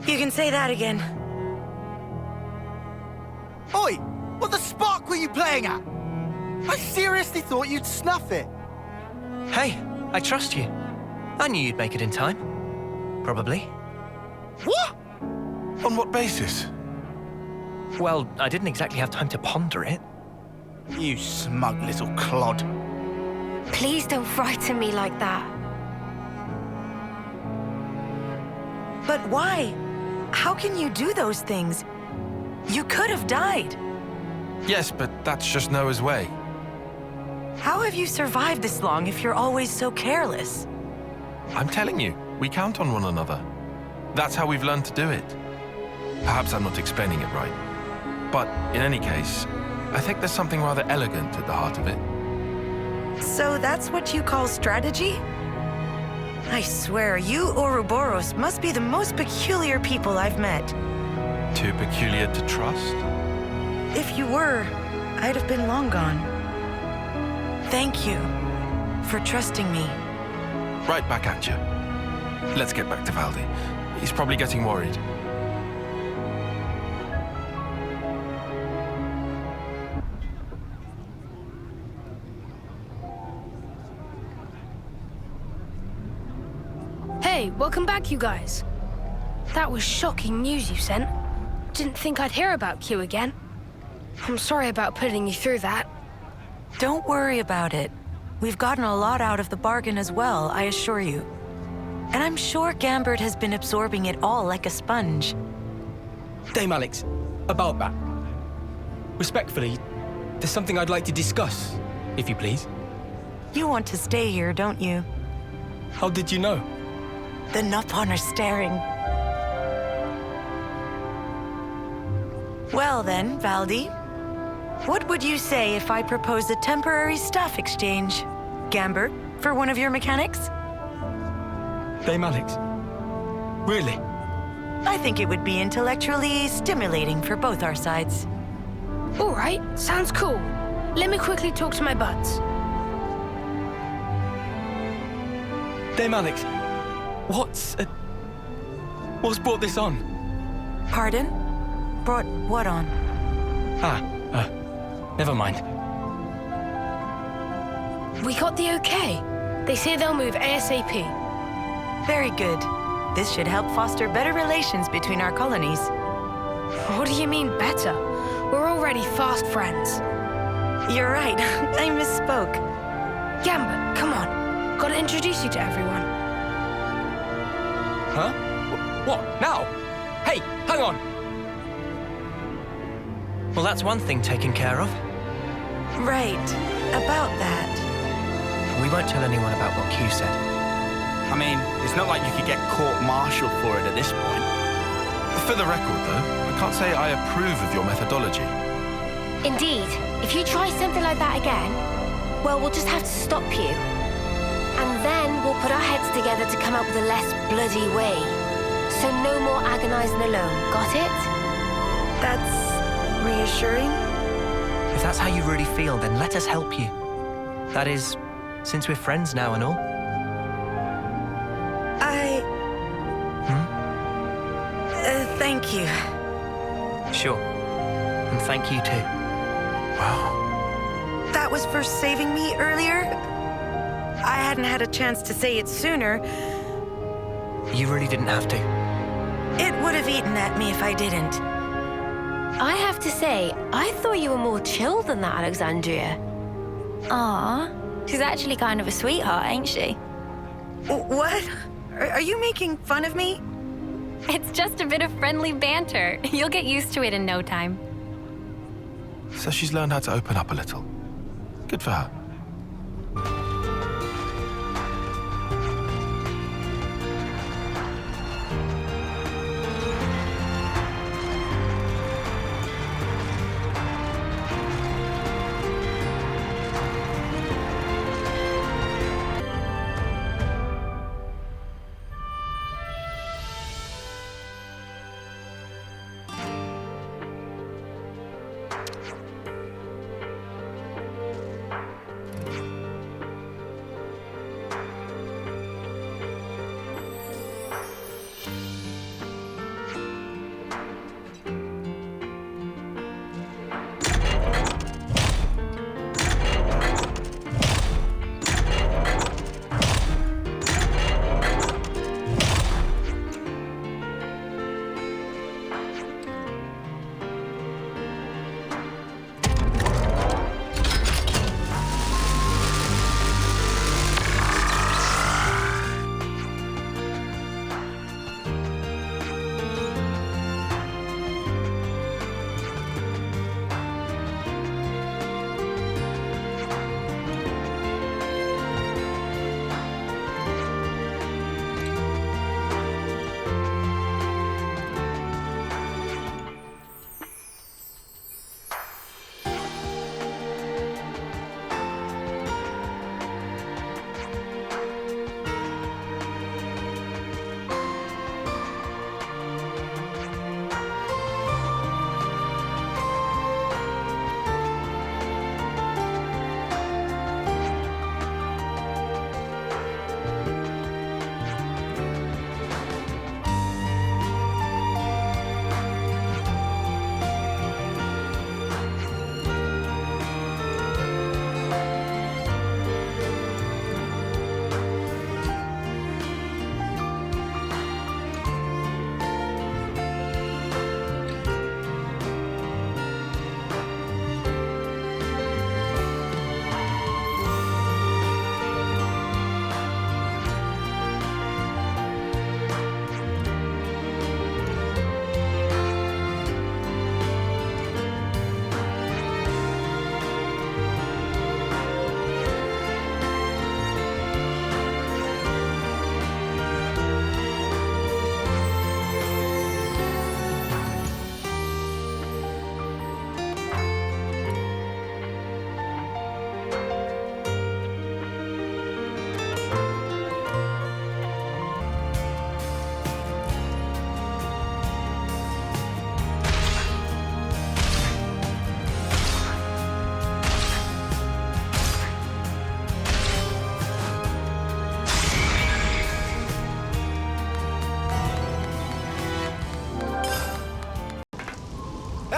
S12: You can say that again.
S5: Oi! What the spark were you playing at? I seriously thought you'd snuff it.
S13: Hey, I trust you. I knew you'd make it in time. Probably.
S5: What?
S6: On what basis?
S13: Well, I didn't exactly have time to ponder it.
S5: You smug little clod.
S10: Please don't frighten me like that.
S12: But why? How can you do those things? You could have died.
S6: Yes, but that's just Noah's way.
S12: How have you survived this long if you're always so careless?
S6: I'm telling you, we count on one another. That's how we've learned to do it. Perhaps I'm not explaining it right. But in any case, I think there's something rather elegant at the heart of it.
S12: So that's what you call strategy? I swear, you Ouroboros must be the most peculiar people I've met.
S6: Too peculiar to trust?
S12: If you were, I'd have been long gone. Thank you for trusting me.
S6: Right back at you. Let's get back to Valdi. He's probably getting worried.
S11: Hey, welcome back, you guys. That was shocking news you sent. Didn't think I'd hear about Q again. I'm sorry about putting you through that.
S12: Don't worry about it. We've gotten a lot out of the bargain as well, I assure you. And I'm sure Gambert has been absorbing it all like a sponge.
S21: Dame Alex, about that. Respectfully, there's something I'd like to discuss, if you please.
S12: You want to stay here, don't you?
S21: How did you know?
S12: The Nopon are staring. Well then, Valdi, what would you say if I proposed a temporary staff exchange? Gambert, for one of your mechanics?
S21: Dame Alex, really?
S12: I think it would be intellectually stimulating for both our sides.
S11: All right, sounds cool. Let me quickly talk to my buds.
S21: Dame Alex, what's brought this on?
S12: Pardon? Brought what on?
S21: Never mind.
S11: We got the okay. They say they'll move ASAP.
S12: Very good. This should help foster better relations between our colonies.
S11: What do you mean better? We're already fast friends.
S12: You're right. I misspoke.
S11: Gambit, come on. Gotta introduce you to everyone.
S21: Huh? What? Now? Hey, hang on!
S13: Well, that's one thing taken care of.
S12: Right. About that.
S13: We won't tell anyone about what Q said.
S5: I mean, it's not like you could get court-martialed for it at this point.
S6: For the record, though, I can't say I approve of your methodology.
S2: Indeed.
S18: If you try something like that again, well, we'll just have to stop you. And then we'll put our heads together to come up with a less bloody way. So no more agonizing alone, got it?
S12: That's reassuring.
S13: If that's how you really feel, then let us help you. That is, since we're friends now and all.
S12: Thank you.
S13: Sure. And thank you too.
S6: Wow.
S12: That was for saving me earlier? I hadn't had a chance to say it sooner.
S13: You really didn't have to.
S12: It would have eaten at me if I didn't.
S18: I have to say, I thought you were more chill than that, Alexandria.
S1: Aw, she's actually kind of a sweetheart, ain't she?
S12: What? Are you making fun of me?
S1: It's just a bit of friendly banter. You'll get used to it in no time.
S6: So she's learned how to open up a little. Good for her.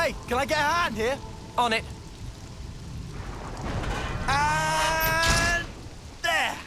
S5: Hey, can I get a hand here?
S13: On it.
S5: And there!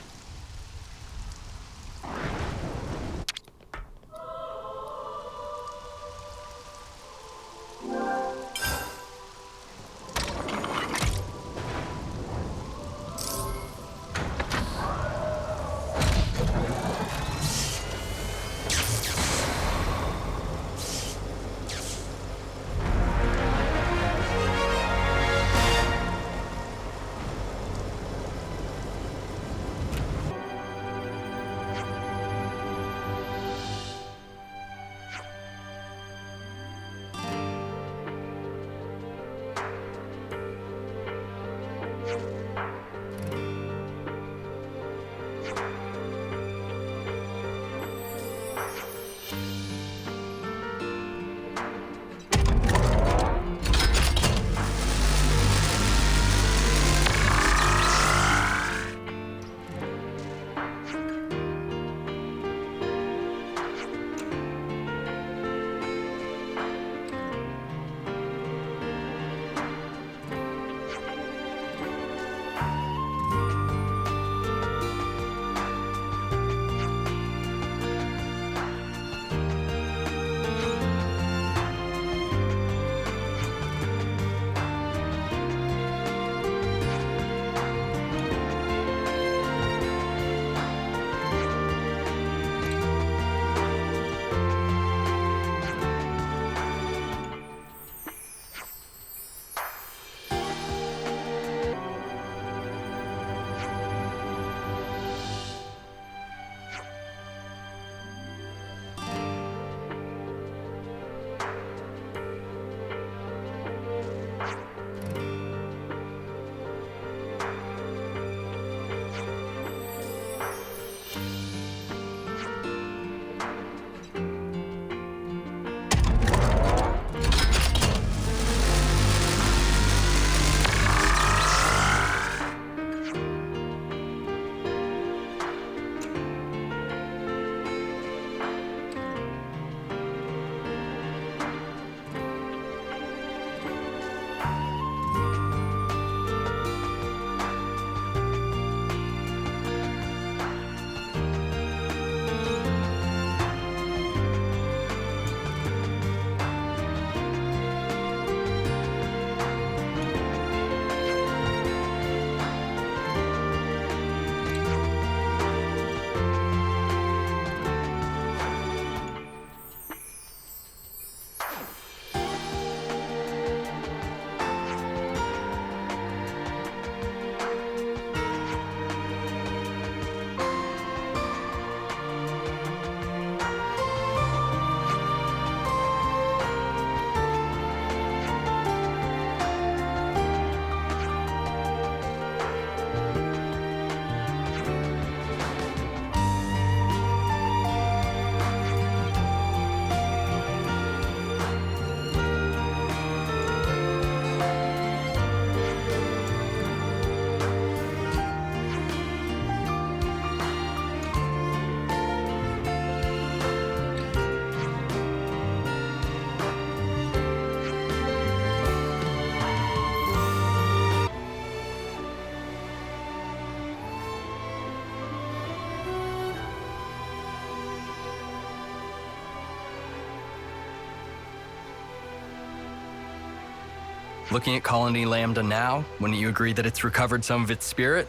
S9: Looking at Colony Lambda now, wouldn't you agree that it's recovered some of its spirit?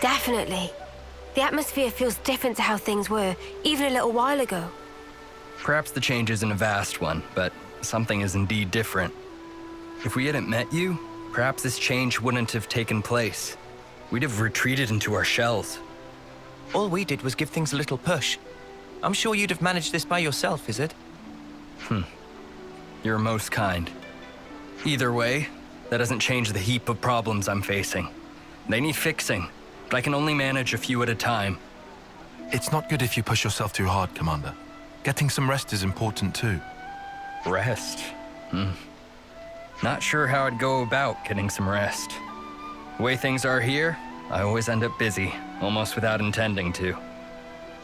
S11: Definitely. The atmosphere feels different to how things were, even a little while ago.
S9: Perhaps the change isn't a vast one, but something is indeed different. If we hadn't met you, perhaps this change wouldn't have taken place. We'd have retreated into our shells.
S13: All we did was give things a little push. I'm sure you'd have managed this by yourself, is it?
S9: You're most kind. Either way, that doesn't change the heap of problems I'm facing. They need fixing, but I can only manage a few at a time.
S6: It's not good if you push yourself too hard, Commander. Getting some rest is important too.
S9: Rest? Not sure how I'd go about getting some rest. The way things are here, I always end up busy, almost without intending to.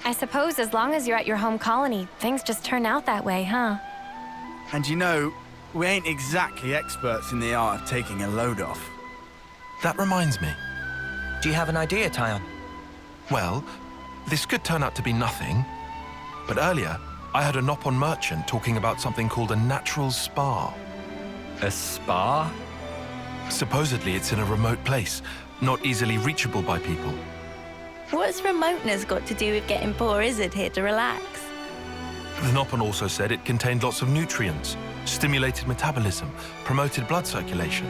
S1: I suppose as long as you're at your home colony, things just turn out that way, huh?
S5: And you know, we ain't exactly experts in the art of taking a load off.
S6: That reminds me.
S13: Do you have an idea, Tyon?
S6: Well, this could turn out to be nothing, but earlier I heard a Nopon merchant talking about something called a natural spa.
S9: A spa?
S6: Supposedly it's in a remote place, not easily reachable by people.
S22: What's remoteness got to do with getting poor Izzard here to relax?
S6: The Nopon also said it contained lots of nutrients, stimulated metabolism, promoted blood circulation.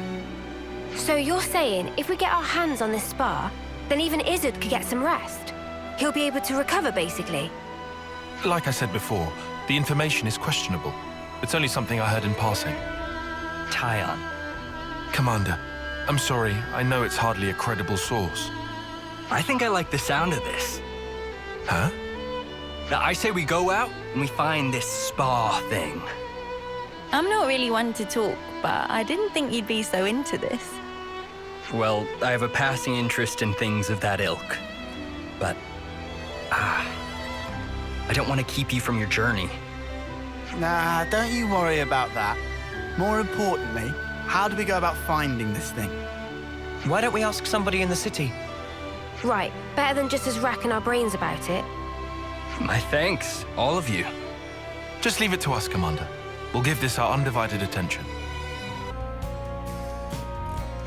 S11: So you're saying if we get our hands on this spa, then even Izzard could get some rest? He'll be able to recover, basically?
S6: Like I said before, the information is questionable. It's only something I heard in passing.
S9: Tyon.
S6: Commander, I'm sorry, I know it's hardly a credible source.
S9: I think I like the sound of this.
S6: Huh?
S9: Now, I say we go out and we find this spa thing.
S22: I'm not really one to talk, but I didn't think you'd be so into this.
S9: Well, I have a passing interest in things of that ilk. But, I don't want to keep you from your journey.
S5: Nah, don't you worry about that. More importantly, how do we go about finding this thing?
S13: Why don't we ask somebody in the city?
S11: Right, better than just us racking our brains about it.
S9: My thanks, all of you.
S6: Just leave it to us, Commander. We'll give this our undivided attention.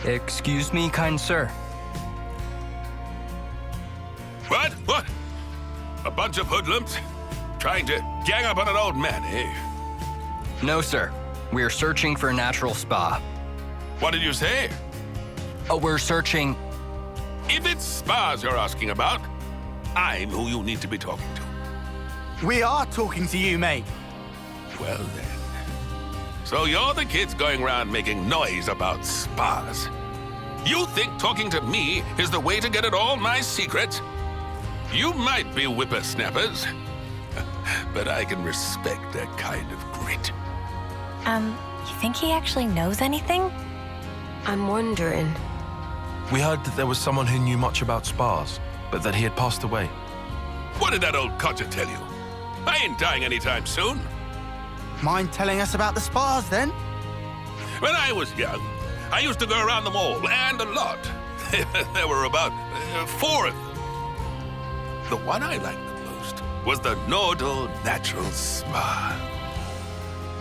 S9: Excuse me, kind sir.
S20: What? What? A bunch of hoodlums? Trying to gang up on an old man, eh?
S9: No, sir. We are searching for a natural spa.
S20: What did you say?
S9: We're searching...
S20: If it's spas you're asking about, I'm who you need to be talking to.
S5: We are talking to you, mate.
S20: Well then. So you're the kids going around making noise about spas. You think talking to me is the way to get at all my secrets? You might be whippersnappers, but I can respect that kind of grit.
S1: You think he actually knows anything?
S11: I'm wondering.
S6: We heard that there was someone who knew much about spas, but that he had passed away.
S20: What did that old codger tell you? I ain't dying anytime soon.
S5: Mind telling us about the spas, then?
S20: When I was young, I used to go around them all, and a lot. There were about 4 of them. The one I liked the most was the Nordal Natural Spa.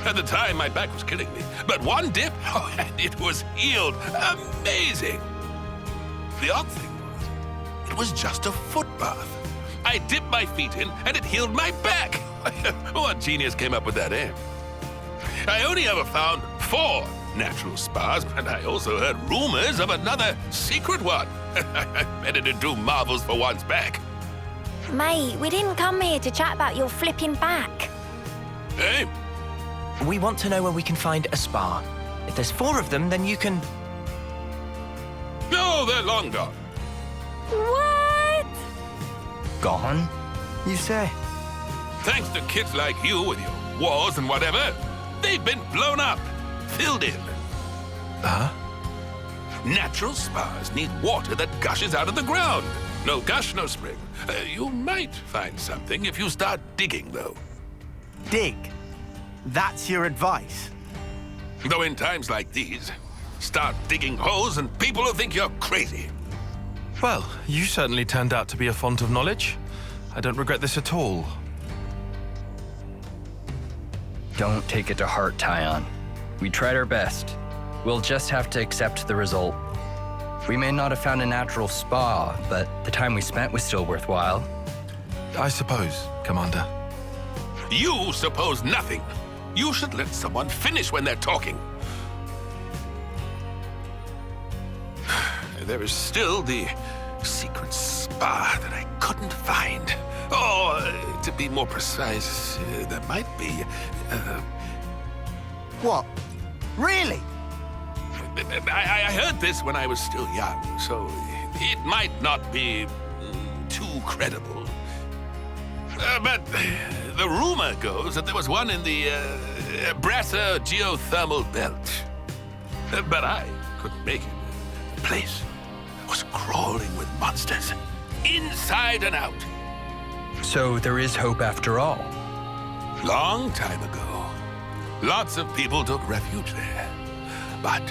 S20: At the time, my back was killing me, but one dip, and it was healed. Amazing! The odd thing was, it was just a foot bath. I dipped my feet in, and it healed my back. What genius came up with that, eh? I only ever found 4 natural spas, and I also heard rumors of another secret one. I bet it'd do marvels for one's back.
S1: Mate, we didn't come here to chat about your flipping back.
S20: Hey?
S13: We want to know where we can find a spa. If there's 4 of them, then you can...
S20: No, they're long gone.
S1: What?
S9: Gone, you say?
S20: Thanks to kids like you with your wars and whatever, they've been blown up, filled in.
S6: Huh?
S20: Natural spas need water that gushes out of the ground. No gush, no spring. You might find something if you start digging, though.
S5: Dig? That's your advice?
S20: Though in times like these, start digging holes and people will think you're crazy.
S6: Well, you certainly turned out to be a font of knowledge. I don't regret this at all.
S9: Don't take it to heart, Tyon. We tried our best. We'll just have to accept the result. We may not have found a natural spa, but the time we spent was still worthwhile.
S6: I suppose, Commander.
S3: You suppose nothing. You should let someone finish when they're talking. There is still the secret spa that I couldn't find. Or, to be more precise, there might be...
S5: What? Really?
S3: I heard this when I was still young, so it might not be too credible. But the rumor goes that there was one in the Brasser geothermal belt. But I couldn't make it. The place was crawling with monsters, inside and out.
S9: So there is hope after all.
S3: Long time ago, lots of people took refuge there. But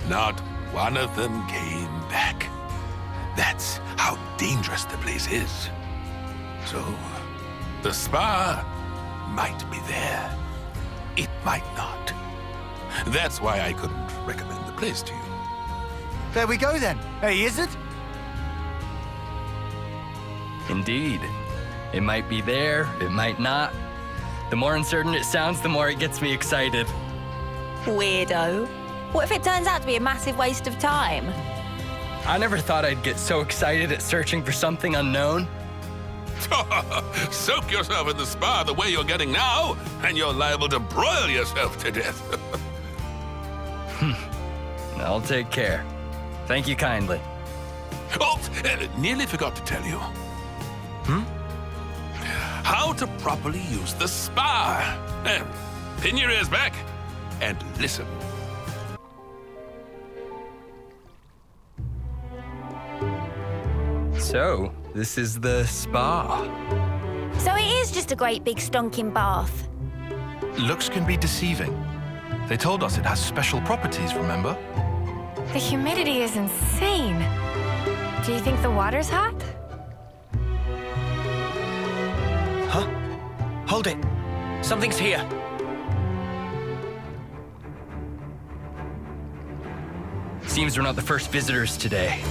S3: not one of them came back. That's how dangerous the place is. So, the spa might be there. It might not. That's why I couldn't recommend the place to you.
S5: There we go then. Hey, is it?
S9: Indeed. It might be there, it might not. The more uncertain it sounds, the more it gets me excited.
S22: Weirdo. What if it turns out to be a massive waste of time?
S9: I never thought I'd get so excited at searching for something unknown.
S3: Soak yourself in the spa the way you're getting now, and you're liable to broil yourself to death.
S9: I'll take care. Thank you kindly.
S3: Oh, nearly forgot to tell you. How to properly use the spa. Pin your ears back and listen.
S9: So, this is the spa.
S2: So it is just a great big stonking bath.
S6: Looks can be deceiving. They told us it has special properties, remember?
S1: The humidity is insane. Do you think the water's hot?
S13: Huh? Hold it. Something's here.
S9: Seems we're not the first visitors today.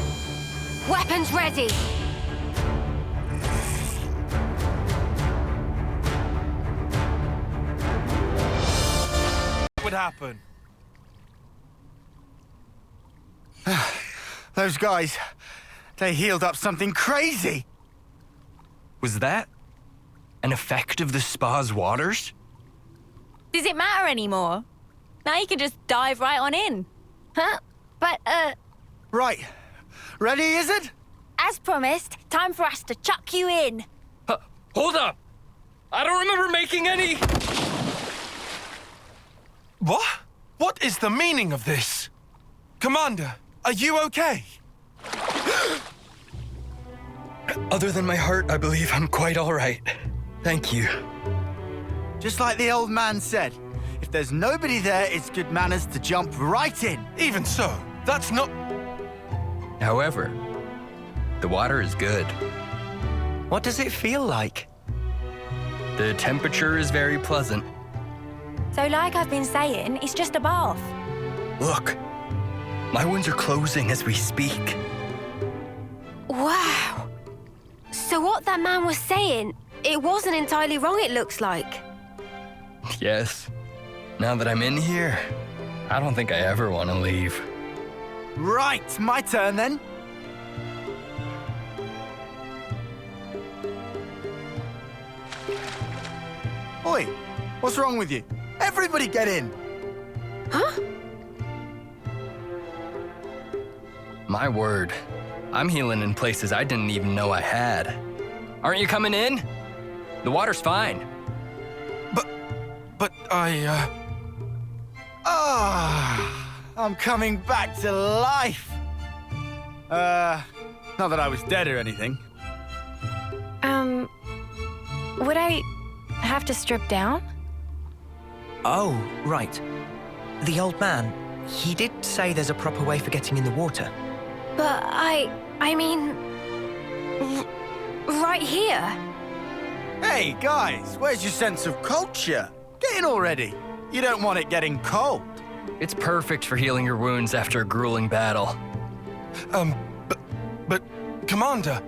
S2: Weapons ready.
S6: What would happen?
S5: Those guys, they healed up something crazy.
S9: Was that an effect of the spa's waters?
S22: Does it matter anymore? Now you can just dive right on in.
S2: Huh? But,
S5: Right. Ready, is it?
S2: as promised, time for us to chuck you in.
S9: Hold up! I don't remember making any...
S6: What? What is the meaning of this? Commander, are you okay?
S9: Other than my heart, I believe I'm quite all right. Thank you.
S5: Just like the old man said, if there's nobody there, it's good manners to jump right in.
S6: Even so, that's not...
S9: However, the water is good.
S13: What does it feel like?
S9: The temperature is very pleasant.
S22: So like I've been saying, it's just a bath.
S9: Look, my wounds are closing as we speak.
S11: Wow. So what that man was saying, it wasn't entirely wrong, it looks like.
S9: Yes. Now that I'm in here, I don't think I ever want to leave.
S5: Right, my turn then. Oi, what's wrong with you? Everybody get in.
S11: Huh?
S9: My word, I'm healing in places I didn't even know I had. Aren't you coming in? The water's fine.
S6: But I,
S5: I'm coming back to life. Not that I was dead or anything.
S1: Would I have to strip down?
S13: Oh, right. The old man, he did say there's a proper way for getting in the water.
S11: But I mean... right here.
S5: Hey, guys, where's your sense of culture? Get in already. You don't want it getting cold.
S9: It's perfect for healing your wounds after a grueling battle.
S6: But, Commander...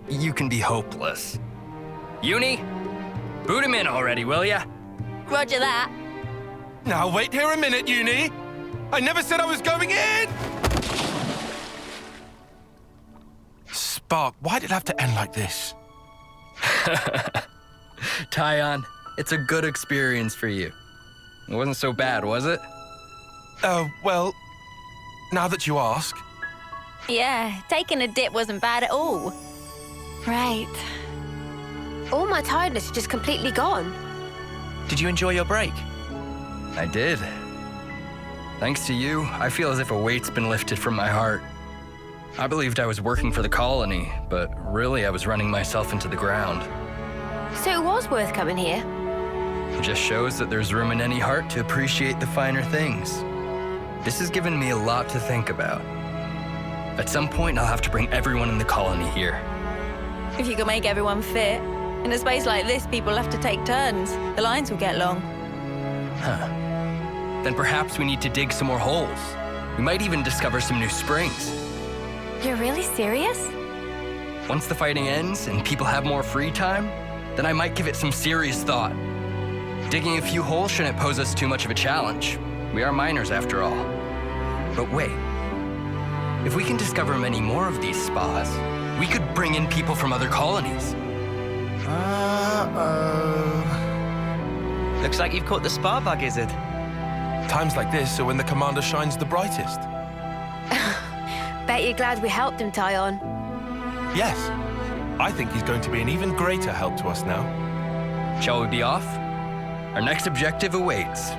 S9: You can be hopeless. Uni, boot him in already, will ya?
S22: Roger that.
S6: Now wait here a minute, Uni! I never said I was going in! Spark, why did it have to end like this?
S9: Tyon, it's a good experience for you. It wasn't so bad, was it?
S6: Well, now that you ask.
S22: Yeah, taking a dip wasn't bad at all.
S1: Right.
S11: All my tiredness is just completely gone.
S13: Did you enjoy your break?
S9: I did. Thanks to you, I feel as if a weight's been lifted from my heart. I believed I was working for the colony, but really I was running myself into the ground.
S11: So it was worth coming here?
S9: It just shows that there's room in any heart to appreciate the finer things. This has given me a lot to think about. At some point, I'll have to bring everyone in the colony here.
S22: If you can make everyone fit. In a space like this, people have to take turns. The lines will get long.
S9: Huh. Then perhaps we need to dig some more holes. We might even discover some new springs.
S1: You're really serious?
S9: Once the fighting ends and people have more free time, then I might give it some serious thought. Digging a few holes shouldn't pose us too much of a challenge. We are miners after all. But wait. If we can discover many more of these spas, we could bring in people from other colonies.
S13: Looks like you've caught the spa bug, Izzard.
S6: Times like this are when the commander shines the brightest.
S11: Bet you're glad we helped him, Tyon.
S6: Yes. I think he's going to be an even greater help to us now.
S9: Shall we be off? Our next objective awaits.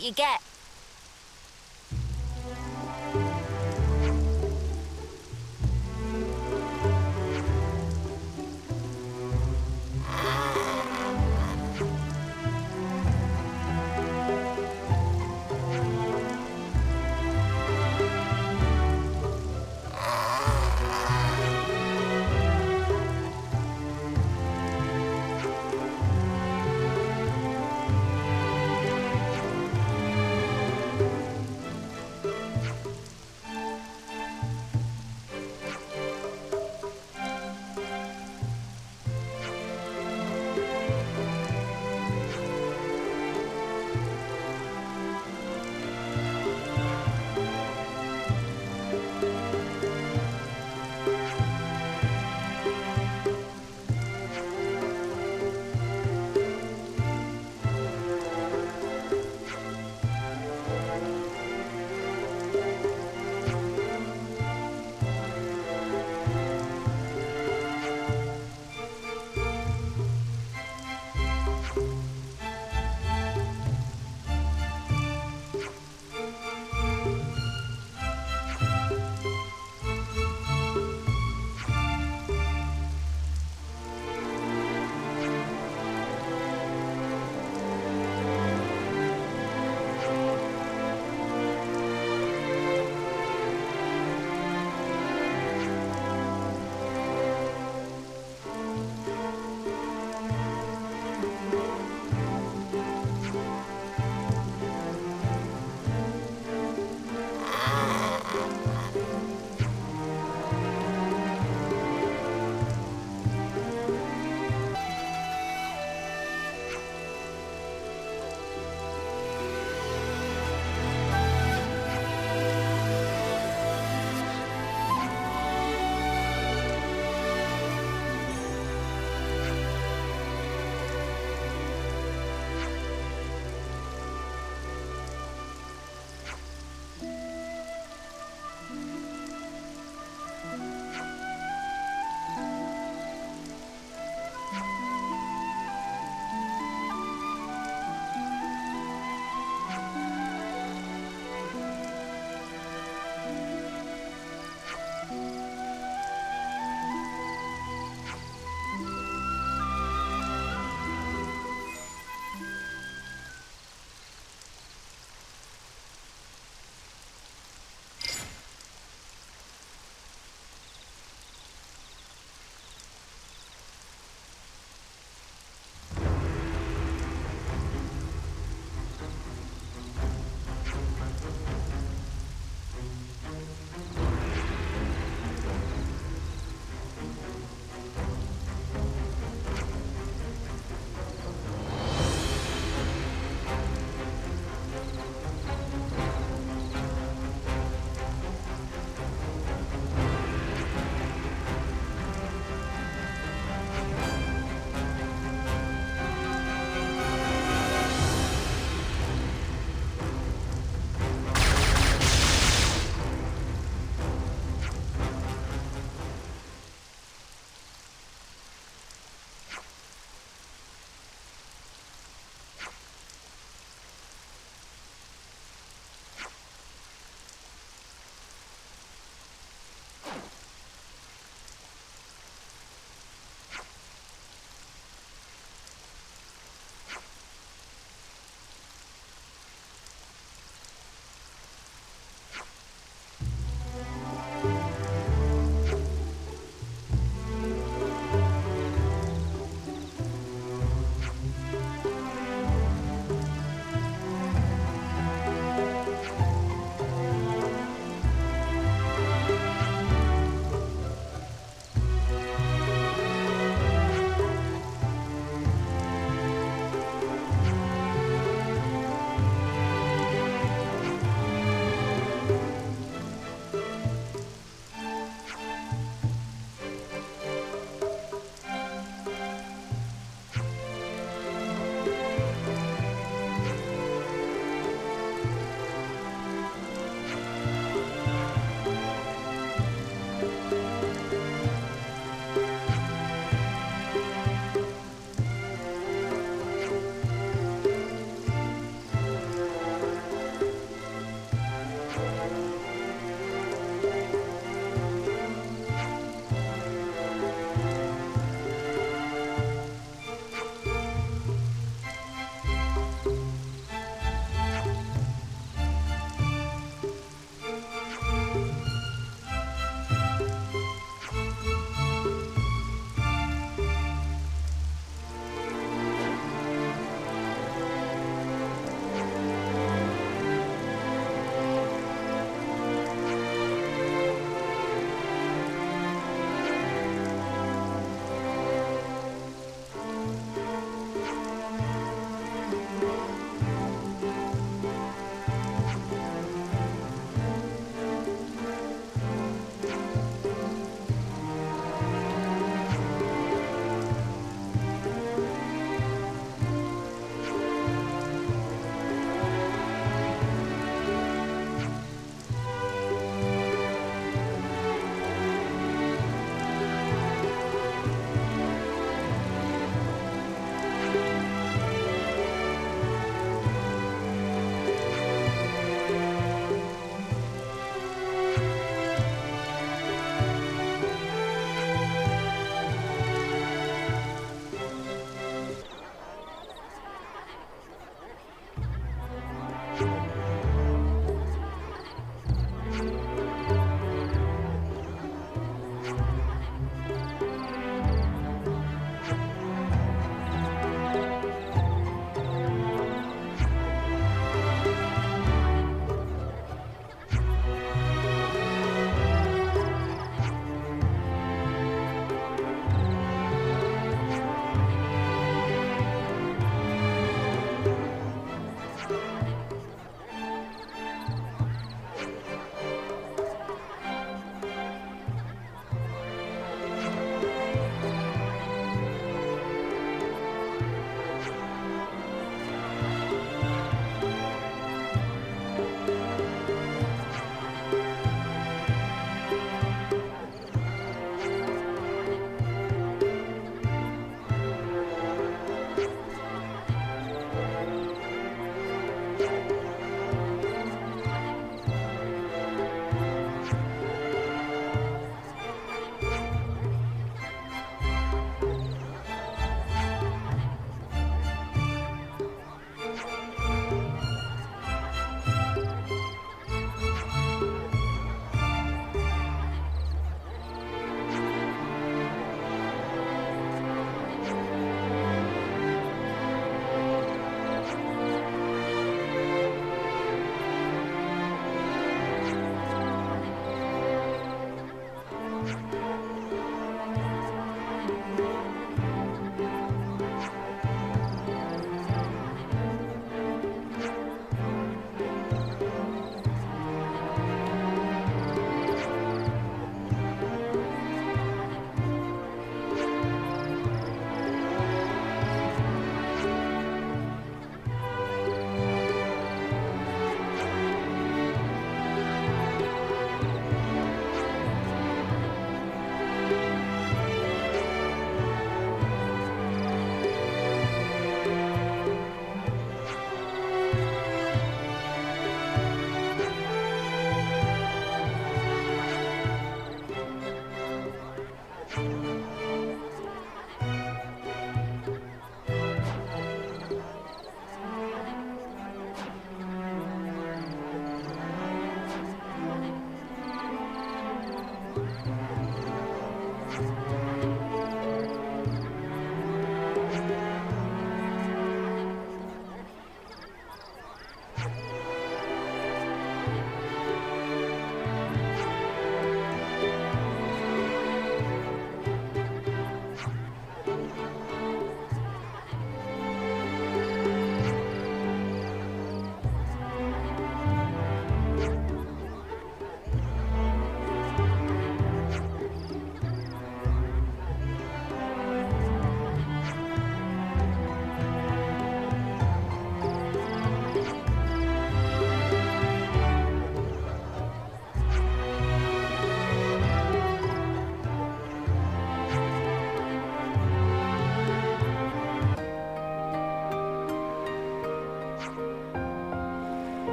S16: what you get.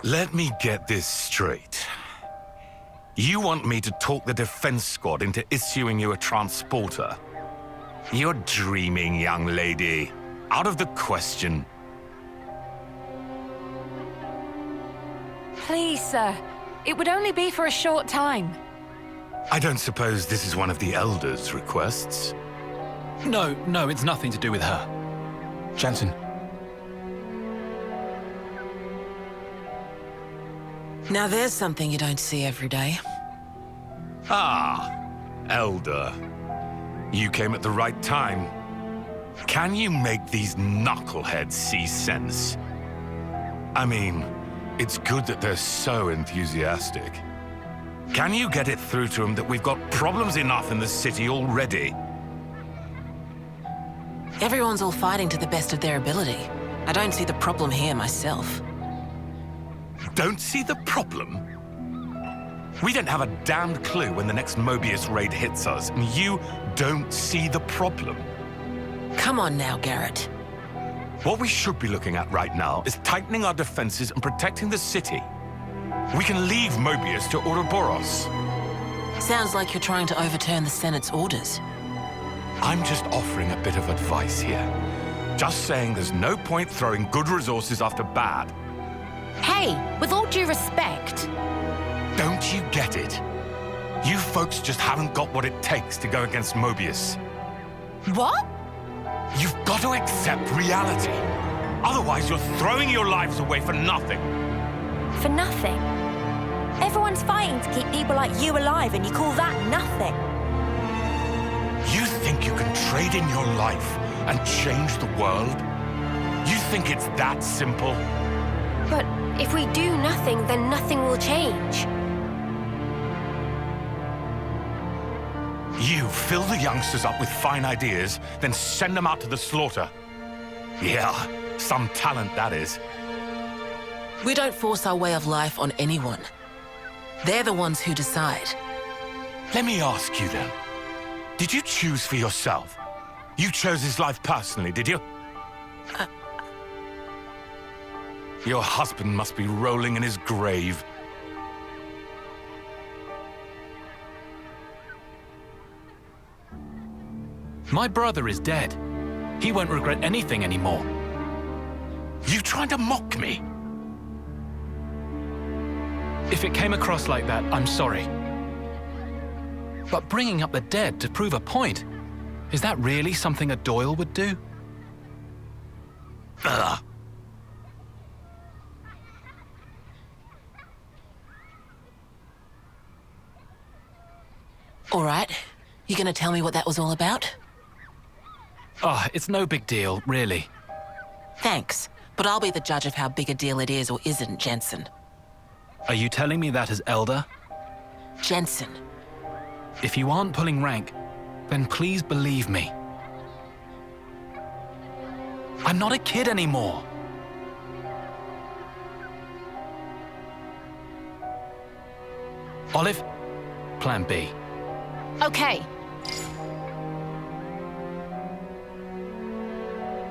S3: Let me get this straight. You want me to talk the defense squad into issuing you a transporter? You're dreaming, young lady. Out of the question.
S12: Please, sir. It would only be for a short time.
S3: I don't suppose this is one of the Elders' requests?
S21: No, it's nothing to do with her. Jansen.
S15: Now there's something you don't see every day.
S3: Ah, Elder. You came at the right time.
S8: Can you make these knuckleheads see sense? I mean, it's good that they're so enthusiastic. Can you get it through to them that we've got problems enough in the city already?
S15: Everyone's all fighting to the best of their ability. I don't see the problem here myself.
S8: Don't see the problem? We don't have a damned clue when the next Mobius raid hits us, and you don't see the problem.
S15: Come on now, Garrett.
S8: What we should be looking at right now is tightening our defenses and protecting the city. We can leave Mobius to Ouroboros.
S15: Sounds like you're trying to overturn the Senate's orders.
S8: I'm just offering a bit of advice here. Just saying there's no point throwing good resources after bad.
S18: Hey, with all due respect...
S8: Don't you get it? You folks just haven't got what it takes to go against Mobius.
S18: What?
S8: You've got to accept reality. Otherwise, you're throwing your lives away for nothing.
S1: For nothing? Everyone's fighting to keep people like you alive, and you call that nothing?
S8: You think you can trade in your life and change the world? You think it's that simple?
S11: But if we do nothing, then nothing will change.
S8: You fill the youngsters up with fine ideas, then send them out to the slaughter. Yeah, some talent that is.
S15: We don't force our way of life on anyone. They're the ones who decide.
S8: Let me ask you then. Did you choose for yourself? You chose his life personally, did you? Your husband must be rolling in his grave.
S19: My brother is dead. He won't regret anything anymore.
S8: You trying to mock me?
S19: If it came across like that, I'm sorry. But bringing up the dead to prove a point, is that really something a Doyle would do?
S8: Ugh.
S15: All right. You gonna tell me what that was all about?
S19: It's no big deal, really.
S15: Thanks, but I'll be the judge of how big a deal it is or isn't, Jensen.
S19: Are you telling me that as Elder?
S15: Jensen.
S19: If you aren't pulling rank, then please believe me. I'm not a kid anymore. Olive, Plan B.
S18: Okay.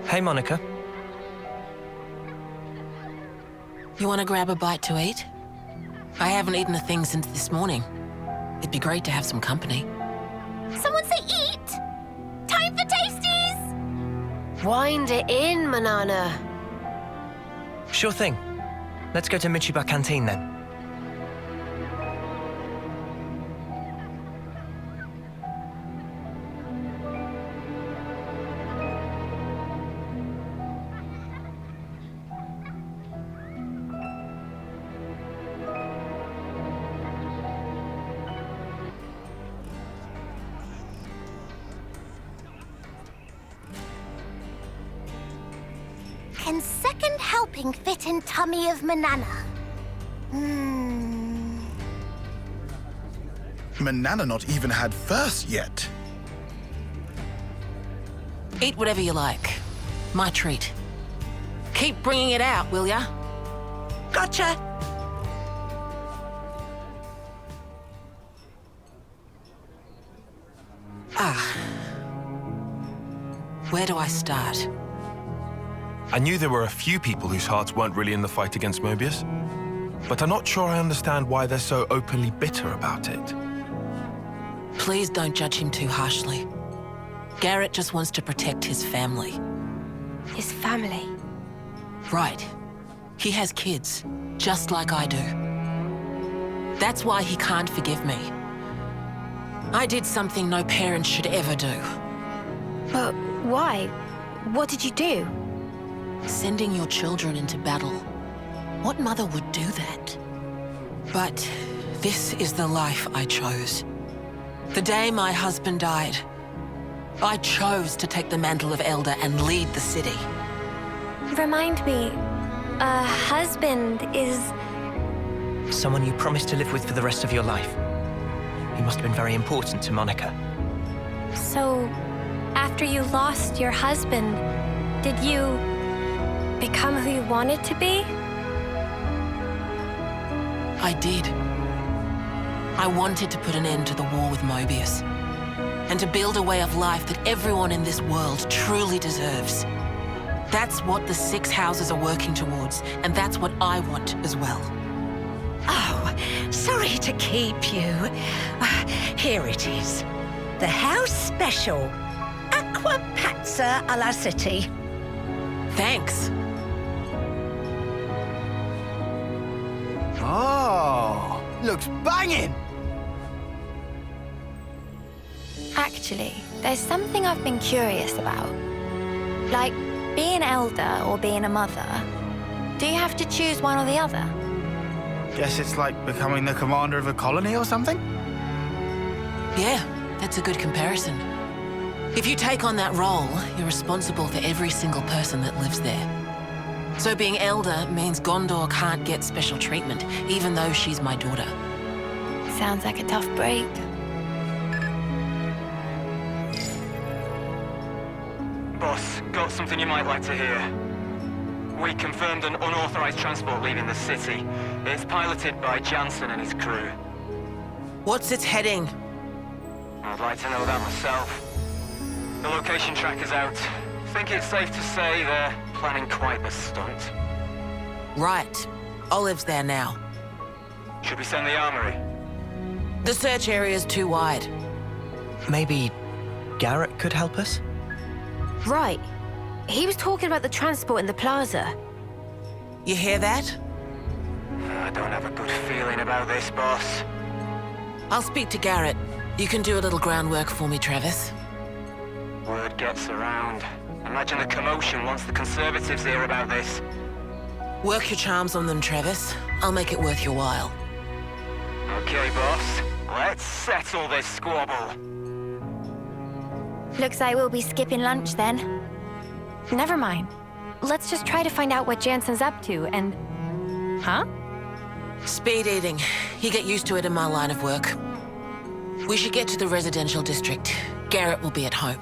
S13: Hey, Monica.
S15: You want to grab a bite to eat? I haven't eaten a thing since this morning. It'd be great to have some company.
S16: Someone say eat! Time for tasties!
S11: Wind it in, Manana.
S13: Sure thing. Let's go to Michiba Canteen then.
S2: Can second helping fit in tummy of Manana?
S17: Manana not even had first yet.
S15: Eat whatever you like. My treat. Keep bringing it out, will ya? Gotcha! Where do I start?
S6: I knew there were a few people whose hearts weren't really in the fight against Mobius, but I'm not sure I understand why they're so openly bitter about it.
S15: Please don't judge him too harshly. Garrett just wants to protect his family.
S11: His family?
S15: Right. He has kids, just like I do. That's why he can't forgive me. I did something no parent should ever do.
S11: But why? What did you do?
S15: Sending your children into battle. What mother would do that? But this is the life I chose. The day my husband died, I chose to take the mantle of Elder and lead the city.
S1: Remind me, a husband is...
S13: Someone you promised to live with for the rest of your life. He must have been very important to Monica.
S1: So, after you lost your husband, did you become who you wanted to be?
S15: I did. I wanted to put an end to the war with Mobius, and to build a way of life that everyone in this world truly deserves. That's what the 6 houses are working towards, and that's what I want as well.
S7: Oh, sorry to keep you. Here it is. The house special. Aqua Pazza alla City.
S15: Thanks.
S5: Oh, looks banging!
S1: Actually, there's something I've been curious about. Like, being elder or being a mother. Do you have to choose one or the other?
S5: Guess it's like becoming the commander of a colony or something?
S15: Yeah, that's a good comparison. If you take on that role, you're responsible for every single person that lives there. So being elder means Gondor can't get special treatment, even though she's my daughter.
S1: Sounds like a tough break.
S14: Boss, got something you might like to hear. We confirmed an unauthorized transport leaving the city. It's piloted by Jansen and his crew.
S15: What's its heading?
S14: I'd like to know that myself. The location tracker's out. Think it's safe to say they're planning quite the stunt.
S15: Right. Olive's there now.
S14: Should we send the armory?
S15: The search area's too wide.
S13: Maybe Garrett could help us?
S18: Right. He was talking about the transport in the plaza.
S15: You hear that?
S14: I don't have a good feeling about this, boss.
S15: I'll speak to Garrett. You can do a little groundwork for me, Travis.
S14: Word gets around. Imagine the commotion once the Conservatives hear about this.
S15: Work your charms on them, Travis. I'll make it worth your while.
S14: Okay, boss. Let's settle this squabble.
S1: Looks like we'll be skipping lunch then. Never mind. Let's just try to find out what Jansen's up to and... Huh?
S15: Speed eating. You get used to it in my line of work. We should get to the residential district. Garrett will be at home.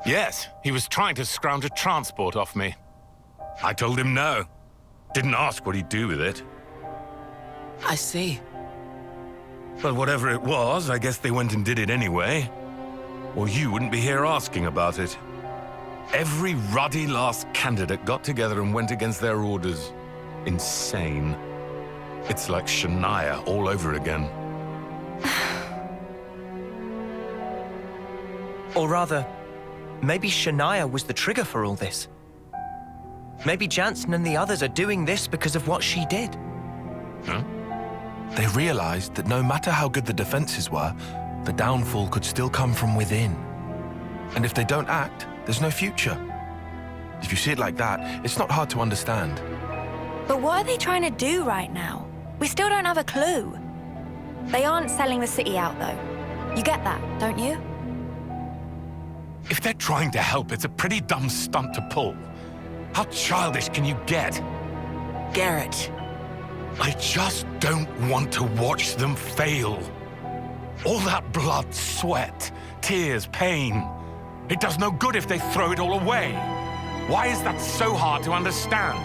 S8: Yes, he was trying to scrounge a transport off me. I told him no. Didn't ask what he'd do with it.
S15: I see.
S8: Well, whatever it was, I guess they went and did it anyway. Or you wouldn't be here asking about it. Every ruddy last candidate got together and went against their orders. Insane. It's like Shania all over again.
S13: Or rather, maybe Shania was the trigger for all this. Maybe Jansen and the others are doing this because of what she did.
S6: Huh? They realized that no matter how good the defenses were, the downfall could still come from within. And if they don't act, there's no future. If you see it like that, it's not hard to understand.
S1: But what are they trying to do right now? We still don't have a clue. They aren't selling the city out, though. You get that, don't you?
S8: If they're trying to help, it's a pretty dumb stunt to pull. How childish can you get?
S15: Garrett.
S8: I just don't want to watch them fail. All that blood, sweat, tears, pain. It does no good if they throw it all away. Why is that so hard to understand?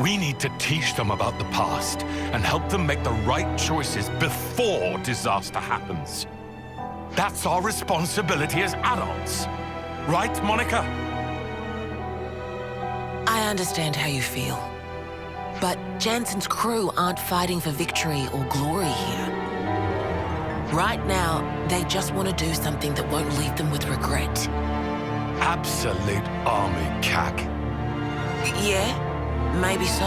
S8: We need to teach them about the past and help them make the right choices before disaster happens. That's our responsibility as adults. Right, Monica?
S15: I understand how you feel. But Jansen's crew aren't fighting for victory or glory here. Right now, they just want to do something that won't leave them with regret.
S8: Absolute army cack.
S15: Yeah, maybe so.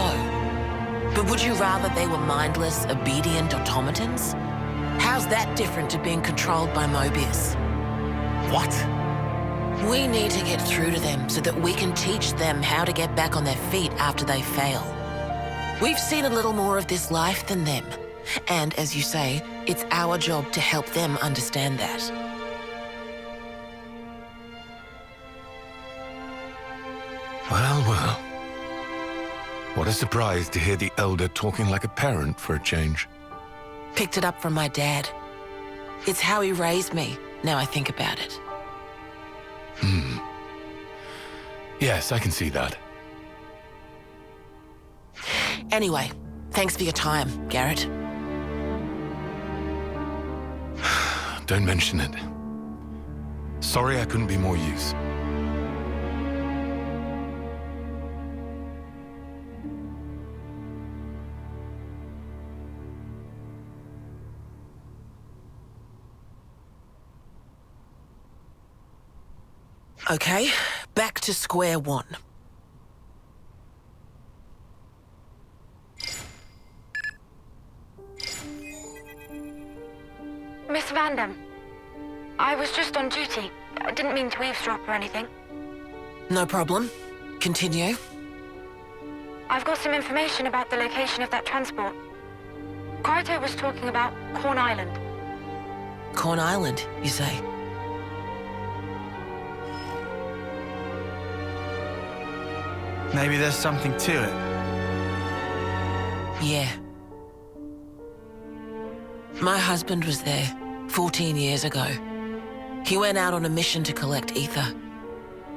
S15: But would you rather they were mindless, obedient automatons? How's that different to being controlled by Mobius?
S8: What?
S15: We need to get through to them so that we can teach them how to get back on their feet after they fail. We've seen a little more of this life than them, And as you say, it's our job to help them understand that.
S8: Well, well. What a surprise to hear the elder talking like a parent for a change.
S15: Picked it up from my dad. It's how he raised me, now I think about it.
S8: Yes, I can see that.
S15: Anyway, thanks for your time, Garrett.
S8: Don't mention it. Sorry I couldn't be more use.
S15: Okay, back to square one.
S18: Miss Vandam, I was just on duty. I didn't mean to eavesdrop or anything.
S15: No problem. Continue.
S18: I've got some information about the location of that transport. Kaito was talking about Corn Island.
S15: Corn Island, you say?
S5: Maybe there's something to it.
S15: Yeah. My husband was there 14 years ago. He went out on a mission to collect ether.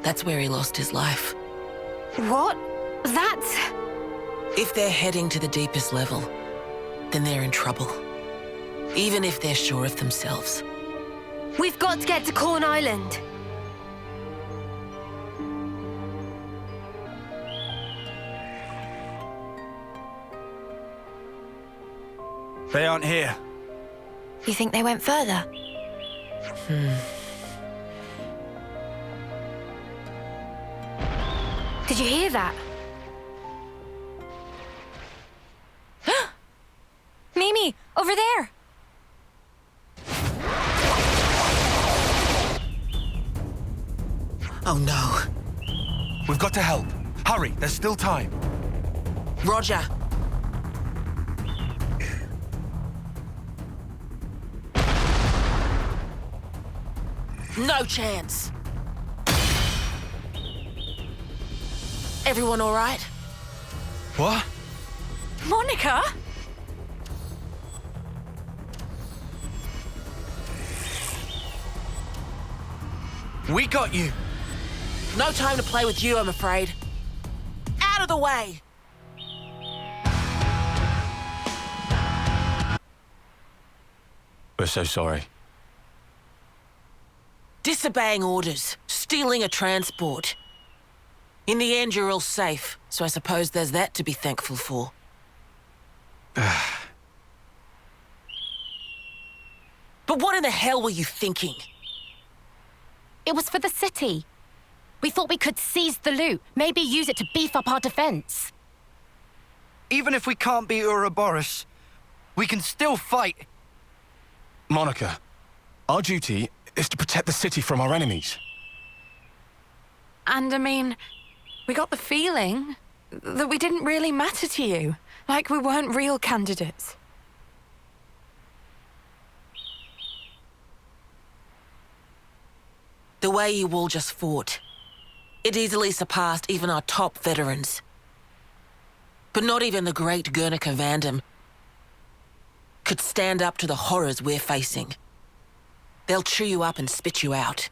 S15: That's where he lost his life.
S18: What? That's...
S15: If they're heading to the deepest level, then they're in trouble. Even if they're sure of themselves.
S18: We've got to get to Corn Island.
S5: They aren't here.
S1: You think they went further?
S18: Did you hear that?
S1: Mimi, over there!
S15: Oh no.
S6: We've got to help. Hurry, there's still time.
S15: Roger. No chance. Everyone all right?
S6: What?
S12: Monica?
S5: We got you.
S15: No time to play with you, I'm afraid. Out of the way!
S8: We're so sorry.
S15: Disobeying orders, stealing a transport. In the end, you're all safe, so I suppose there's that to be thankful for. But what in the hell were you thinking?
S18: It was for the city. We thought we could seize the loot, maybe use it to beef up our defense.
S21: Even if we can't beat Ouroboros, we can still fight.
S20: Monica, our duty is to protect the city from our enemies.
S12: And I mean, we got the feeling that we didn't really matter to you. Like we weren't real candidates.
S15: The way you all just fought, it easily surpassed even our top veterans. But not even the great Guernica Vandam could stand up to the horrors we're facing. They'll chew you up and spit you out.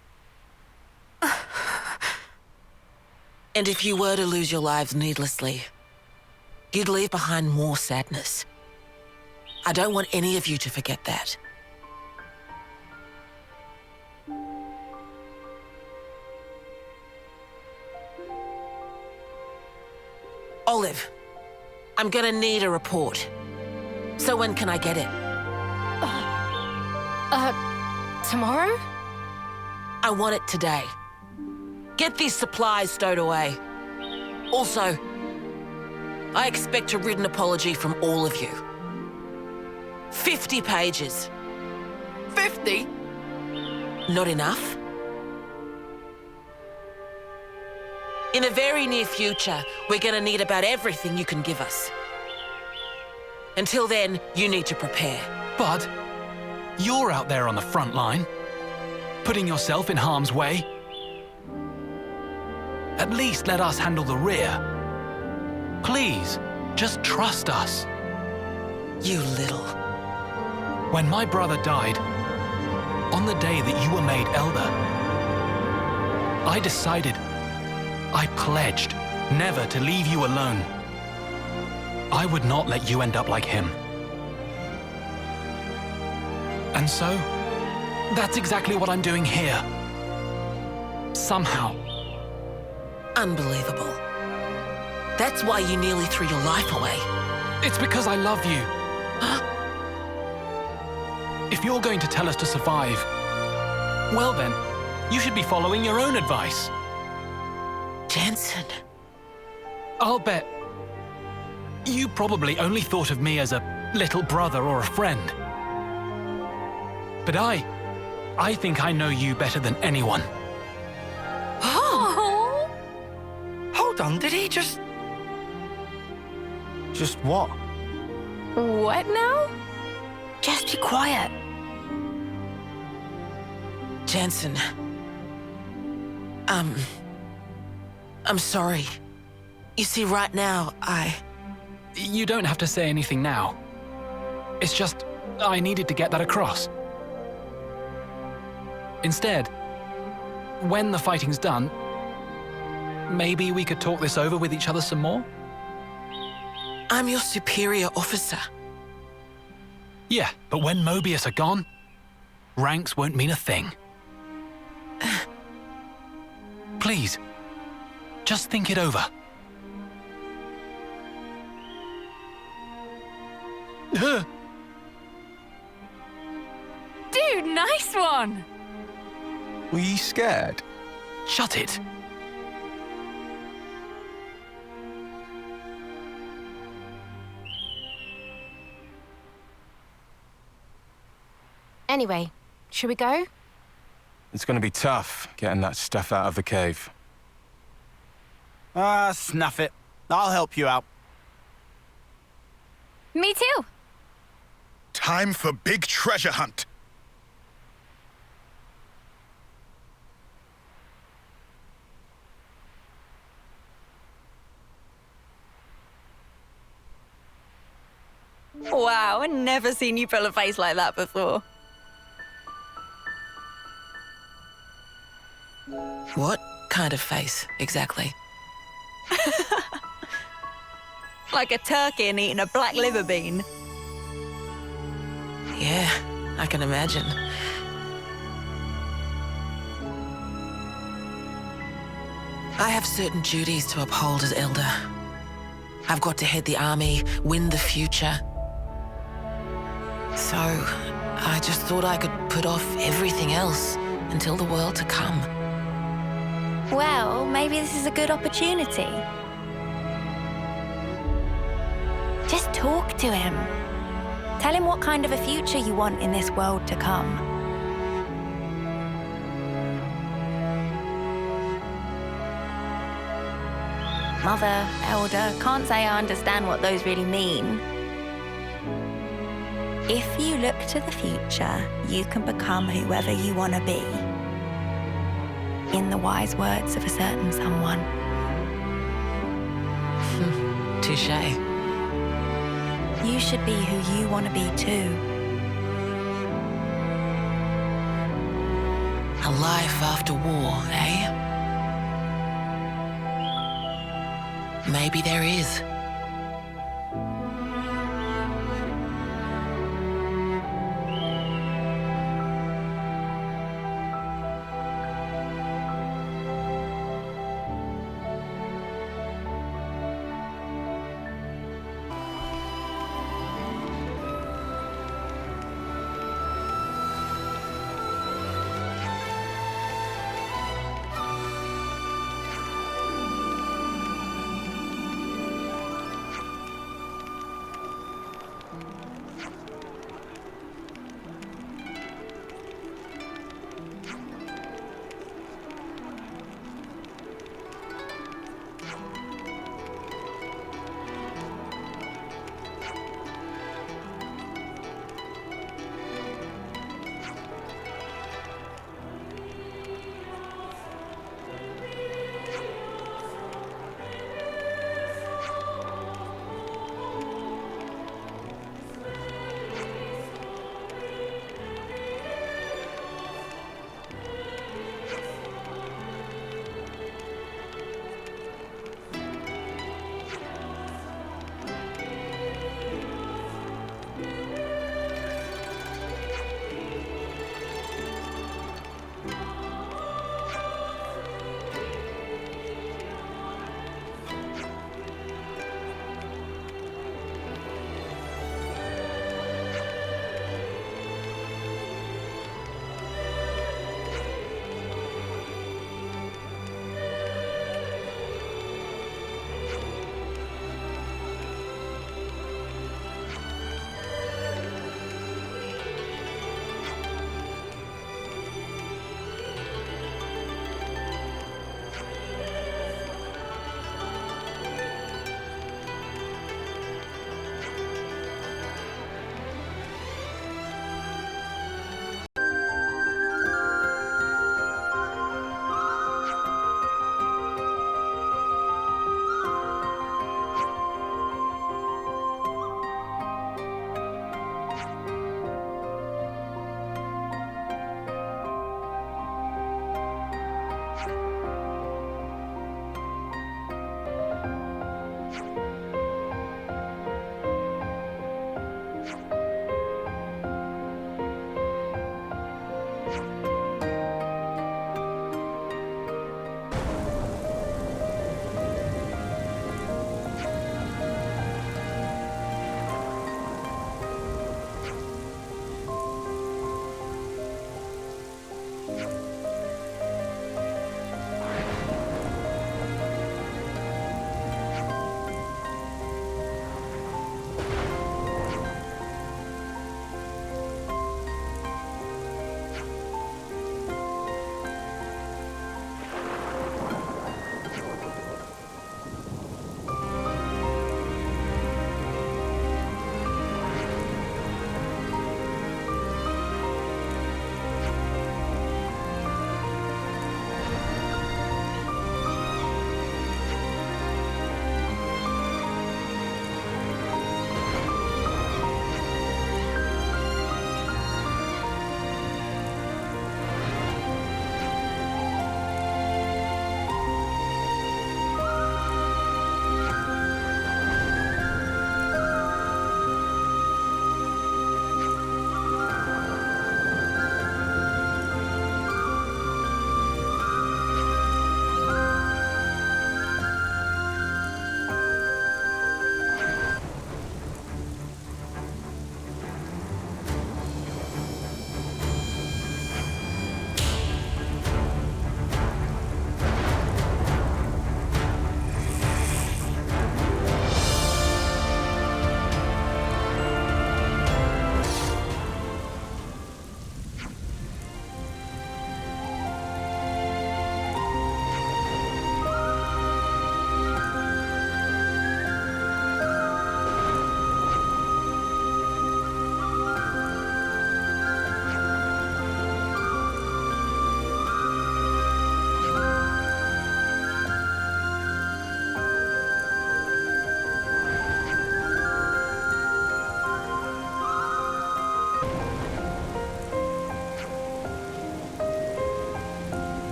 S15: And if you were to lose your lives needlessly, you'd leave behind more sadness. I don't want any of you to forget that. Olive, I'm gonna need a report. So when can I get it?
S18: Tomorrow?
S15: I want it today. Get these supplies stowed away. Also, I expect a written apology from all of you. 50 pages.
S12: 50?
S15: Not enough? In the very near future, we're gonna need about everything you can give us. Until then, you need to prepare.
S19: Bud, you're out there on the front line, putting yourself in harm's way. At least let us handle the rear. Please, just trust us.
S15: You little.
S19: When my brother died, on the day that you were made elder, I decided, I pledged never to leave you alone. I would not let you end up like him. And so, that's exactly what I'm doing here. Somehow.
S15: Unbelievable. That's why you nearly threw your life away.
S19: It's because I love you. If you're going to tell us to survive, well then, you should be following your own advice.
S15: Jansen.
S19: I'll bet you probably only thought of me as a little brother or a friend. But I think I know you better than anyone.
S12: Oh!
S5: Hold on, did he just... Just what?
S11: What now?
S12: Just be quiet.
S15: Jansen. I'm sorry. You see, right now,
S19: You don't have to say anything now. It's just, I needed to get that across. Instead, when the fighting's done, maybe we could talk this over with each other some more?
S15: I'm your superior officer.
S19: Yeah, but when Mobius are gone, ranks won't mean a thing. Please, just think it over.
S11: Dude, nice one!
S5: Were you scared?
S19: Shut it.
S11: Anyway, should we go?
S21: It's gonna be tough, getting that stuff out of the cave.
S5: Snuff it. I'll help you out.
S18: Me too.
S17: Time for big treasure hunt.
S22: Wow, I've never seen you pull a face like that before.
S15: What kind of face, exactly?
S22: Like a turkey and eating a black liver bean.
S15: Yeah, I can imagine. I have certain duties to uphold as Elder. I've got to head the army, win the future. So, I just thought I could put off everything else until the world to come.
S1: Well, maybe this is a good opportunity. Just talk to him. Tell him what kind of a future you want in this world to come. Mother, Elder, can't say I understand what those really mean. If you look to the future, you can become whoever you want to be. In the wise words of a certain someone.
S15: Touché.
S1: You should be who you want to be too.
S15: A life after war, eh? Maybe there is.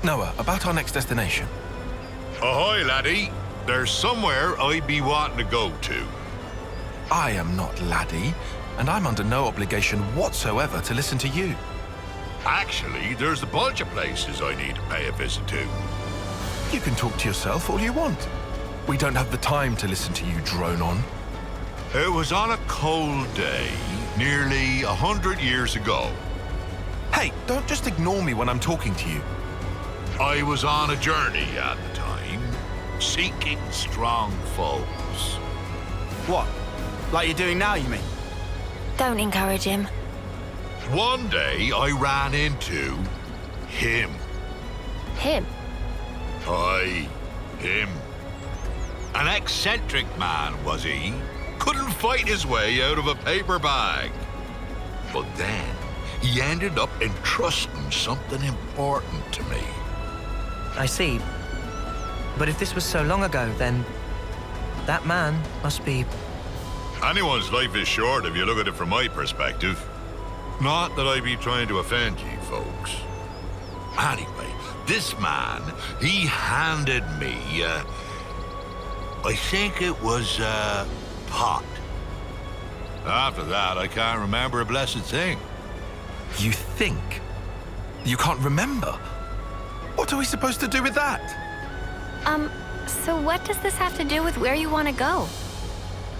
S6: Noah, about our next destination.
S20: Ahoy, laddie. There's somewhere I'd be wanting to go to.
S6: I am not laddie, and I'm under no obligation whatsoever to listen to you.
S20: Actually, there's a bunch of places I need to pay a visit to.
S6: You can talk to yourself all you want. We don't have the time to listen to you drone on.
S20: It was on a cold day, nearly 100 years ago.
S6: Hey, don't just ignore me when I'm talking to you.
S20: I was on a journey at the time, seeking strong foes.
S5: What? Like you're doing now, you mean?
S1: Don't encourage him.
S20: One day, I ran into him.
S11: Him?
S20: Aye, him. An eccentric man, was he? Couldn't fight his way out of a paper bag. But then, he ended up entrusting something important to me.
S13: I see. But if this was so long ago, then that man must be...
S20: Anyone's life is short if you look at it from my perspective. Not that I be trying to offend you folks. Anyway, this man, he handed me, I think it was a pot. After that, I can't remember a blessed thing.
S6: You think? You can't remember? What are we supposed to do with that?
S1: So what does this have to do with where you want to go?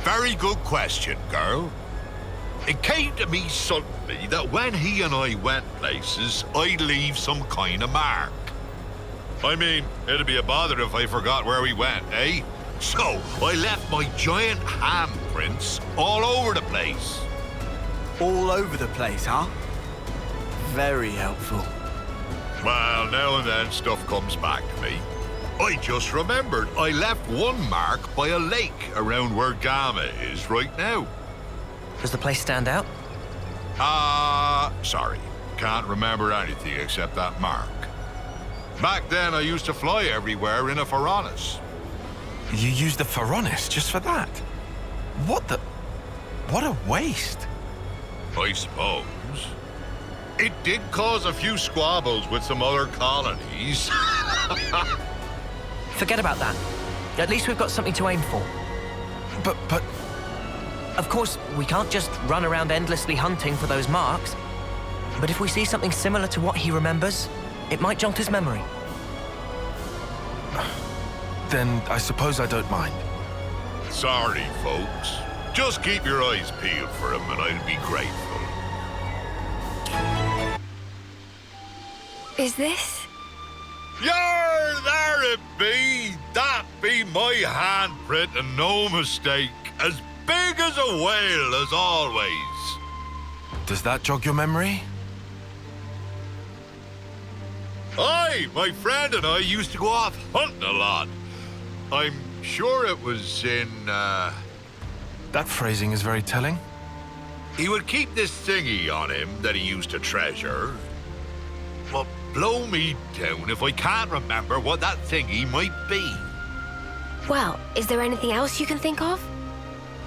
S20: Very good question, girl. It came to me suddenly that when he and I went places, I'd leave some kind of mark. I mean, it'd be a bother if I forgot where we went, eh? So, I left my giant handprints all over the place.
S5: All over the place, huh? Very helpful.
S20: Well, now and then stuff comes back to me. I just remembered I left one mark by a lake around where Gamma is right now.
S13: Does the place stand out?
S20: Sorry. Can't remember anything except that mark. Back then, I used to fly everywhere in a Pharaonis.
S6: You used the Pharaonis just for that? What a waste.
S20: I suppose. It did cause a few squabbles with some other colonies.
S13: Forget about that. At least we've got something to aim for.
S6: But...
S13: Of course, we can't just run around endlessly hunting for those marks. But if we see something similar to what he remembers, it might jog his memory.
S6: Then I suppose I don't mind.
S20: Sorry, folks. Just keep your eyes peeled for him and I'll be grateful.
S1: Is this?
S20: Yar, there it be! That be my handprint and no mistake. As big as a whale as always.
S6: Does that jog your memory?
S20: Aye, my friend and I used to go off hunting a lot. I'm sure it was in,
S6: That phrasing is very telling.
S20: He would keep this thingy on him that he used to treasure. Well, blow me down if I can't remember what that thingy might be.
S11: Well, is there anything else you can think of?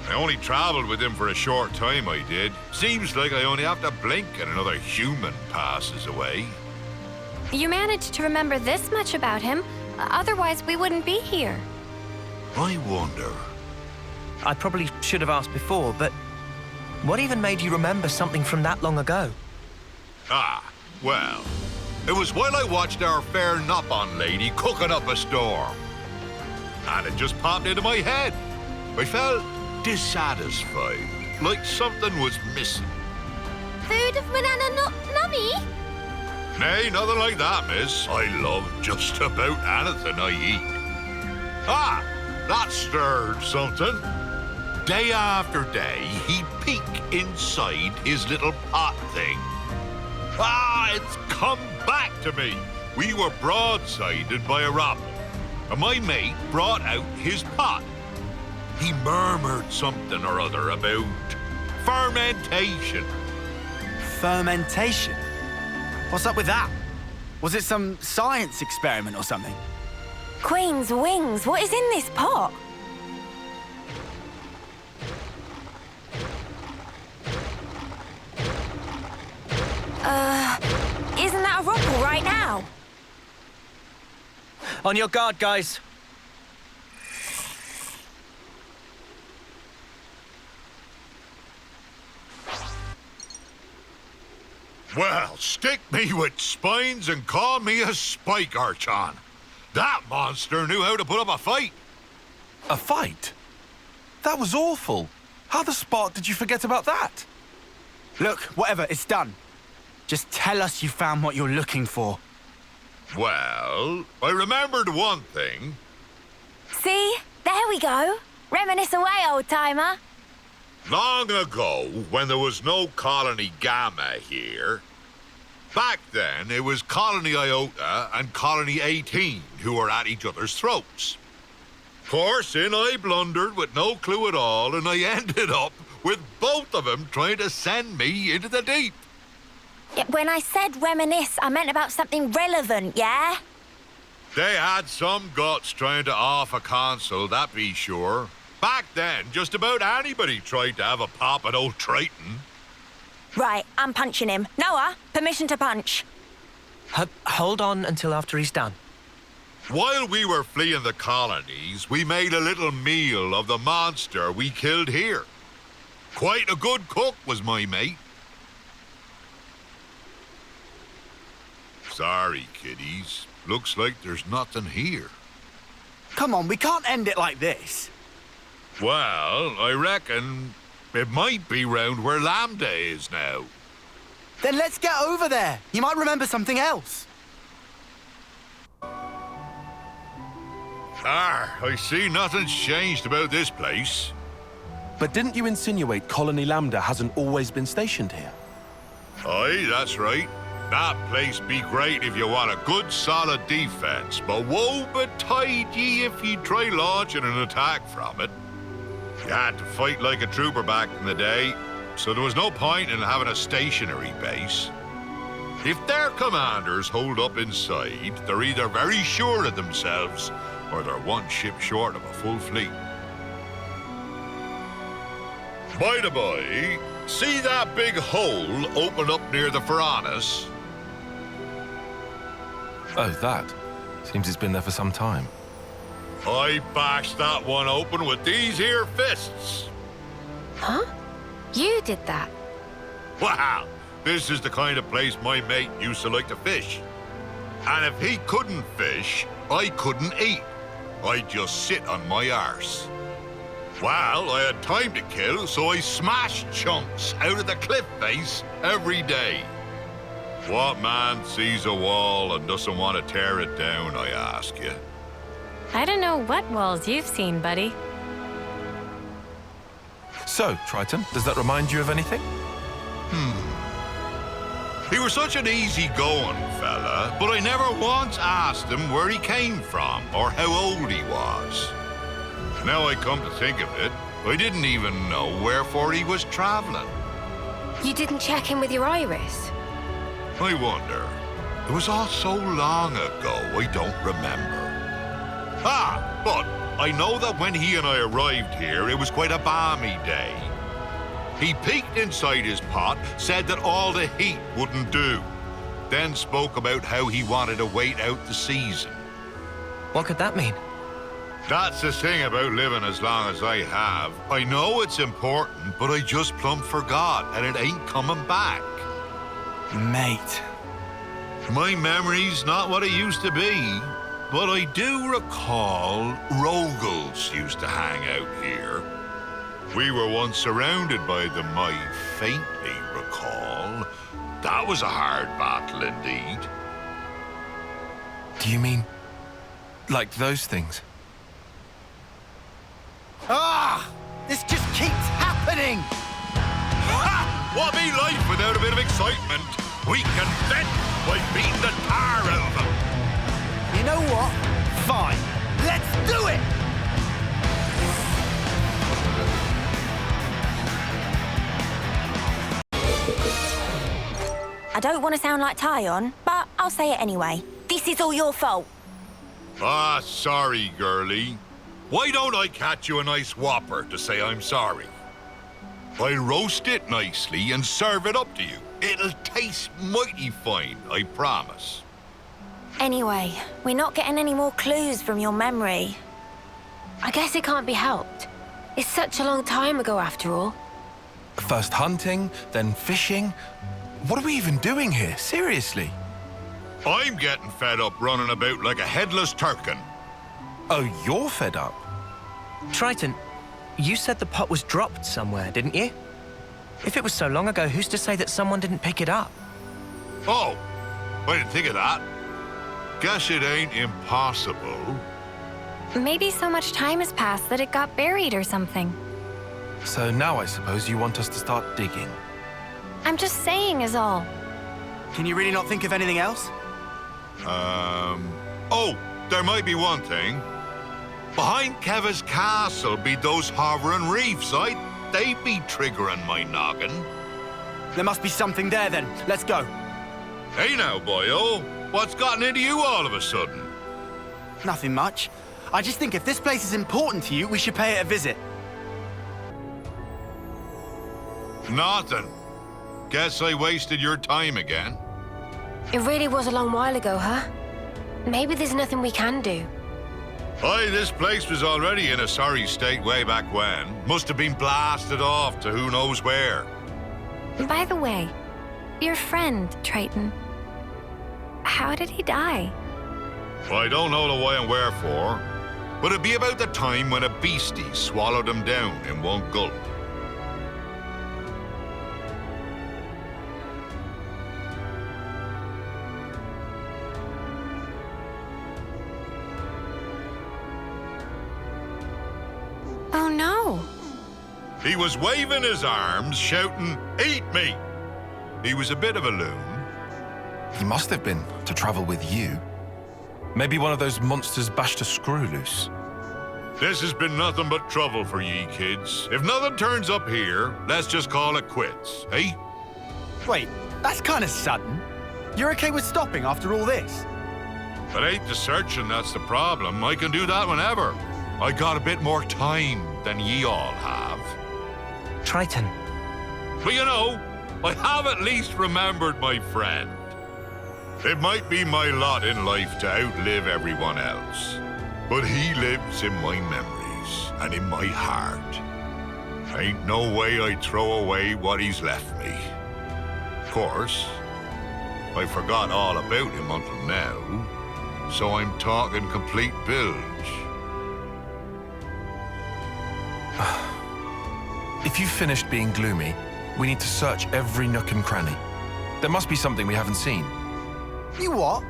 S20: I only traveled with him for a short time, I did. Seems like I only have to blink and another human passes away.
S1: You managed to remember this much about him. Otherwise, we wouldn't be here.
S20: I wonder.
S13: I probably should have asked before, but what even made you remember something from that long ago?
S20: Well, it was while I watched our fair Nopon lady cooking up a storm. And it just popped into my head. I felt dissatisfied, like something was missing.
S16: Food of banana nummy?
S20: Nay, nothing like that, miss. I love just about anything I eat. That stirred something. Day after day, he'd peek inside his little pot thing. It's come back to me. We were broadsided by a robin, and my mate brought out his pot. He murmured something or other about fermentation.
S5: Fermentation? What's up with that? Was it some science experiment or something?
S1: Queen's wings, what is in this pot? Isn't that a rockwell right now?
S13: On your guard, guys.
S20: Well, stick me with spines and call me a spike archon. That monster knew how to put up a fight.
S6: A fight? That was awful. How the spark did you forget about that?
S5: Look, whatever, it's done. Just tell us you found what you're looking for.
S20: Well, I remembered one thing.
S1: See? There we go. Reminisce away, old-timer.
S20: Long ago, when there was no Colony Gamma here, back then it was Colony Iota and Colony 18 who were at each other's throats. Of course, in I blundered with no clue at all, and I ended up with both of them trying to send me into the deep.
S1: Yeah, when I said reminisce, I meant about something relevant, yeah?
S20: They had some guts trying to off a console, that be sure. Back then, just about anybody tried to have a pop at old Triton.
S1: Right, I'm punching him. Noah, permission to punch.
S13: Hold on until after he's done.
S20: While we were fleeing the colonies, we made a little meal of the monster we killed here. Quite a good cook was my mate. Sorry, kiddies. Looks like there's nothing here.
S5: Come on, we can't end it like this.
S20: Well, I reckon it might be round where Lambda is now.
S5: Then let's get over there. You might remember something else.
S20: I see nothing's changed about this place.
S6: But didn't you insinuate Colony Lambda hasn't always been stationed here?
S20: Aye, that's right. That place be great if you want a good solid defense, but woe betide ye if ye try launching an attack from it. You had to fight like a trooper back in the day, so there was no point in having a stationary base. If their commanders hold up inside, they're either very sure of themselves, or they're one ship short of a full fleet. By the by, see that big hole open up near the Piranhas?
S6: Oh, that. Seems it's been there for some time.
S20: I bashed that one open with these here fists.
S18: Huh? You did that?
S20: Wow, this is the kind of place my mate used to like to fish. And if he couldn't fish, I couldn't eat. I'd just sit on my arse. Well, I had time to kill, so I smashed chunks out of the cliff face every day. What man sees a wall and doesn't want to tear it down, I ask you?
S1: I don't know what walls you've seen, buddy.
S6: So, Triton, does that remind you of anything?
S20: He was such an easy-going fella, but I never once asked him where he came from or how old he was. Now I come to think of it, I didn't even know wherefore he was traveling.
S18: You didn't check in with your iris?
S20: I wonder. It was all so long ago, I don't remember. Ah, but I know that when he and I arrived here, it was quite a balmy day. He peeked inside his pot, said that all the heat wouldn't do, then spoke about how he wanted to wait out the season.
S13: What could that mean?
S20: That's the thing about living as long as I have. I know it's important, but I just plumb forgot, and it ain't coming back.
S5: Mate.
S20: My memory's not what it used to be, but I do recall Rogals used to hang out here. We were once surrounded by them, I faintly recall. That was a hard battle indeed.
S6: Do you mean like those things?
S5: Ah! This just keeps happening!
S20: Ha! What be life without a bit of excitement? We can vent by beating the tar out of them.
S5: You know what? Fine. Let's do it!
S1: I don't want to sound like Tyon, but I'll say it anyway. This is all your fault.
S20: Ah, sorry, girlie. Why don't I catch you a nice whopper to say I'm sorry? I'll roast it nicely and serve it up to you. It'll taste mighty fine, I promise.
S1: Anyway, we're not getting any more clues from your memory.
S11: I guess it can't be helped. It's such a long time ago after all.
S6: First hunting, then fishing. What are we even doing here? Seriously?
S20: I'm getting fed up running about like a headless turkin.
S6: Oh, you're fed up?
S13: Triton, you said the pot was dropped somewhere, didn't you? If it was so long ago, who's to say that someone didn't pick it up?
S20: Oh, I didn't think of that. Guess it ain't impossible.
S1: Maybe so much time has passed that it got buried or something.
S6: So now I suppose you want us to start digging.
S1: I'm just saying is all.
S5: Can you really not think of anything else?
S20: Oh, there might be one thing. Behind Keves Castle be those hovering reefs, they be triggering my noggin.
S5: There must be something there then. Let's go.
S20: Hey now, boyo. What's gotten into you all of a sudden?
S5: Nothing much. I just think if this place is important to you, we should pay it a visit.
S20: Nothing. Guess I wasted your time again.
S11: It really was a long while ago, huh? Maybe there's nothing we can do.
S20: Aye, this place was already in a sorry state way back when. Must have been blasted off to who knows where.
S1: By the way, your friend, Triton, how did he die?
S20: I don't know the why and wherefore, but it'd be about the time when a beastie swallowed him down in one gulp.
S1: Oh no!
S20: He was waving his arms, shouting, "Eat me!" He was a bit of a loon.
S6: He must have been, to travel with you. Maybe one of those monsters bashed a screw loose.
S20: This has been nothing but trouble for ye kids. If nothing turns up here, let's just call it quits, eh?
S5: Wait, that's kind of sudden. You're okay with stopping after all this?
S20: It ain't the searching that's the problem. I can do that whenever. I got a bit more time than ye all have.
S13: Triton.
S20: But you know, I have at least remembered my friend. It might be my lot in life to outlive everyone else, but he lives in my memories and in my heart. Ain't no way I'd throw away what he's left me. Of course, I forgot all about him until now, so I'm talking complete bilge.
S6: If you've finished being gloomy, we need to search every nook and cranny. There must be something we haven't seen.
S5: You what?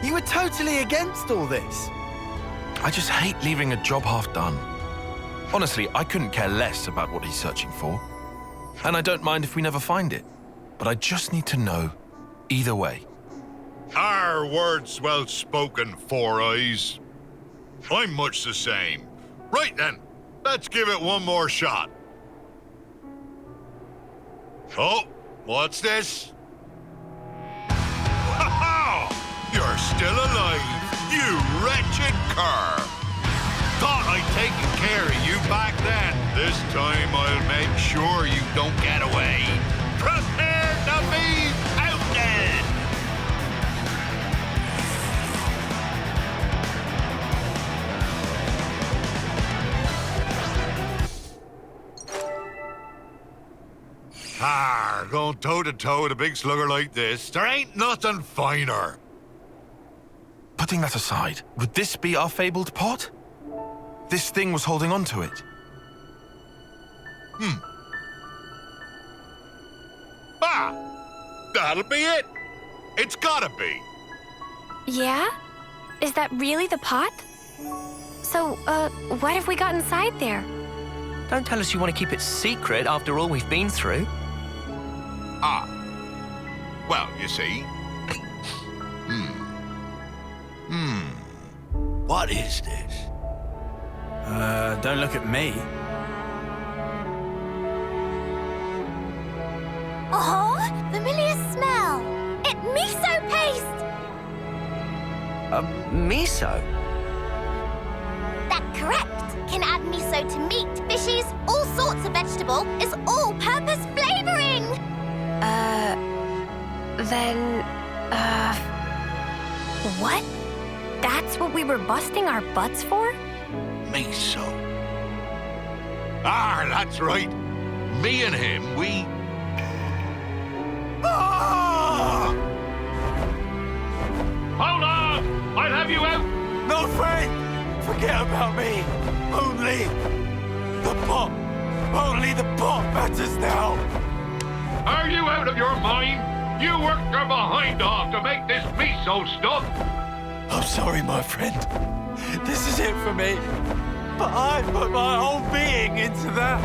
S5: You were totally against all this.
S6: I just hate leaving a job half done. Honestly, I couldn't care less about what he's searching for. And I don't mind if we never find it. But I just need to know either way.
S20: Our words well spoken, Four Eyes. I'm much the same. Right then, let's give it one more shot. Oh, what's this? You're still alive, you wretched cur! Thought I'd taken care of you back then. This time I'll make sure you don't get away. Prepare to be outed! Going toe-to-toe with a big slugger like this, there ain't nothing finer.
S6: Putting that aside, would this be our fabled pot? This thing was holding on to it.
S20: That'll be it. It's gotta be.
S1: Yeah? Is that really the pot? So, what have we got inside there?
S13: Don't tell us you want to keep it secret after all we've been through.
S20: Well, you see. What is this?
S5: Don't look at me.
S16: Oh, familiar smell. It's miso paste.
S13: Miso?
S16: That's correct. Can add miso to meat, fishes, all sorts of vegetable. It's all-purpose flavoring.
S1: What? That's what we were busting our butts for?
S3: Miso. Ah, that's right. Me and him, we... Ah!
S20: Hold on! I'll have you out!
S5: No, Frank! Forget about me. Only the pot. Only the pot matters now.
S20: Are you out of your mind? You worked your behind off to make this miso stuff.
S5: I'm sorry, my friend. This is it for me. But I put my whole being into that.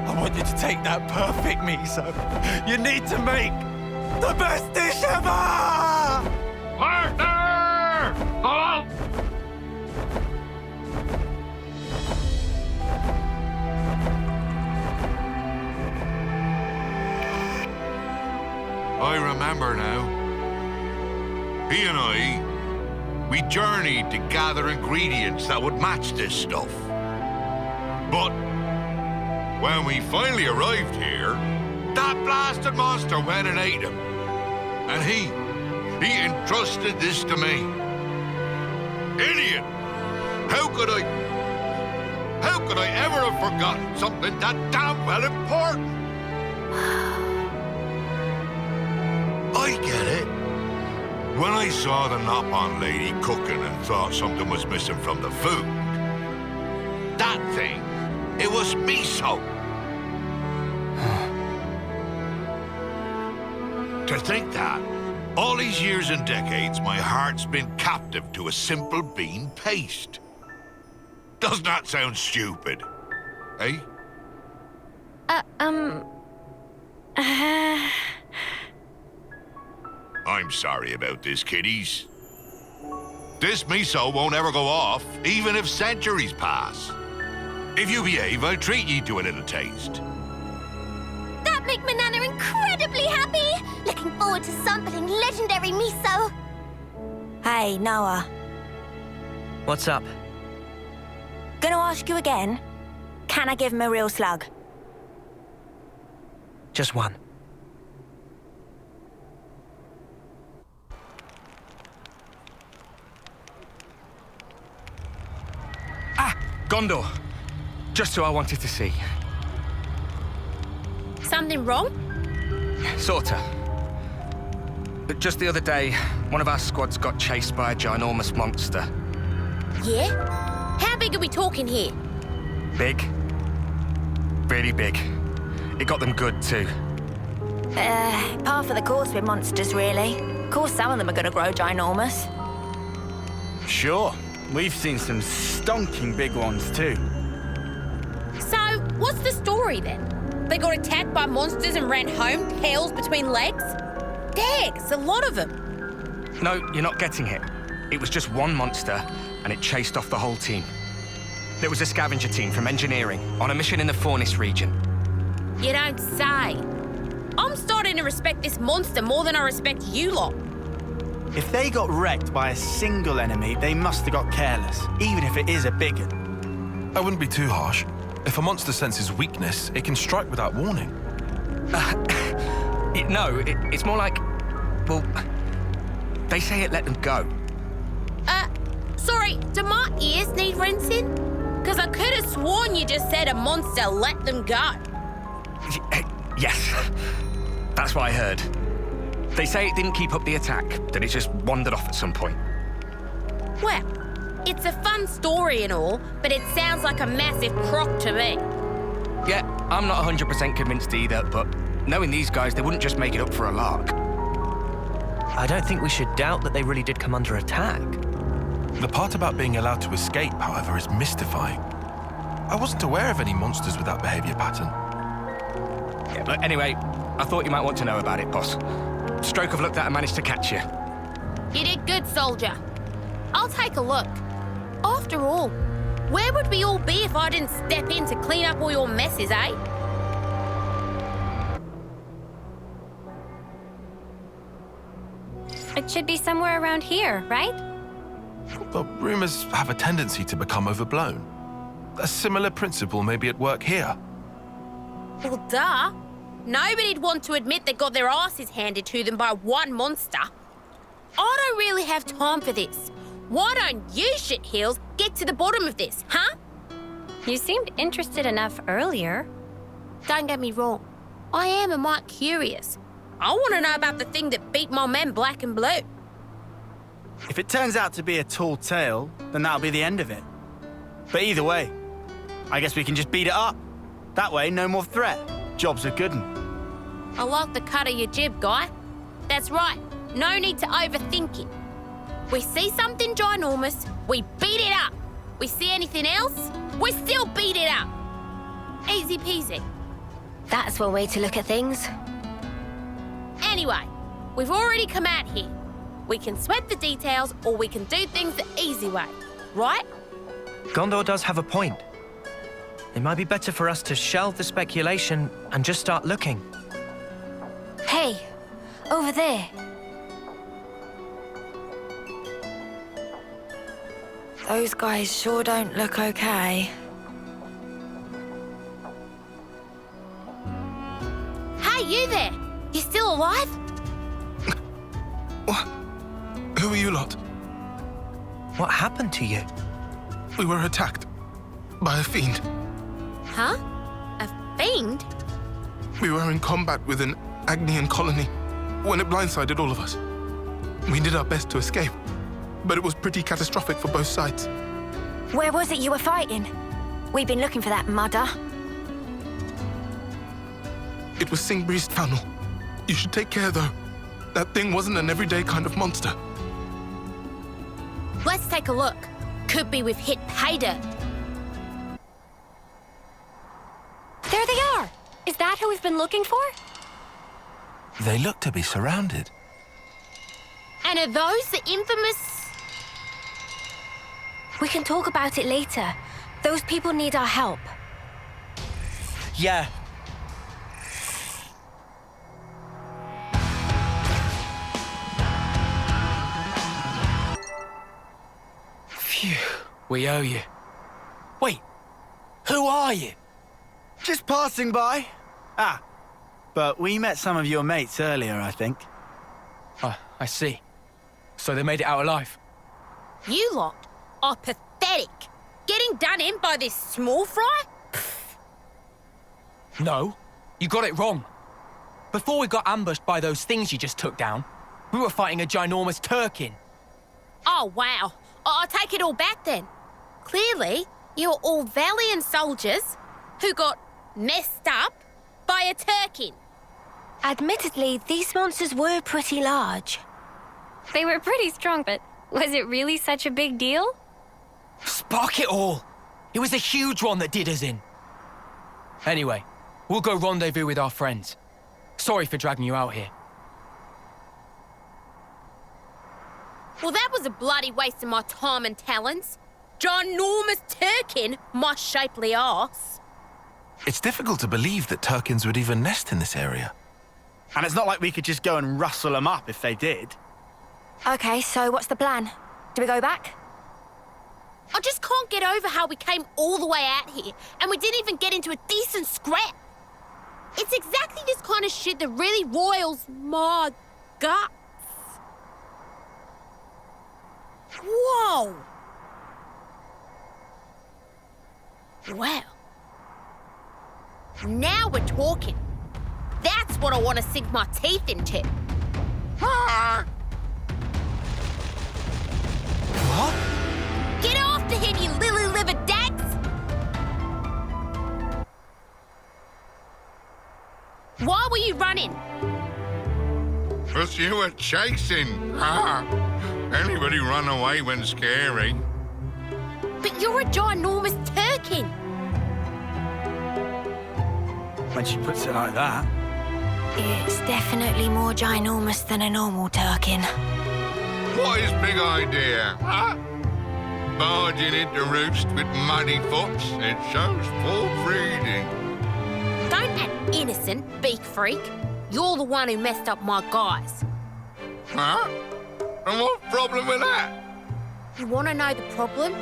S5: I want you to take that perfect miso. You need to make the best dish ever!
S20: Partner! Hello?
S3: I remember now. He and I, we journeyed to gather ingredients that would match this stuff. But when we finally arrived here, that blasted monster went and ate him. And he entrusted this to me. Idiot! How could I ever have forgotten something that damn well important? I get it. When I saw the Nopon lady cooking and thought something was missing from the food, that thing, it was miso. To think that, all these years and decades, my heart's been captive to a simple bean paste. Doesn't that sound stupid? Eh? I'm sorry about this, kiddies. This miso won't ever go off, even if centuries pass. If you behave, I'll treat ye to a little taste.
S16: That make my Nana incredibly happy! Looking forward to sampling legendary miso.
S1: Hey, Noah.
S13: What's up?
S1: Gonna ask you again. Can I give him a real slug?
S13: Just one.
S21: Gondor. Just who I wanted to see.
S18: Something wrong?
S21: Sorta. But just the other day, one of our squads got chased by a ginormous monster.
S18: Yeah? How big are we talking here?
S21: Big. Really big. It got them good, too.
S1: Par for the course with monsters, really. Of course, some of them are gonna grow ginormous.
S5: Sure. We've seen some stonking big ones, too.
S18: So, what's the story then? They got attacked by monsters and ran home, tails between legs? Dang, it's a lot of them.
S21: No, you're not getting it. It was just one monster, and it chased off the whole team. There was a scavenger team from engineering on a mission in the Fornis region.
S18: You don't say. I'm starting to respect this monster more than I respect you lot.
S5: If they got wrecked by a single enemy, they must have got careless, even if it is a big one.
S6: I wouldn't be too harsh. If a monster senses weakness, it can strike without warning.
S21: No, it's more like... Well, they say it let them go.
S18: Sorry, do my ears need rinsing? Because I could have sworn you just said a monster let them go.
S21: Yes, that's what I heard. They say it didn't keep up the attack, that it just wandered off at some point.
S18: Well, it's a fun story and all, but it sounds like a massive crock to me.
S21: Yeah, I'm not 100% convinced either, but knowing these guys, they wouldn't just make it up for a lark.
S13: I don't think we should doubt that they really did come under attack.
S6: The part about being allowed to escape, however, is mystifying. I wasn't aware of any monsters with that behavior pattern.
S21: Yeah, but anyway, I thought you might want to know about it, boss. Stroke of luck that I managed to catch you.
S18: You did good, soldier. I'll take a look. After all, where would we all be if I didn't step in to clean up all your messes, eh?
S1: It should be somewhere around here, right?
S6: But rumors have a tendency to become overblown. A similar principle may be at work here.
S18: Well, duh. Nobody'd want to admit they got their asses handed to them by one monster. I don't really have time for this. Why don't you shitheels get to the bottom of this, huh?
S1: You seemed interested enough earlier.
S18: Don't get me wrong. I am a mite curious. I want to know about the thing that beat my men black and blue.
S5: If it turns out to be a tall tale, then that'll be the end of it. But either way, I guess we can just beat it up. That way, no more threat. Job's a good one.
S18: I like the cut of your jib, guy. That's right. No need to overthink it. We see something ginormous, we beat it up. We see anything else, we still beat it up. Easy peasy.
S2: That's one way to look at things.
S18: Anyway, we've already come out here. We can sweat the details or we can do things the easy way, right?
S13: Gondor does have a point. It might be better for us to shelve the speculation and just start looking.
S2: Hey, over there.
S12: Those guys sure don't look okay.
S18: Hey, you there! You still alive?
S6: What? Who are you lot?
S13: What happened to you?
S6: We were attacked by a fiend.
S18: Huh? A fiend?
S6: We were in combat with an Agnian colony when it blindsided all of us. We did our best to escape, but it was pretty catastrophic for both sides.
S1: Where was it you were fighting? We've been looking for that mudder.
S6: It was Singbriest Fanel. You should take care, though. That thing wasn't an everyday kind of monster.
S18: Let's take a look. Could be we've hit pay dirt.
S1: There they are! Is that who we've been looking for?
S6: They look to be surrounded.
S18: And are those the infamous...
S2: We can talk about it later. Those people need our help.
S13: Yeah.
S19: Phew, we owe you. Wait, who are you?
S5: Just passing by. But we met some of your mates earlier, I think.
S19: Oh, I see. So they made it out alive?
S18: You lot are pathetic. Getting done in by this small fry?
S19: No, you got it wrong. Before we got ambushed by those things you just took down, we were fighting a ginormous Turkin.
S18: Oh, wow. I'll take it all back then. Clearly, you're all valiant soldiers who got messed up by a Turkin.
S2: Admittedly, these monsters were pretty large.
S1: They were pretty strong, but was it really such a big deal?
S19: Spark it all! It was a huge one that did us in. Anyway, we'll go rendezvous with our friends. Sorry for dragging you out here.
S18: Well, that was a bloody waste of my time and talents. Ginormous Turkin, my shapely arse.
S6: It's difficult to believe that Turkins would even nest in this area.
S5: And it's not like we could just go and rustle them up if they did.
S1: Okay, so what's the plan? Do we go back?
S18: I just can't get over how we came all the way out here and we didn't even get into a decent scrap. It's exactly this kind of shit that really roils my guts. Whoa! Wow. Now we're talking. That's what I want to sink my teeth into.
S19: What?
S18: Get after him, you lily-livered dags! Why were you running?
S20: Because you were chasing. Anybody run away when scary?
S18: But you're a ginormous Turkin.
S5: When she puts it like that.
S1: It's definitely more ginormous than a normal Turkin.
S20: What is big idea, huh? Barging into roost with muddy foots, it shows poor breeding.
S18: Don't act innocent, beak freak. You're the one who messed up my guys.
S20: Huh? And what problem with that?
S18: You want to know the problem?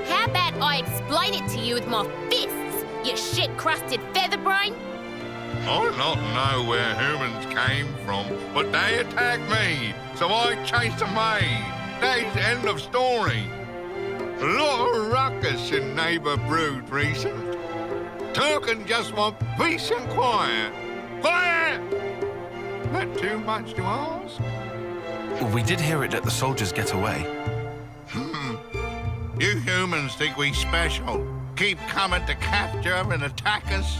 S18: How about I explain it to you with my fists, you shit-crusted featherbrain?
S20: I not know where humans came from, but they attacked me, so I chased them away. That's the end of story. A lot of ruckus in Neighbour Brood recent. Turkin just want peace and quiet. Quiet! Not too much to ask.
S6: We did hear it at the soldiers' getaway.
S20: You humans think we special. Keep coming to capture and attack us.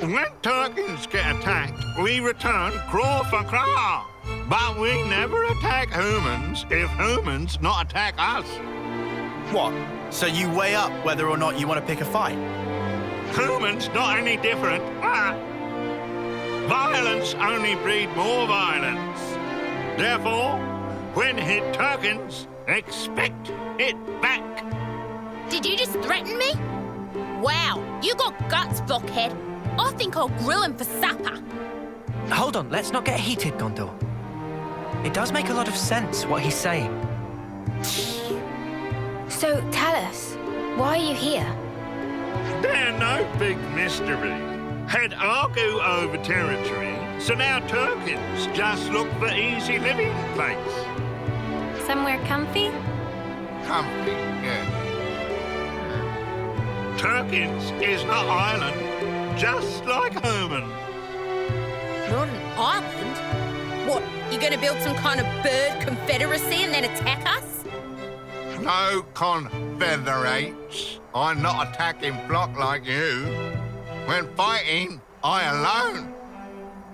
S20: When Turkins get attacked, we return claw for claw. But we never attack humans if humans not attack us.
S5: What? So you weigh up whether or not you want to pick a fight?
S20: Humans not any different. Violence only breed more violence. Therefore, when hit Turkins, expect it back.
S18: Did you just threaten me? Wow, you got guts, blockhead. I think I'll grill him for supper.
S13: Hold on, let's not get heated, Gondor. It does make a lot of sense what he's saying.
S11: So, tell us, why are you here?
S20: They're no big mystery. Had argue over territory, so now Turkins just look for easy living place.
S1: Somewhere comfy?
S20: Comfy, yeah. Turkins is not island, just like human.
S18: Not an island? What, you gonna build some kind of bird confederacy and then attack us?
S20: No confederates. I'm not attacking block like you. When fighting, I alone.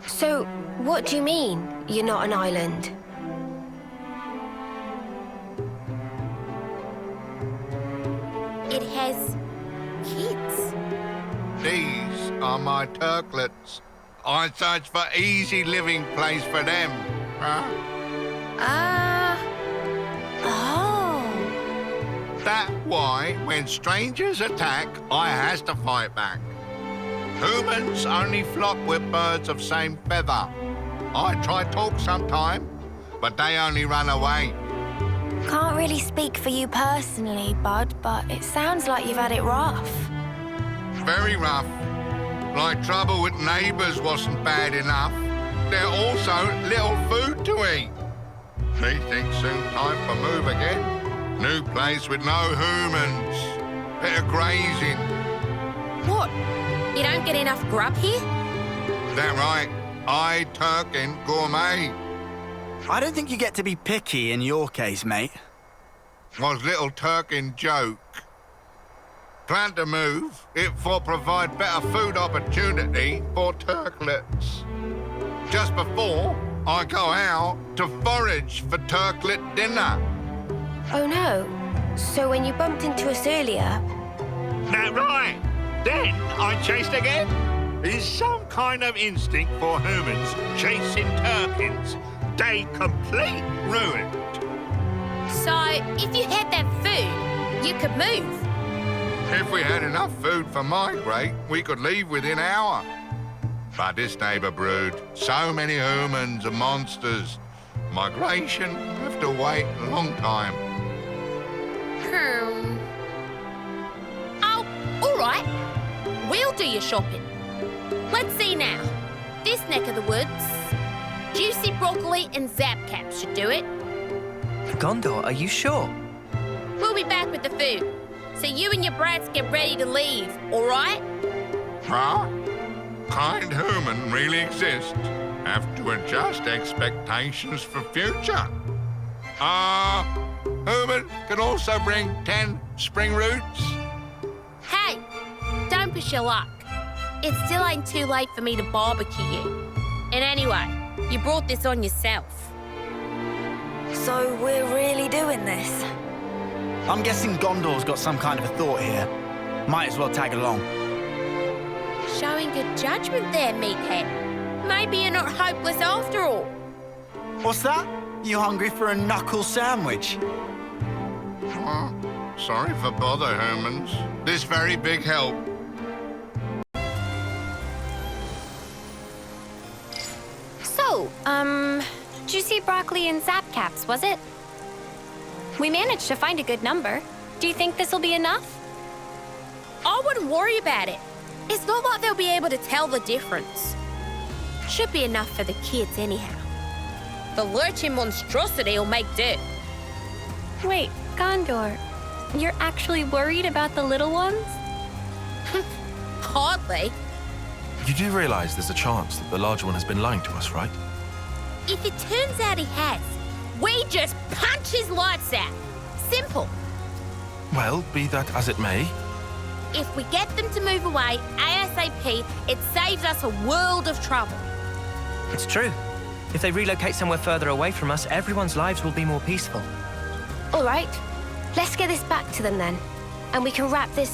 S11: So, what do you mean, you're not an island?
S18: It has kids.
S20: These are my Turklets. I search for easy living place for them. Huh?
S1: Oh.
S20: That's why when strangers attack, I has to fight back. Humans only flock with birds of same feather. I try talk sometime, but they only run away.
S1: Can't really speak for you personally, Bud, but it sounds like you've had it rough.
S20: Very rough. Like trouble with neighbours wasn't bad enough. There also little food to eat. Me think soon time for move again. New place with no humans. Bit of grazing.
S18: What? You don't get enough grub here?
S20: That right. I Turkin gourmet.
S5: I don't think you get to be picky in your case, mate.
S20: Was little Turkin joke. Plan to move, it for provide better food opportunity for Turklets. Just before, I go out to forage for Turklet dinner.
S11: Oh no. So when you bumped into us earlier...
S20: That right. Then I chased again. Is some kind of instinct for humans chasing Turkins. They complete ruined.
S18: So, if you had that food, you could move.
S20: If we had enough food for migrate, we could leave within an hour. But this neighbour brood, so many humans and monsters. Migration have to wait a long time.
S18: Oh, all right. We'll do your shopping. Let's see now. This neck of the woods, juicy broccoli and zap caps should do it.
S13: Gondor, are you sure?
S18: We'll be back with the food. So you and your brats get ready to leave, all right?
S20: Huh? Kind human really exist. Have to adjust expectations for future. Human can also bring 10 spring roots.
S18: Hey, don't push your luck. It still ain't too late for me to barbecue you. And anyway, you brought this on yourself.
S1: So we're really doing this?
S5: I'm guessing Gondor's got some kind of a thought here. Might as well tag along.
S18: Showing good judgment there, meathead. Maybe you're not hopeless after all.
S5: What's that? You hungry for a knuckle sandwich?
S20: Sorry for bother, humans. This very big help.
S1: So, juicy broccoli and zap caps, was it? We managed to find a good number. Do you think this'll be enough?
S18: I wouldn't worry about it. It's not like they'll be able to tell the difference. Should be enough for the kids anyhow. The lurching monstrosity will make do.
S1: Wait, Gondor, you're actually worried about the little ones?
S18: Hardly.
S6: You do realize there's a chance that the larger one has been lying to us, right?
S18: If it turns out he has, we just punch his lights out. Simple.
S6: Well, be that as it may.
S18: If we get them to move away ASAP, it saves us a world of trouble.
S13: It's true. If they relocate somewhere further away from us, everyone's lives will be more peaceful.
S11: All right, let's get this back to them then. And we can wrap this...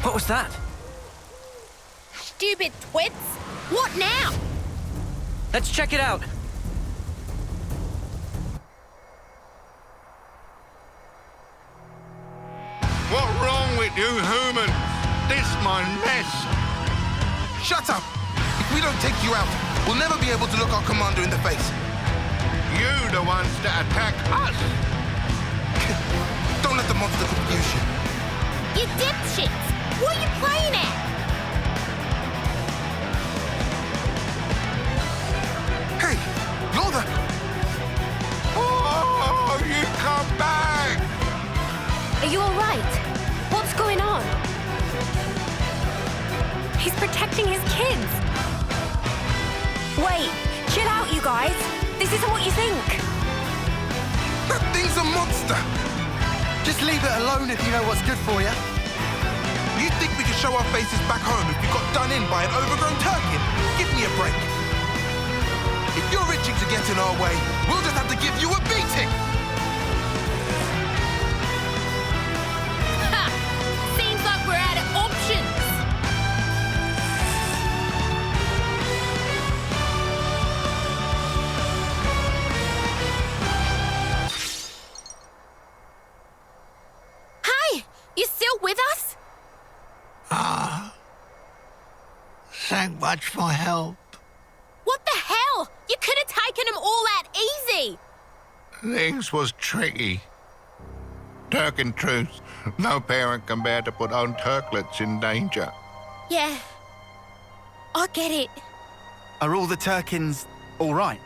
S13: What was that?
S18: Stupid twits. What now?
S13: Let's check it out.
S17: What's wrong with you, human? This my mess.
S4: Shut up! If we don't take you out, we'll never be able to look our commander in the face.
S17: You the ones that attack us.
S4: Don't let the monster confuse you.
S18: You dipshits! What are you playing at?
S4: Hey, you're the...
S17: Oh, you come back!
S11: Are you all right? What's going on?
S1: He's protecting his kids. Wait, chill out, you guys. This isn't what you think.
S4: That thing's a monster. Just leave it alone if you know what's good for you. You think we can show our faces back home if we got done in by an overgrown turkin? Give me a break. If you're itching to get in our way, we'll just have to give you a beating.
S18: Ha! Seems like we're out of options. Hey! You still with us?
S10: Thank much for help.
S18: What the hell? You could have taken them all out easy.
S17: Things was tricky. Turkin truth. No parent can bear to put own turklets in danger.
S18: Yeah. I get it.
S5: Are all the Turkins all right?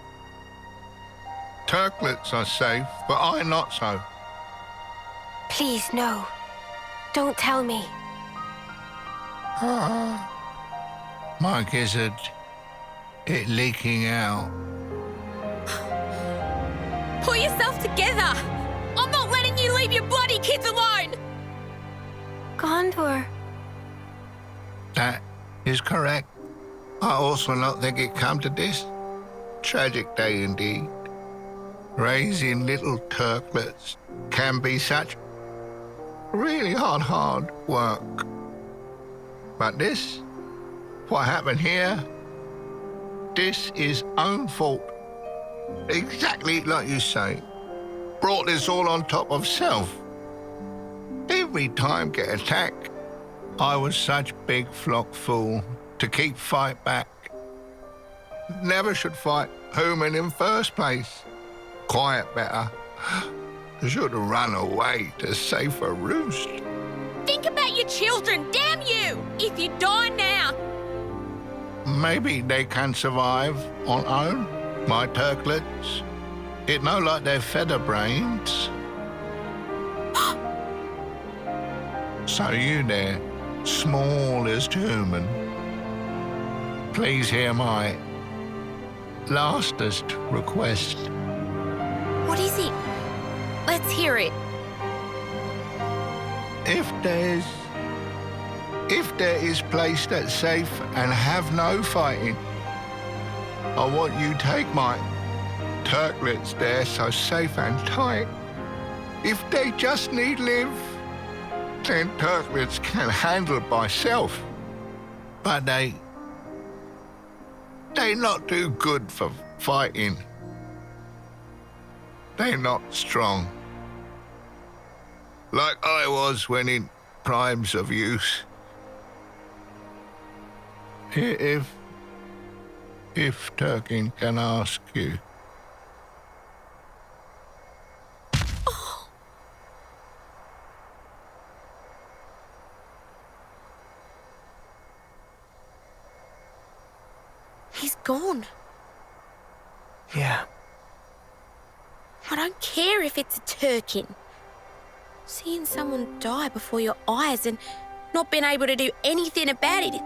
S17: Turklets are safe, but I not so.
S11: Please, no. Don't tell me.
S17: My gizzard, it leaking out.
S18: Pull yourself together. I'm not letting you leave your bloody kids alone.
S11: Gondor.
S17: That is correct. I also not think it come to this. Tragic day indeed. Raising little turklets can be such really hard work. But this, what happened here, this is own fault. Exactly like you say. Brought this all on top of self. Every time get attacked, I was such big flock fool to keep fight back. Never should fight human in first place. Quiet better. Should have run away to safer roost.
S18: Think about your children, damn you! If you die now.
S17: Maybe they can survive on own, my turklets. It no like they're feather brains. So you there, smallest human, please hear my lastest request.
S18: What is it? Let's hear it.
S17: If there is place that's safe and have no fighting, I want you take my turklets there so safe and tight. If they just need live, then turklets can handle by self. But they not too good for fighting. They not strong. Like I was when in primes of use. If Turkin can ask you.
S18: He's gone.
S13: Yeah.
S18: I don't care if it's a Turkin. Seeing someone die before your eyes and not being able to do anything about it,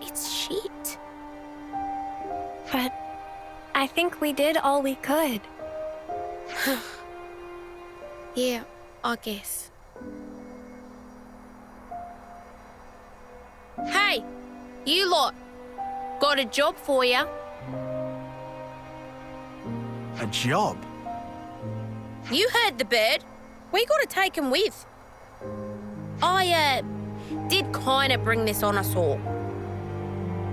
S18: it's shit.
S1: But I think we did all we could.
S18: Yeah, I guess. Hey, you lot. Got a job for you.
S5: A job?
S18: You heard the bird. We gotta take him with. I, did kinda bring this on us all.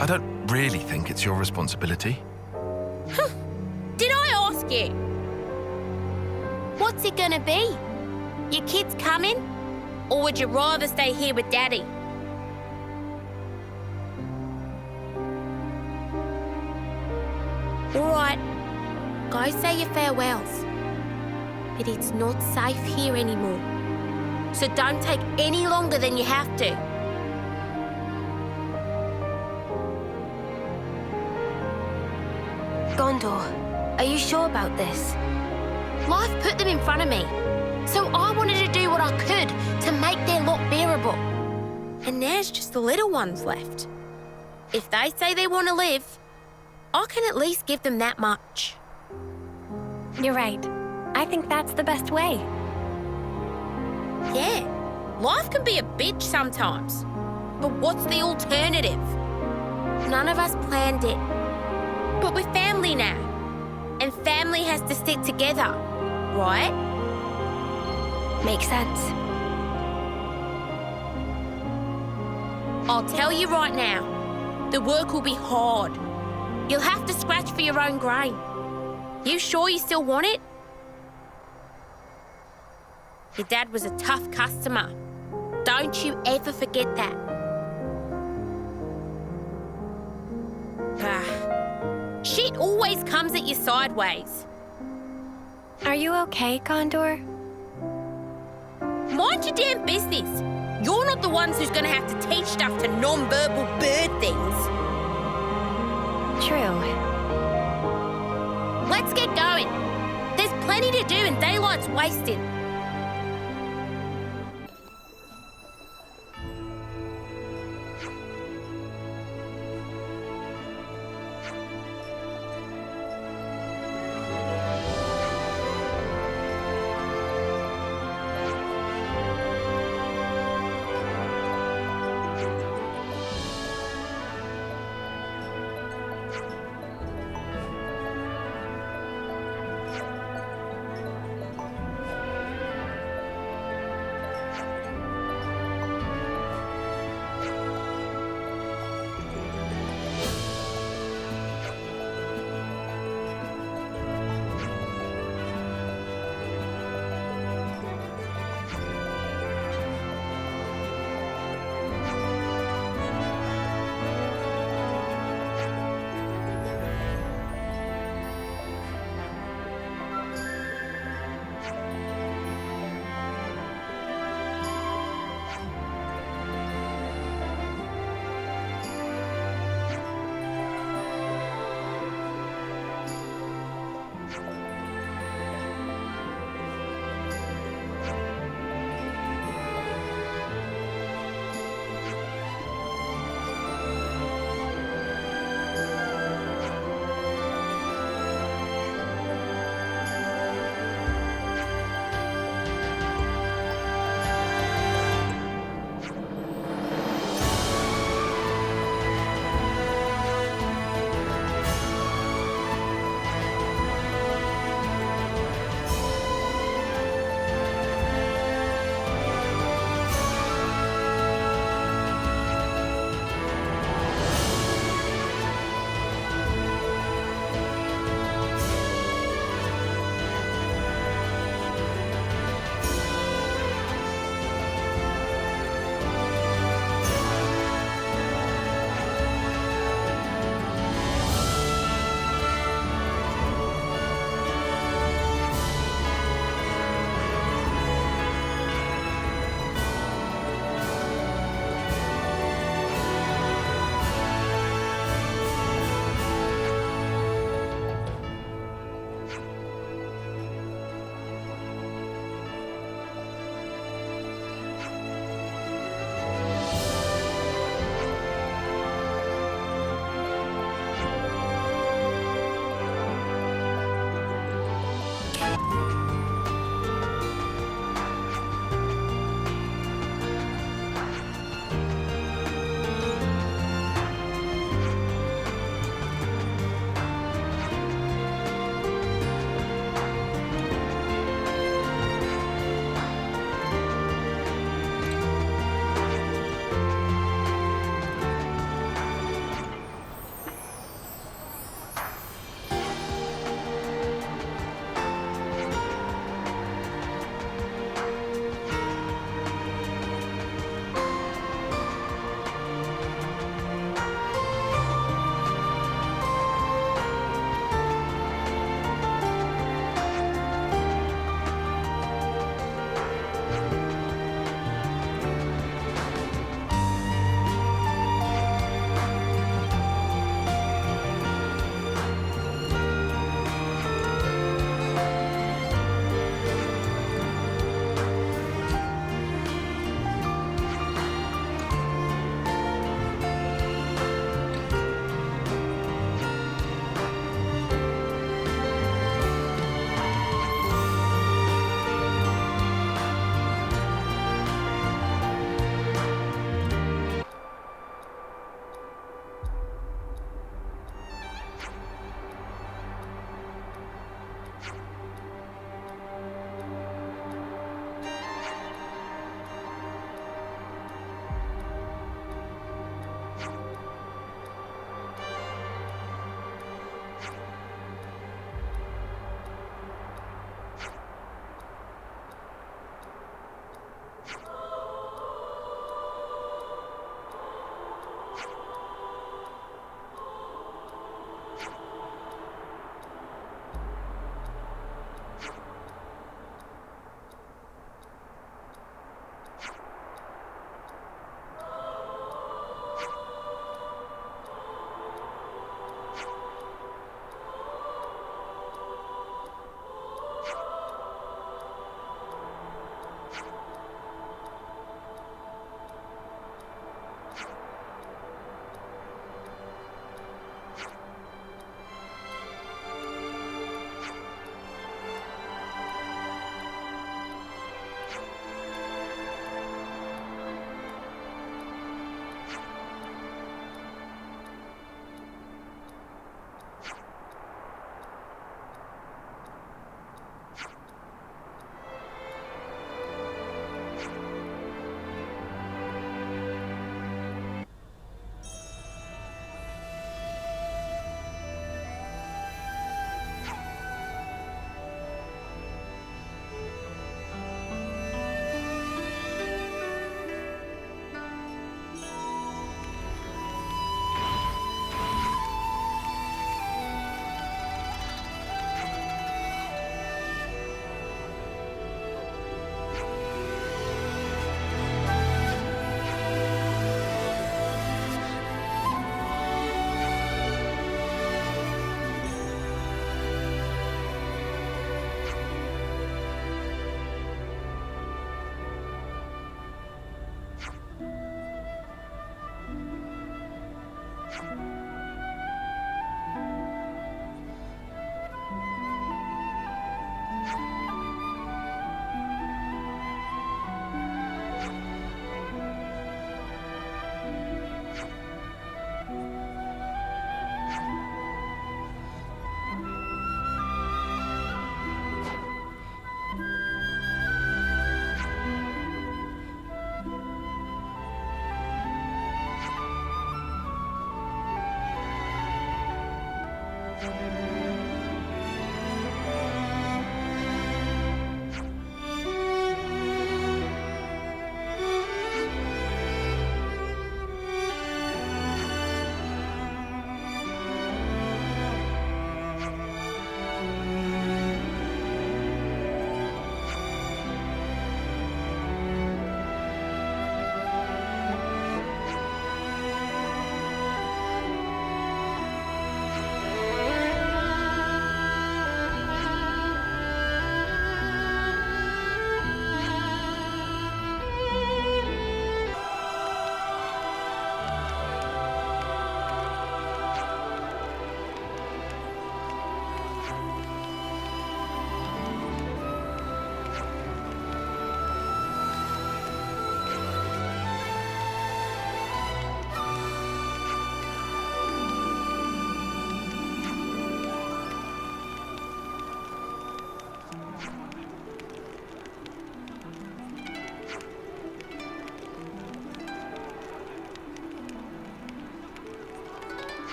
S6: I don't really think it's your responsibility.
S18: Did I ask you? What's it gonna be? Your kids coming? Or would you rather stay here with Daddy? All right, go say your farewells. But it's not safe here anymore. So don't take any longer than you have to.
S2: Gondor, are you sure about this?
S18: Life put them in front of me. So I wanted to do what I could to make their lot bearable. And there's just the little ones left. If they say they want to live, I can at least give them that much.
S1: You're right. I think that's the best way.
S18: Yeah, life can be a bitch sometimes. But what's the alternative? None of us planned it. But we're family now. And family has to stick together, right?
S2: Makes sense.
S18: I'll tell you right now, the work will be hard. You'll have to scratch for your own grain. You sure you still want it? Your dad was a tough customer. Don't you ever forget that. Shit always comes at you sideways.
S1: Are you okay, Gondor?
S18: Mind your damn business. You're not the ones who's gonna have to teach stuff to non-verbal bird things.
S1: True.
S18: Let's get going. There's plenty to do and daylight's wasted.